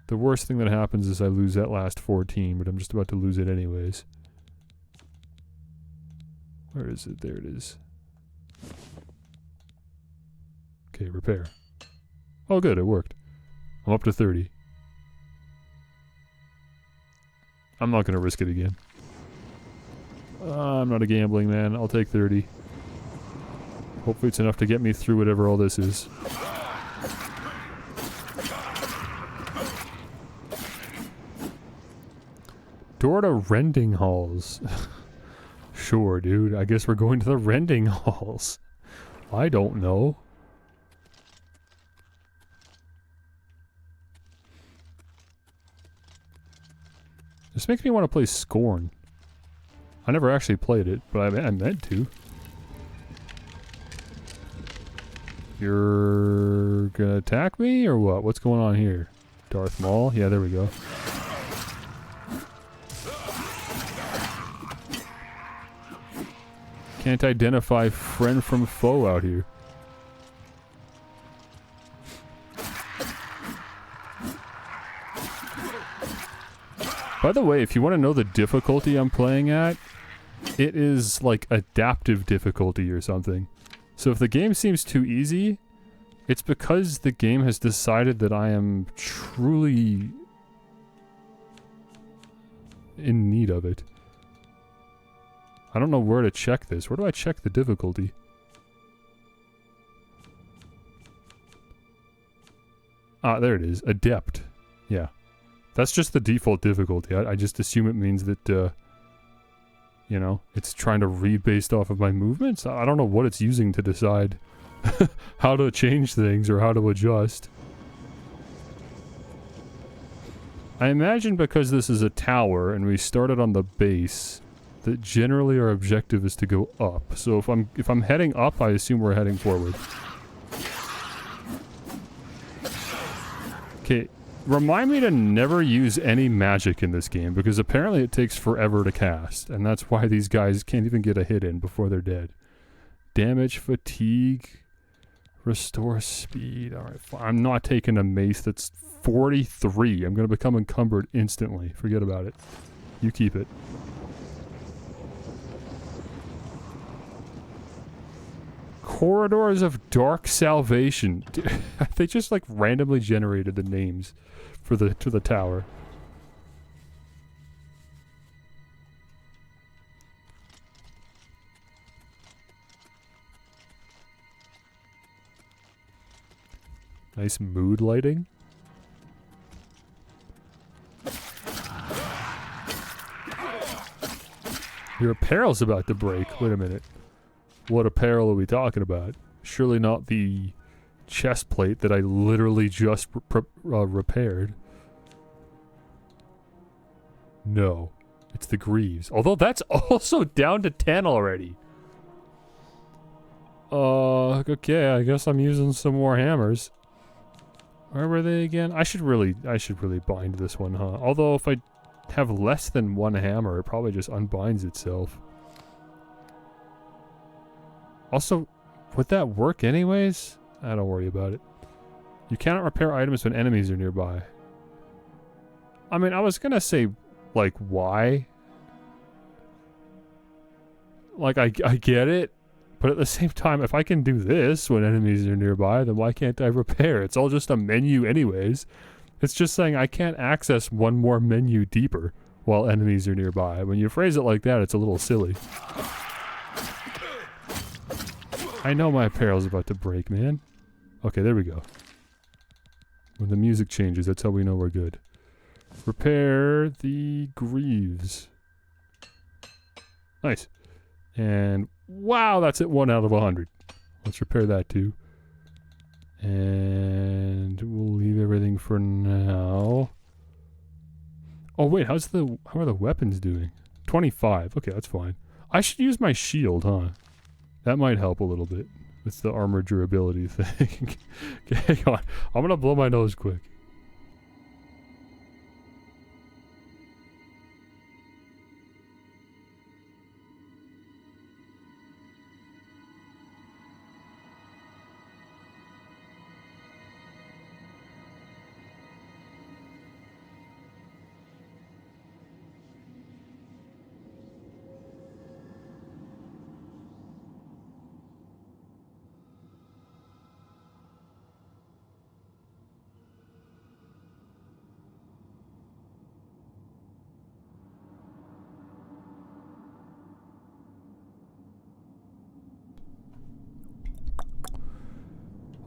The worst thing that happens is I lose that last 14, but I'm just about to lose it anyways. Where is it? There it is. Okay, repair. Oh good, it worked. I'm up to 30. I'm not gonna risk it again. I'm not a gambling man. I'll take 30. Hopefully it's enough to get me through whatever all this is. Door to rending halls. Sure, dude. I guess we're going to the rending halls. I don't know. This makes me want to play Scorn. I never actually played it, but I meant to. You're gonna attack me, or what? What's going on here? Darth Maul? Yeah, there we go. Can't identify friend from foe out here. By the way, if you want to know the difficulty I'm playing at, it is like adaptive difficulty or something. So if the game seems too easy, it's because the game has decided that I am truly in need of it. I don't know where to check this. Where do I check the difficulty? Ah, there it is. Adept. Yeah. That's just the default difficulty. I just assume it means that, you know, it's trying to read based off of my movements. I don't know what it's using to decide how to change things or how to adjust. I imagine because this is a tower and we started on the base, that generally our objective is to go up. So if I'm heading up, I assume we're heading forward. Okay, remind me to never use any magic in this game, because apparently it takes forever to cast, and that's why these guys can't even get a hit in before they're dead. Damage, fatigue, restore speed. Alright, I'm not taking a mace that's 43. I'm gonna become encumbered instantly. Forget about it. You keep it. Corridors of Dark Salvation. They just like randomly generated the names for the tower. Nice mood lighting. Your apparel's about to break. Wait a minute. What apparel are we talking about? Surely not the chest plate that I literally just repaired. No. It's the greaves. Although that's also down to 10 already. Okay, I guess I'm using some more hammers. Where were they again? I should really bind this one, huh? Although if I have less than one hammer, it probably just unbinds itself. Also, would that work anyways? Don't worry about it. You cannot repair items when enemies are nearby. I mean, I was gonna say, like, why? Like, I get it. But at the same time, if I can do this when enemies are nearby, then why can't I repair? It's all just a menu anyways. It's just saying I can't access one more menu deeper while enemies are nearby. When you phrase it like that, it's a little silly. I know my apparel's about to break, man. Okay, there we go. When the music changes, that's how we know we're good. Repair the greaves. Nice. And wow, that's at 1 out of 100. Let's repair that too. And we'll leave everything for now. Oh wait, how are the weapons doing? 25. Okay, that's fine. I should use my shield, huh? That might help a little bit with the armor durability thing. Okay, hang on. I'm gonna blow my nose quick.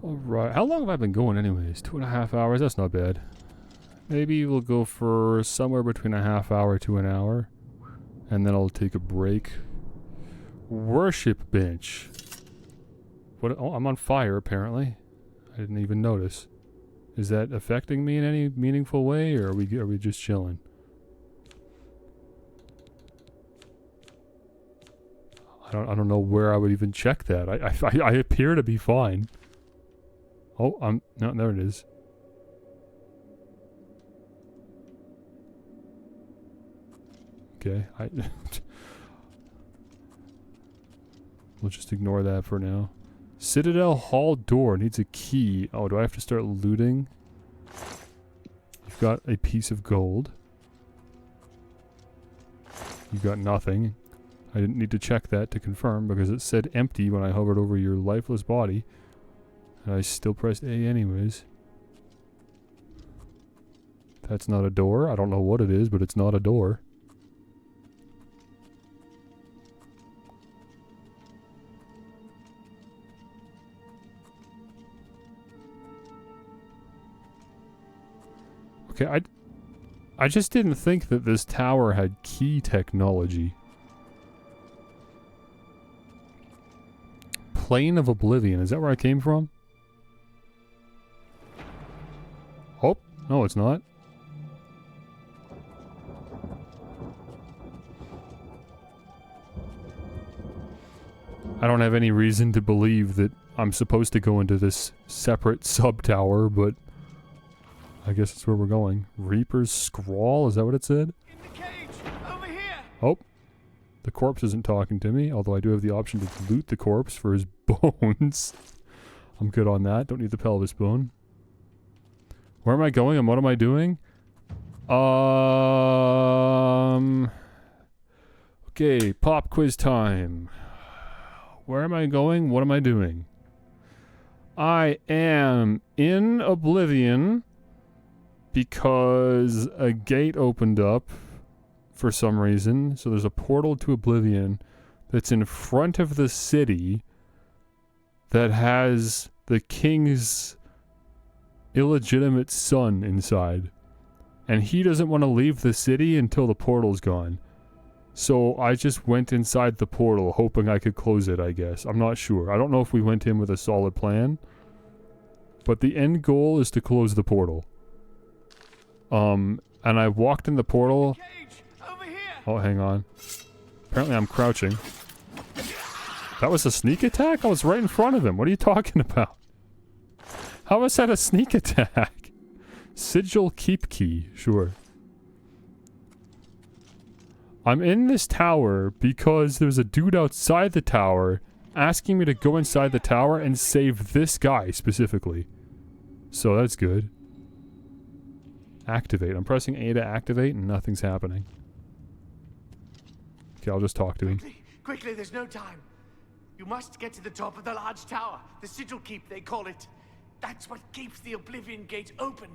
Alright, how long have I been going anyways? 2.5 hours, that's not bad. Maybe we'll go for somewhere between a half hour to an hour. And then I'll take a break. Worship bench. What? Oh, I'm on fire apparently. I didn't even notice. Is that affecting me in any meaningful way, or are we just chilling? I don't know where I would even check that. I appear to be fine. Oh, no, there it is. Okay, we'll just ignore that for now. Citadel Hall door needs a key. Oh, do I have to start looting? You've got a piece of gold. You've got nothing. I didn't need to check that to confirm because it said empty when I hovered over your lifeless body. And I still pressed A anyways. That's not a door. I don't know what it is, but it's not a door. Okay, I just didn't think that this tower had key technology. Plane of Oblivion, is that where I came from? Oh, no it's not. I don't have any reason to believe that I'm supposed to go into this separate sub-tower, but I guess that's where we're going. Reaper's Scrawl, is that what it said? In the cage, over here. Oh, the corpse isn't talking to me, although I do have the option to loot the corpse for his bones. I'm good on that, don't need the pelvis bone. Where am I going and what am I doing? Okay, pop quiz time. Where am I going? What am I doing? I am in Oblivion because a gate opened up for some reason. So there's a portal to Oblivion that's in front of the city that has the king's illegitimate son inside. And he doesn't want to leave the city until the portal's gone. So I just went inside the portal hoping I could close it, I guess. I'm not sure. I don't know if we went in with a solid plan. But the end goal is to close the portal. And I walked in the portal. Oh, hang on. Apparently I'm crouching. That was a sneak attack? I was right in front of him. What are you talking about? How is that a sneak attack? Sigil keep key, sure. I'm in this tower because there's a dude outside the tower asking me to go inside the tower and save this guy specifically. So that's good. Activate. I'm pressing A to activate and nothing's happening. Okay, I'll just talk to him. Quickly, there's no time. You must get to the top of the large tower. The Sigil Keep, they call it. That's what keeps the Oblivion Gate open.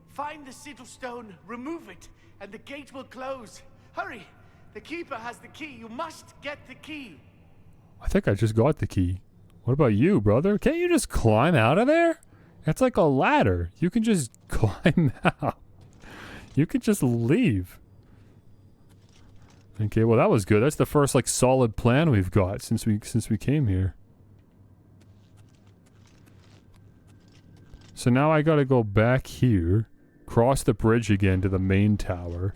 Find the Sigil Stone, remove it, and the gate will close. Hurry! The Keeper has the key. You must get the key. I think I just got the key. What about you, brother? Can't you just climb out of there? It's like a ladder. You can just climb out. You could just leave. Okay, well that was good. That's the first like solid plan we've got since we came here. So now I gotta go back here, cross the bridge again to the main tower,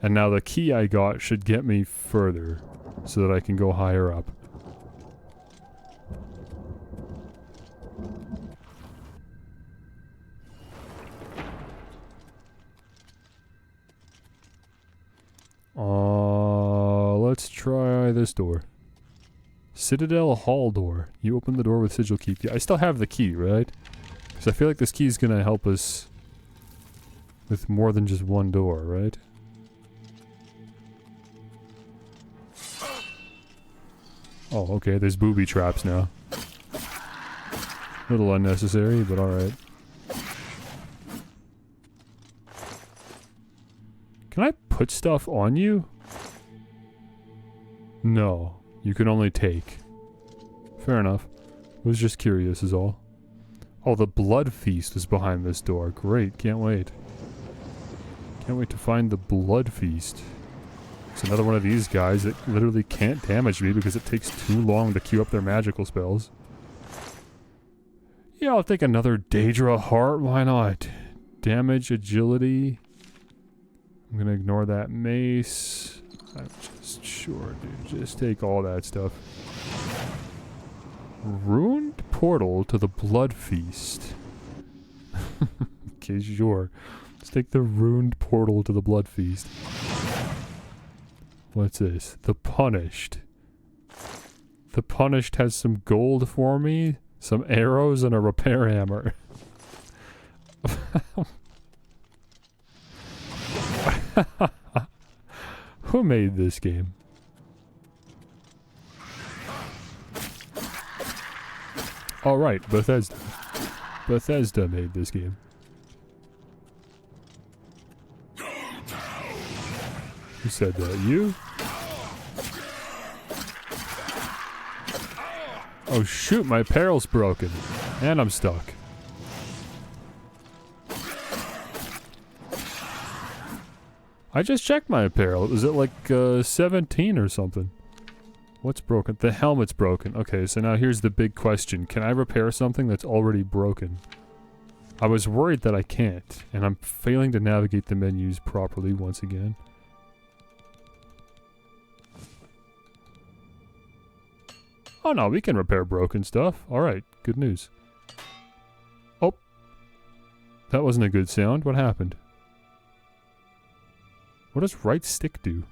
and now the key I got should get me further so that I can go higher up. Let's try this door. Citadel Hall door. You open the door with Sigil Keep. Yeah, I still have the key, right? Because I feel like this key is gonna help us with more than just one door, right? Oh, okay, there's booby traps now. A little unnecessary, but alright. Can I put stuff on you? No, you can only take. Fair enough. Was just curious is all. Oh, the blood feast is behind this door. Great, can't wait. Can't wait to find the blood feast. It's another one of these guys that literally can't damage me because it takes too long to queue up their magical spells. Yeah, I'll take another Daedra heart, why not? Damage, agility. I'm gonna ignore that mace. I'm just sure, dude. Just take all that stuff. Ruined portal to the blood feast. Okay, sure. Let's take the ruined portal to the blood feast. What's this? The Punished. The Punished has some gold for me, some arrows, and a repair hammer. Who made this game? All right, Bethesda. Bethesda made this game. Who said that? You? Oh shoot, my apparel's broken. And I'm stuck. I just checked my apparel. Was it like 17 or something? What's broken? The helmet's broken. Okay, so now here's the big question. Can I repair something that's already broken? I was worried that I can't, and I'm failing to navigate the menus properly once again. Oh no, we can repair broken stuff. Alright, good news. Oh. That wasn't a good sound. What happened? What does right stick do?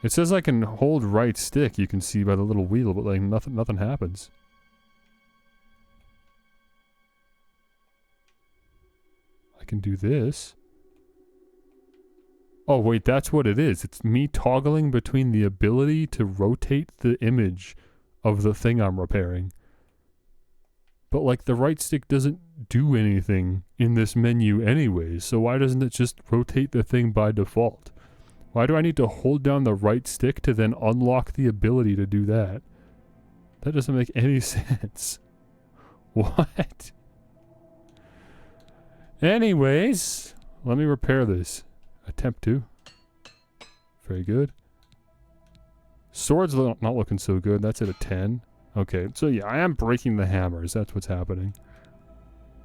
It says I can hold right stick, you can see by the little wheel, but like nothing happens. I can do this. Oh wait, that's what it is. It's me toggling between the ability to rotate the image of the thing I'm repairing. But like the right stick doesn't do anything in this menu anyways, so why doesn't it just rotate the thing by default? Why do I need to hold down the right stick to then unlock the ability to do that? That doesn't make any sense. What? Anyways, let me repair this. Attempt to. Very good. Sword's not looking so good. That's at a 10. Okay, so yeah, I am breaking the hammers. That's what's happening.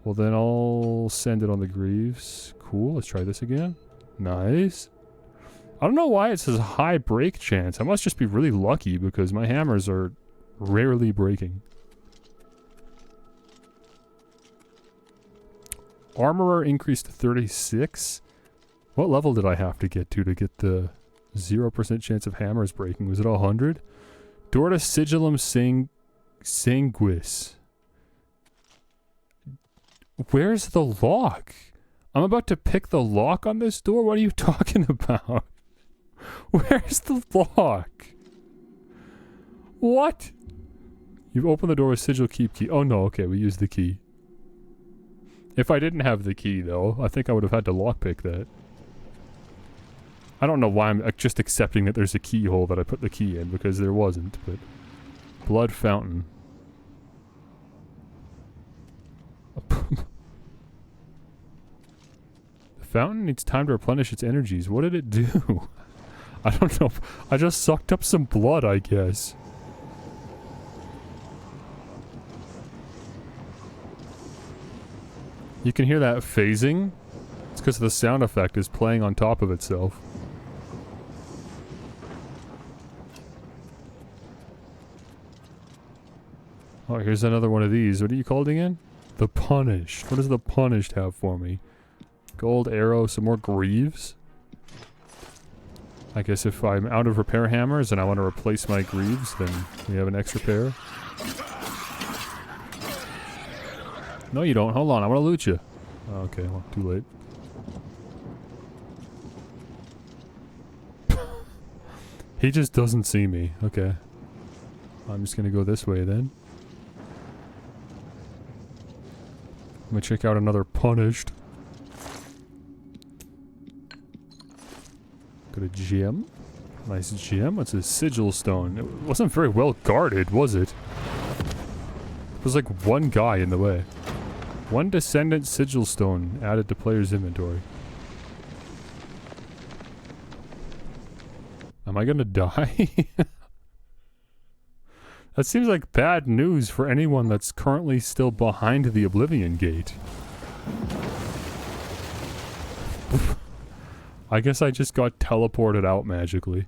Well, then I'll send it on the greaves. Cool, let's try this again. Nice. I don't know why it says high break chance. I must just be really lucky because my hammers are Rarely breaking. Armorer increased to 36. What level did I have to get get the 0% chance of hammers breaking? Was it 100? Dorta Sigillum Sanguis. Where's the lock? I'm about to pick the lock on this door? What are you talking about? Where's the lock? What? You've opened the door with sigil keep key. Oh no, okay, we used the key. If I didn't have the key though, I think I would have had to lockpick that. I don't know why I'm just accepting that there's a keyhole that I put the key in, because there wasn't, but... Blood fountain. The fountain needs time to replenish its energies. What did it do? I don't know. I just sucked up some blood, I guess. You can hear that phasing? It's because the sound effect is playing on top of itself. Oh, here's another one of these. What are you called again? The Punished. What does the Punished have for me? Gold arrow, some more greaves? I guess if I'm out of repair hammers and I want to replace my greaves, then we have an extra pair. No, you don't. Hold on. I want to loot you. Oh, okay, well, too late. He just doesn't see me. Okay. I'm just gonna go this way then. Let me check out another Punished. Got a gem. Nice gem. What's a sigil stone? It wasn't very well guarded, was it? There was like one guy in the way. One descendant sigil stone added to player's inventory. Am I gonna die? That seems like bad news for anyone that's currently still behind the Oblivion Gate. I guess I just got teleported out magically.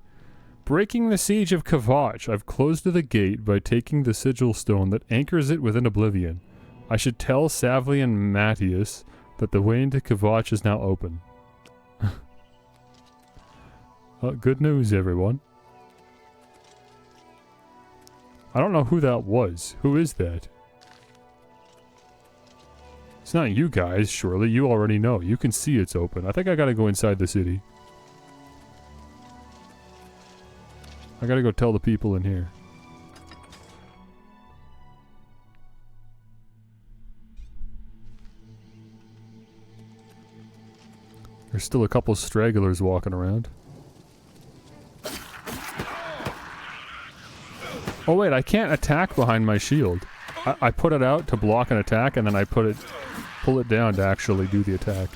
Breaking the siege of Kvatch. I've closed the gate by taking the sigil stone that anchors it within Oblivion. I should tell Savli and Matthias that the way into Kvatch is now open. Good news, everyone. I don't know who that was. Who is that? It's not you guys, surely. You already know. You can see it's open. I think I gotta go inside the city. I gotta go tell the people in here. There's still a couple stragglers walking around. Oh wait, I can't attack behind my shield. I put it out to block an attack, and then I pull it down to actually do the attack.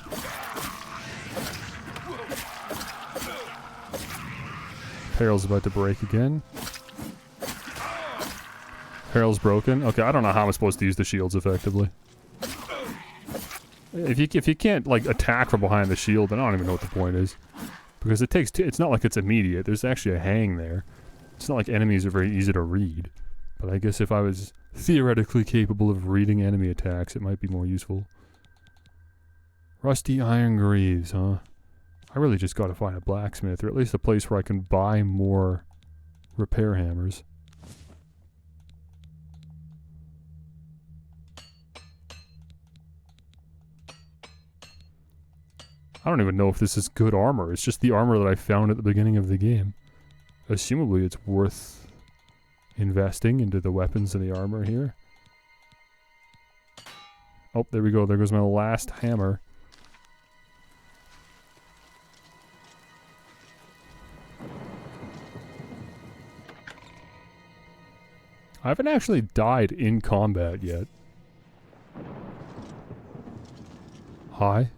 Peril's about to break again. Peril's broken. Okay, I don't know how I'm supposed to use the shields effectively. If you can't like attack from behind the shield, then I don't even know what the point is, because it takes it's not like it's immediate. There's actually a hang there. It's not like enemies are very easy to read. But I guess if I was theoretically capable of reading enemy attacks, it might be more useful. Rusty iron greaves, huh? I really just gotta find a blacksmith, or at least a place where I can buy more repair hammers. I don't even know if this is good armor. It's just the armor that I found at the beginning of the game. Assumably it's worth investing into the weapons and the armor here. Oh, there we go. There goes my last hammer. I haven't actually died in combat yet. Hi.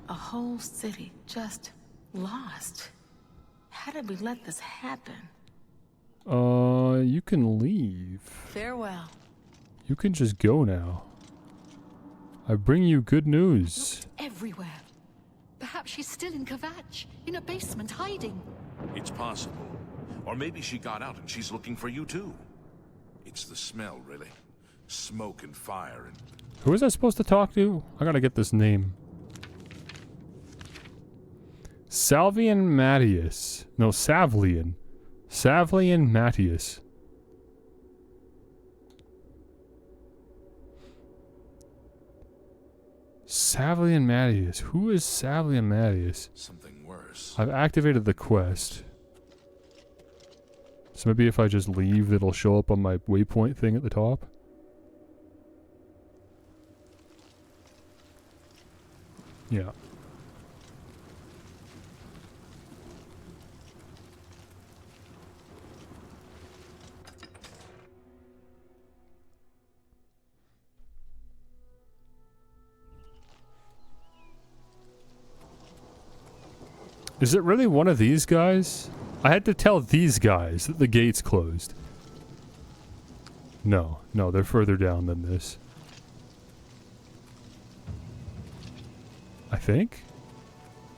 A whole city just lost. How did we let this happen? You can leave. Farewell. You can just go now. I bring you good news. Everywhere. Perhaps she's still in Kvatch, in a basement, hiding. It's possible. Or maybe she got out and she's looking for you too. It's It's the smell, really. Smoke and fire and... Who was I supposed to talk to? I gotta get this name. Salvian Mattius. No, Savlian. Savlian Mattius. Savlian Mattius. Who is Savlian Mattius? Something worse. I've activated the quest. So maybe if I just leave, it'll show up on my waypoint thing at the top. Yeah. Is it really one of these guys? I had to tell these guys that the gate's closed. No, no, they're further down than this. I think?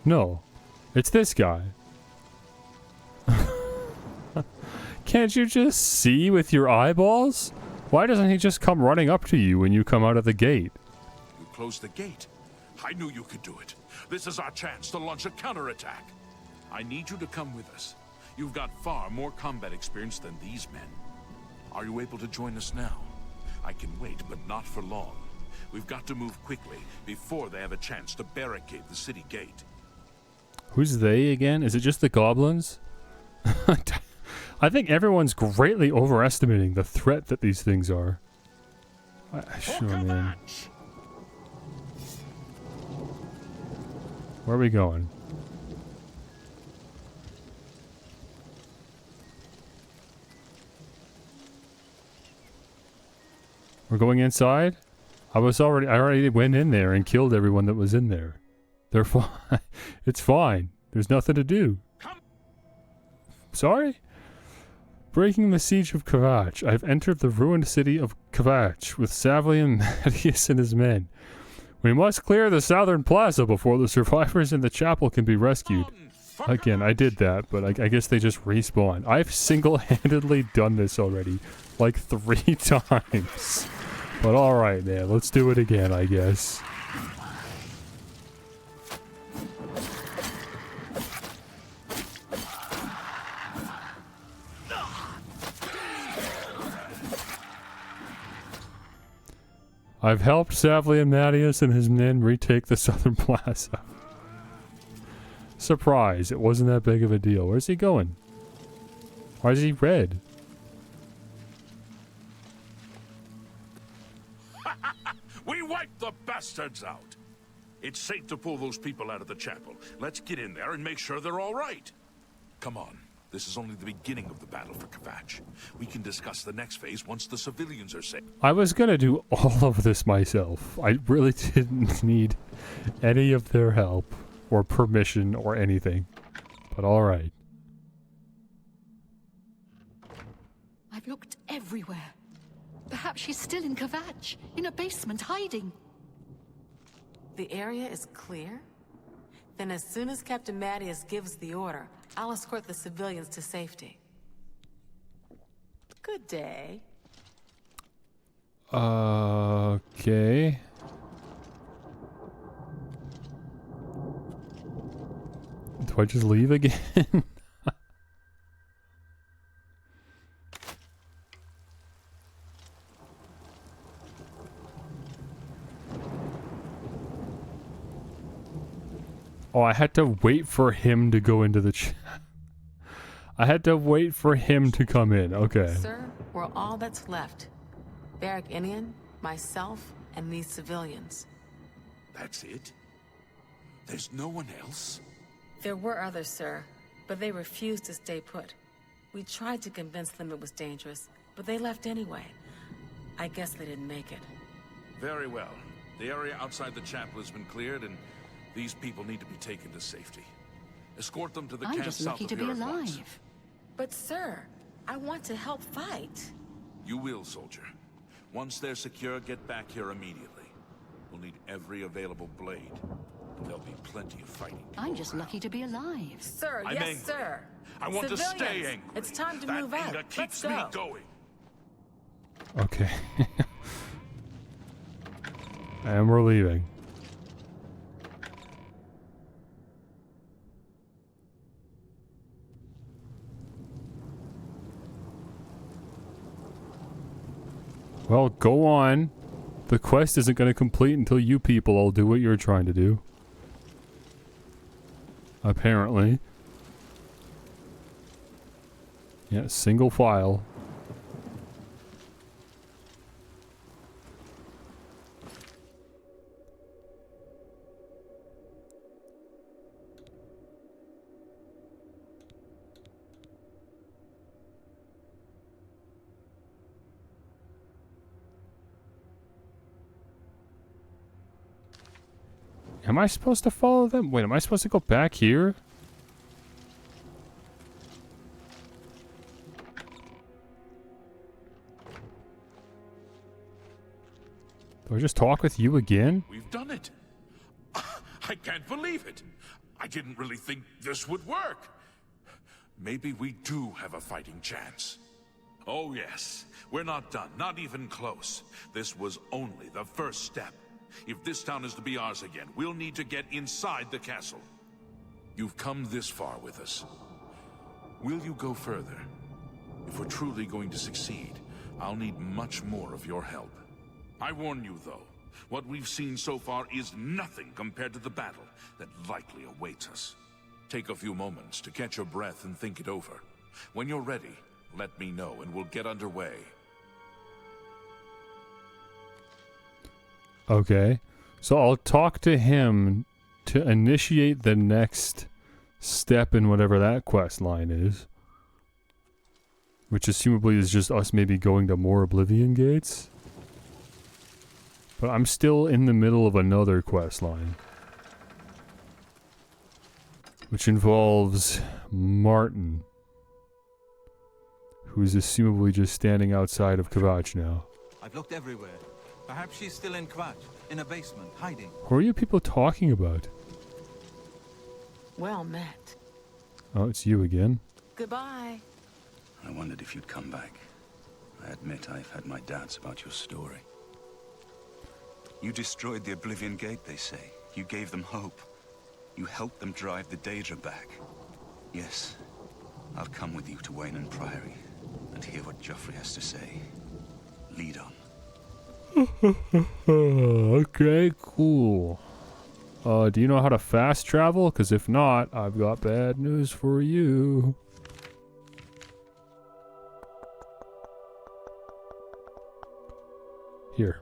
No. It's this guy. Can't you just see with your eyeballs? Why doesn't he just come running up to you when you come out of the gate? You closed the gate. I knew you could do it. This is our chance to launch a counterattack. I need you to come with us. You've got far more combat experience than these men. Are you able to join us now? I can wait, but not for long. We've got to move quickly before they have a chance to barricade the city gate. Who's they again? Is it just the goblins? I think everyone's greatly overestimating the threat that these things are. Sure, man. Where are we going? We're going inside? I already went in there and killed everyone that was in there. They're fine. It's fine. There's nothing to do. Sorry? Breaking the siege of Kavach. I've entered the ruined city of Kavach with Savlian Mattius and his men. We must clear the southern plaza before the survivors in the chapel can be rescued. Again, I did that, but I guess they just respawn. I've single-handedly done this already, like 3 times. But alright, man, let's do it again, I guess. I've helped Savlian Mattius and his men retake the southern plaza. Surprise, it wasn't that big of a deal. Where's he going? Why is he red? We wiped the bastards out. It's safe to pull those people out of the chapel. Let's get in there and make sure they're all right. Come on. This is only the beginning of the battle for Kavach. We can discuss the next phase once the civilians are safe. I was gonna do all of this myself. I really didn't need any of their help or permission or anything. But alright. I've looked everywhere. Perhaps she's still in Kavach, in a basement, hiding. The area is clear? Then as soon as Captain Mattius gives the order, I'll escort the civilians to safety. Good day. Okay. Do I just leave again? Oh, I had to wait for him to go into the chat. I had to wait for him to come in. Okay. Sir, we're all that's left. Barrack Inian, myself, and these civilians. That's it? There's no one else? There were others, sir, but they refused to stay put. We tried to convince them it was dangerous, but they left anyway. I guess they didn't make it. Very well. The area outside the chapel has been cleared, and these people need to be taken to safety. Escort them to the camp I'm just south lucky of to be here at once. alive. But sir, I want to help fight. You will, soldier. Once they're secure, get back here immediately. We'll need every available blade. And there'll be plenty of fighting. I'm just lucky to be alive. Sir, I'm yes, angry. sir. I want Civilians, to stay angry. it's time to that move out. anger Let's keeps go. me going. Okay. And we're leaving. Well, go on. The quest isn't going to complete until you people all do what you're trying to do. Apparently. Yeah, single file. Am I supposed to follow them? Wait, am I supposed to go back here? Do I just talk with you again? We've done it. I can't believe it. I didn't really think this would work. Maybe we do have a fighting chance. Oh yes, we're not done, not even close. This was only the first step. If this town is to be ours again, we'll need to get inside the castle. You've come this far with us. Will you go further? If we're truly going to succeed, I'll need much more of your help. I warn you, though, what we've seen so far is nothing compared to the battle that likely awaits us. Take a few moments to catch your breath and think it over. When you're ready, let me know and we'll get underway. Okay. So I'll talk to him to initiate the next step in whatever that quest line is. Which assumably is just us maybe going to more Oblivion gates. But I'm still in the middle of another quest line. Which involves Martin. Who's assumably just standing outside of Kvatch now. I've looked everywhere. Perhaps she's still in Kvatch, in a basement, hiding. Who are you people talking about? Well met. Oh, it's you again. Goodbye. I wondered if you'd come back. I admit I've had my doubts about your story. You destroyed the Oblivion Gate, they say. You gave them hope. You helped them drive the Daedra back. Yes, I'll come with you to Wayne Priory and hear what Joffrey has to say. Lead on. Okay, cool. Do you know how to fast travel? Because if not, I've got bad news for you. Here.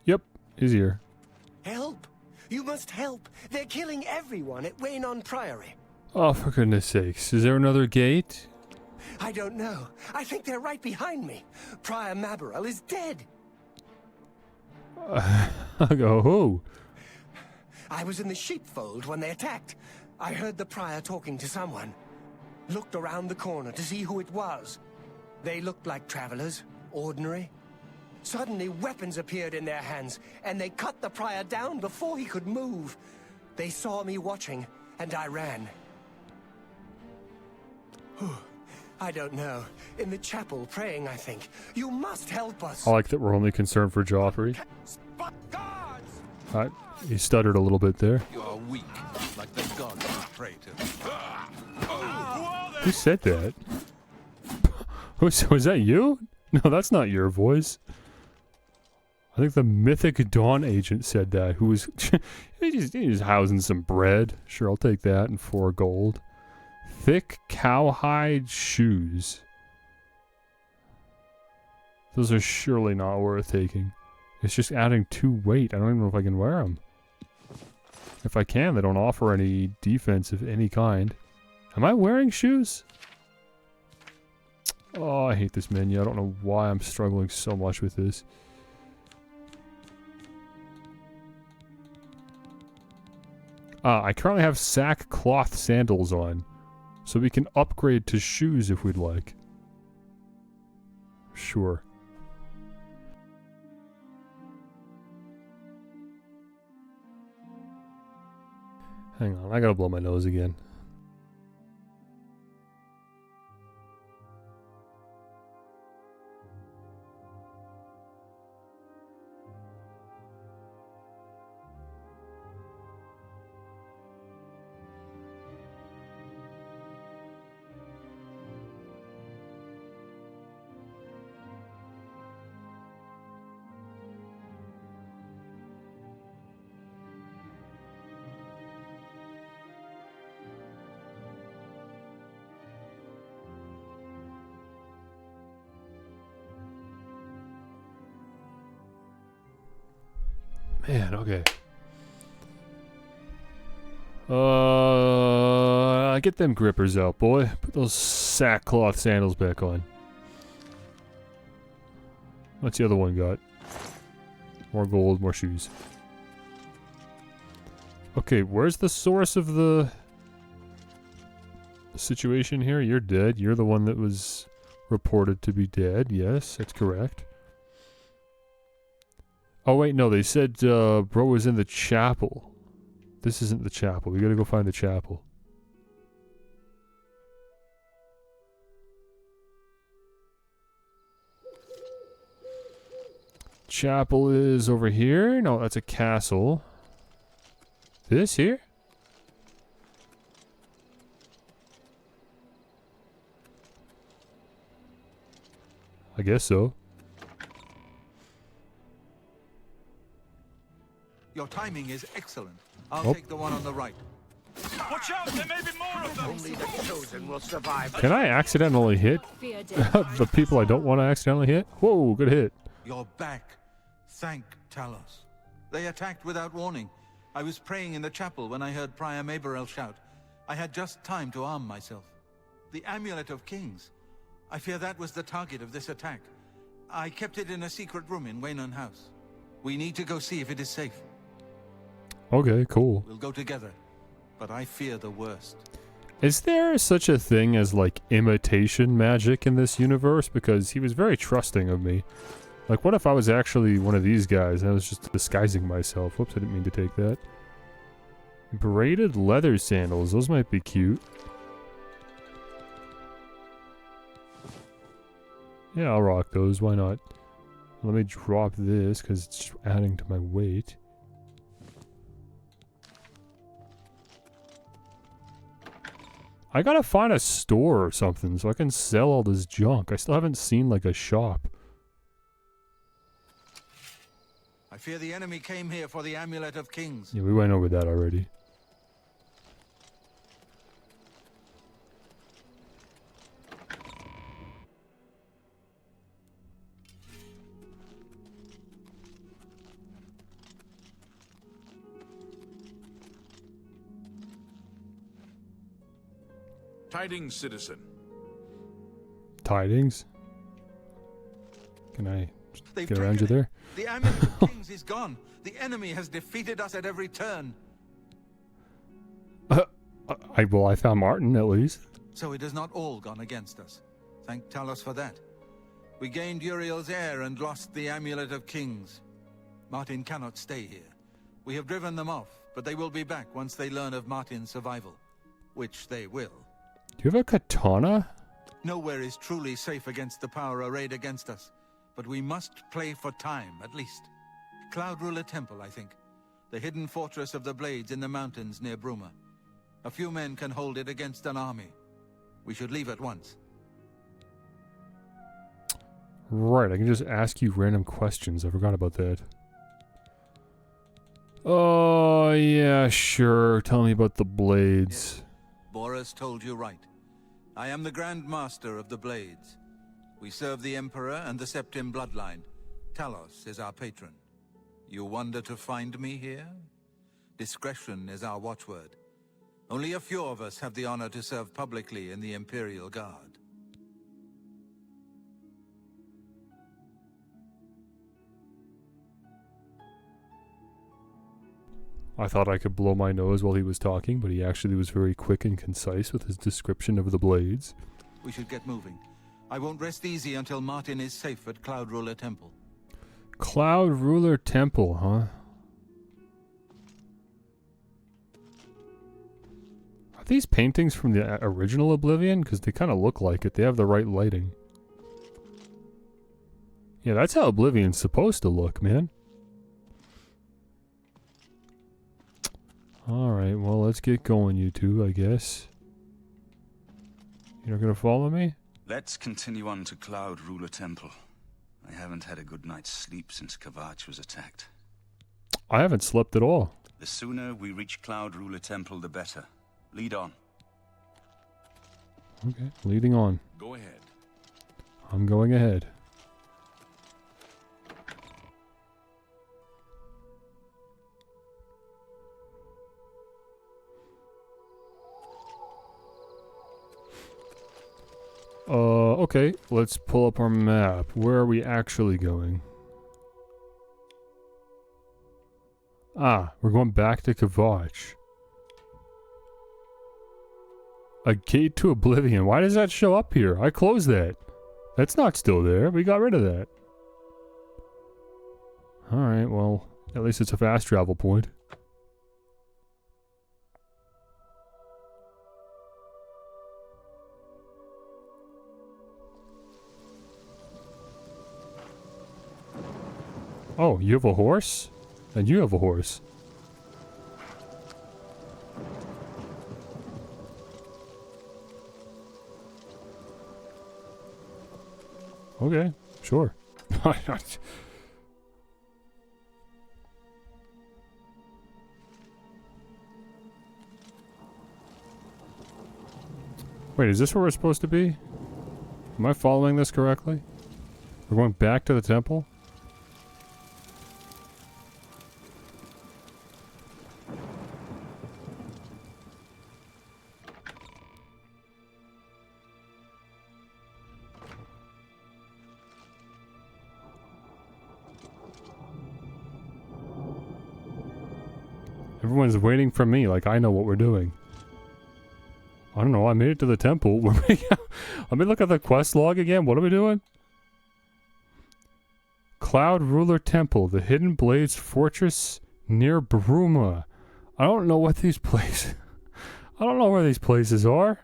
Yep, he's here. Help! You must help! They're killing everyone at Wayne Priory. Oh, for goodness sakes. Is there another gate? I don't know. I think they're right behind me. Prior Mabarel is dead. I go, who? I was in the sheepfold when they attacked. I heard the prior talking to someone. Looked around the corner to see who it was. They looked like travelers, ordinary. Suddenly, weapons appeared in their hands, and they cut the prior down before he could move. They saw me watching, and I ran. I don't know. In the chapel, praying, I think. You must help us. I like that we're only concerned for Joffrey. He stuttered a little bit there. You are weak, like the gods you pray to. Who said that? Was that you? No, that's not your voice. I think the mythic Dawn agent said that, who was he's housing some bread. Sure, I'll take that and 4 gold. Thick cowhide shoes. Those are surely not worth taking. It's just adding 2 weight. I don't even know if I can wear them. If I can, they don't offer any defense of any kind. Am I wearing shoes? Oh, I hate this menu. I don't know why I'm struggling so much with this. I currently have sackcloth sandals on. So we can upgrade to shoes if we'd like. Sure. Hang on, I gotta blow my nose again. Man, okay. Get them grippers out, boy. Put those sackcloth sandals back on. What's the other one got? More gold, more shoes. Okay, where's the source of the situation here? You're dead. You're the one that was reported to be dead. Yes, that's correct. Oh wait, no, they said bro was in the chapel. This isn't the chapel. We gotta go find the chapel. Chapel is over here. No, that's a castle. This here? I guess so. Your timing is excellent. I'll take the one on the right. Watch out, there may be more of them! Only the chosen will survive. Can I accidentally hit the people I don't want to accidentally hit? Whoa, good hit. You're back. Thank Talos. They attacked without warning. I was praying in the chapel when I heard Prior Maberel shout. I had just time to arm myself. The Amulet of Kings. I fear that was the target of this attack. I kept it in a secret room in Waynon House. We need to go see if it is safe. Okay, cool. We'll go together, but I fear the worst. Is there such a thing as, like, imitation magic in this universe? Because he was very trusting of me. Like, what if I was actually one of these guys and I was just disguising myself? Whoops, I didn't mean to take that. Braided leather sandals. Those might be cute. Yeah, I'll rock those. Why not? Let me drop this because it's just adding to my weight. I gotta find a store or something so I can sell all this junk. I still haven't seen, like, a shop. I fear the enemy came here for the Amulet of Kings. Yeah, we went over that already. Tidings, citizen. Tidings? Can I They've get around you taken it. there? The Amulet of Kings is gone. The enemy has defeated us at every turn. I found Martin, at least. So it has not all gone against us. Thank Talos for that. We gained Uriel's heir and lost the Amulet of Kings. Martin cannot stay here. We have driven them off, but they will be back once they learn of Martin's survival. Which they will. Do you have a katana? Nowhere is truly safe against the power arrayed against us. But we must play for time, at least. Cloud Ruler Temple, I think. The hidden fortress of the Blades in the mountains near Bruma. A few men can hold it against an army. We should leave at once. Right, I can just ask you random questions. I forgot about that. Oh, yeah, sure. Tell me about the Blades. Yes. Boris told you right. I am the Grand Master of the Blades. We serve the Emperor and the Septim bloodline. Talos is our patron. You wonder to find me here? Discretion is our watchword. Only a few of us have the honor to serve publicly in the Imperial Guard. I thought I could blow my nose while he was talking, but he actually was very quick and concise with his description of the Blades. We should get moving. I won't rest easy until Martin is safe at Cloud Ruler Temple. Cloud Ruler Temple, huh? these paintings from the original Oblivion? Because they kind of look like it. They have the right lighting. Yeah, that's how Oblivion's supposed to look, man. Alright, well, let's get going, you two, I guess. You're not gonna follow me? Let's continue on to Cloud Ruler Temple. I haven't had a good night's sleep since Kavach was attacked. I haven't slept at all. The sooner we reach Cloud Ruler Temple, the better. Lead on. Okay, leading on. Go ahead. I'm going ahead. Okay, let's pull up our map. Where are we actually going? Ah, we're going back to Kavach. A gate to Oblivion. Why does that show up here? I closed that. That's not still there. We got rid of that. Alright, well, at least it's a fast travel point. Oh, you have a horse? And you have a horse. Okay, sure. Wait, is this where we're supposed to be? Am I following this correctly? We're going back to the temple? Everyone's waiting for me, like I know what we're doing. I don't know, I made it to the temple. Let me look at the quest log again. What are we doing? Cloud Ruler Temple, the Hidden Blades Fortress near Bruma. I don't know what these places... I don't know where these places are.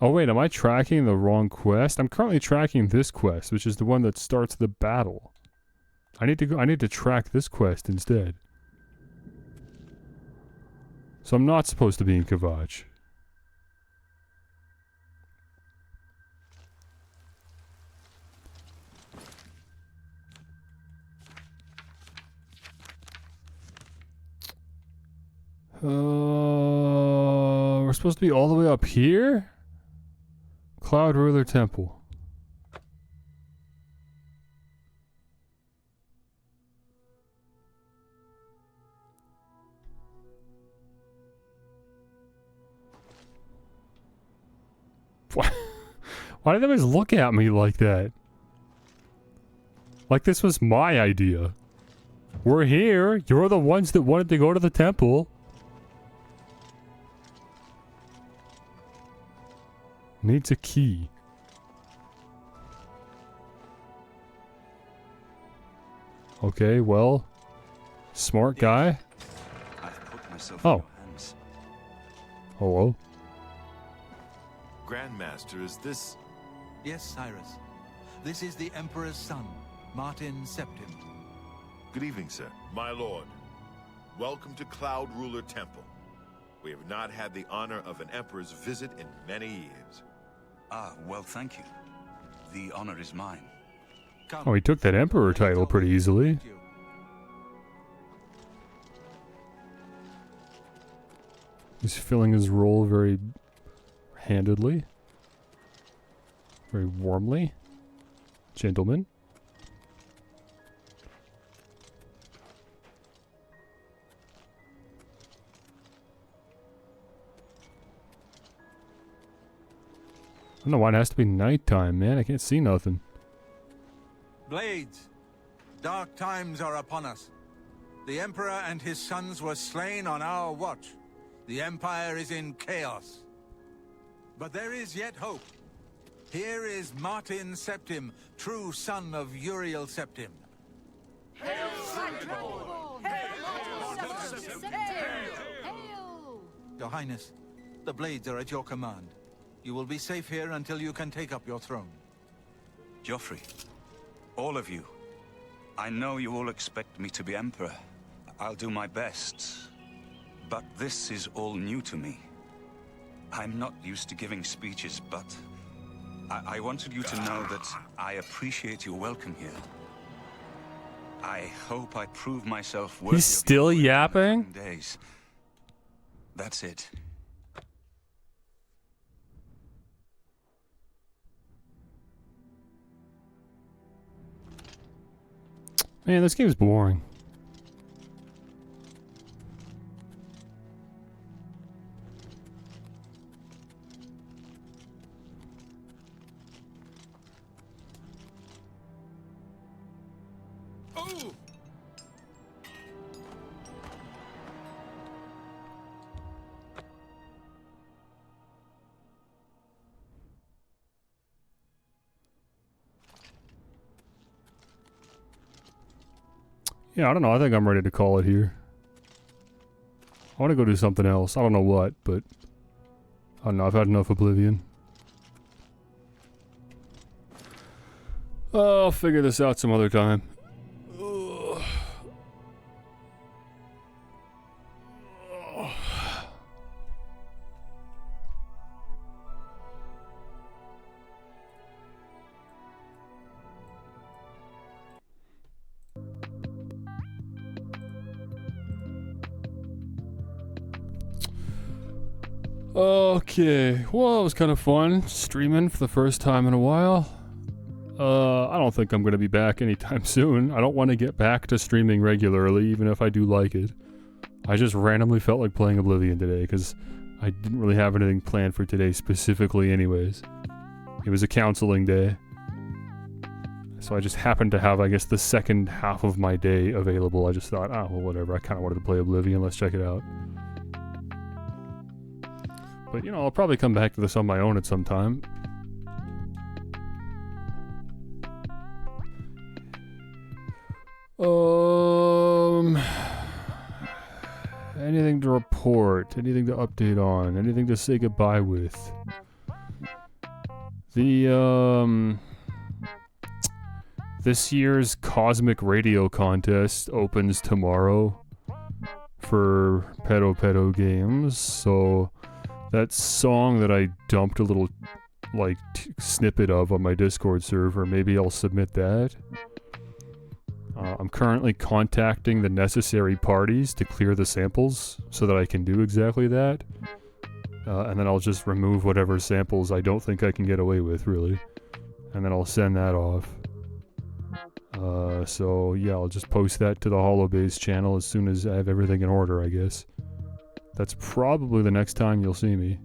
Oh wait, am I tracking the wrong quest? I'm currently tracking this quest, which is the one that starts the battle. I need to track this quest instead. So I'm not supposed to be in Kavach. We're supposed to be all the way up here? Cloud Ruler Temple. Why did they always look at me like that? Like this was my idea. We're here. You're the ones that wanted to go to the temple. Needs a key. Okay, well. Smart guy. I've put myself Oh. in your hands. Hello. Grandmaster, is this... Yes, Cyrus. This is the Emperor's son, Martin Septim. Good evening, sir. My lord, welcome to Cloud Ruler Temple. We have not had the honor of an emperor's visit in many years. Ah, well, thank you. The honor is mine. Come. Oh, he took that Emperor title pretty easily. He's filling his role very handedly. Very warmly. Gentlemen. I don't know why it has to be nighttime, man. I can't see nothing. Blades, dark times are upon us. The Emperor and his sons were slain on our watch. The Empire is in chaos. But there is yet hope. Here is Martin Septim, true son of Uriel Septim. Hail! Your Highness, the blades are at your command. You will be safe here until you can take up your throne. Joffrey, all of you, I know you all expect me to be Emperor. I'll do my best. But this is all new to me. I'm not used to giving speeches, but I wanted you to know that I appreciate your welcome here. I hope I prove myself worthy. He's still yapping? Days. That's it. Man, this game's boring. Yeah, I don't know. I think I'm ready to call it here. I want to go do something else. I don't know what, but I don't know. I've had enough Oblivion. I'll figure this out some other time. Ugh. Okay, well, it was kind of fun streaming for the first time in a while. I don't think I'm going to be back anytime soon. I don't want to get back to streaming regularly, even if I do like it. I just randomly felt like playing Oblivion today, because I didn't really have anything planned for today specifically anyways. It was a counseling day. So I just happened to have, I guess, the second half of my day available. I just thought, oh, well, whatever. I kind of wanted to play Oblivion. Let's check it out. But, you know, I'll probably come back to this on my own at some time. Anything to report? Anything to update on? Anything to say goodbye with? This year's Cosmic Radio Contest opens tomorrow for Pedo Games, so that song that I dumped a little, like, snippet of on my Discord server, maybe I'll submit that. I'm currently contacting the necessary parties to clear the samples so that I can do exactly that. And then I'll just remove whatever samples I don't think I can get away with, really. And then I'll send that off. So yeah, I'll just post that to the Holobase channel as soon as I have everything in order, I guess. That's probably the next time you'll see me.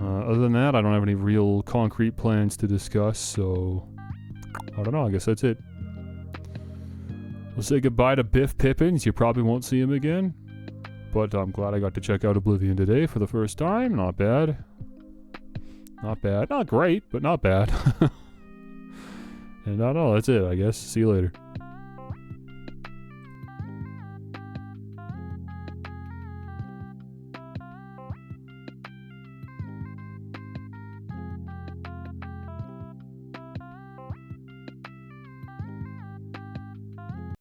Other than that, I don't have any real concrete plans to discuss, so I don't know, I guess that's it. We'll say goodbye to Biff Pippins. You probably won't see him again. But I'm glad I got to check out Oblivion today for the first time. Not bad. Not bad. Not great, but not bad. And I don't know, that's it, I guess. See you later.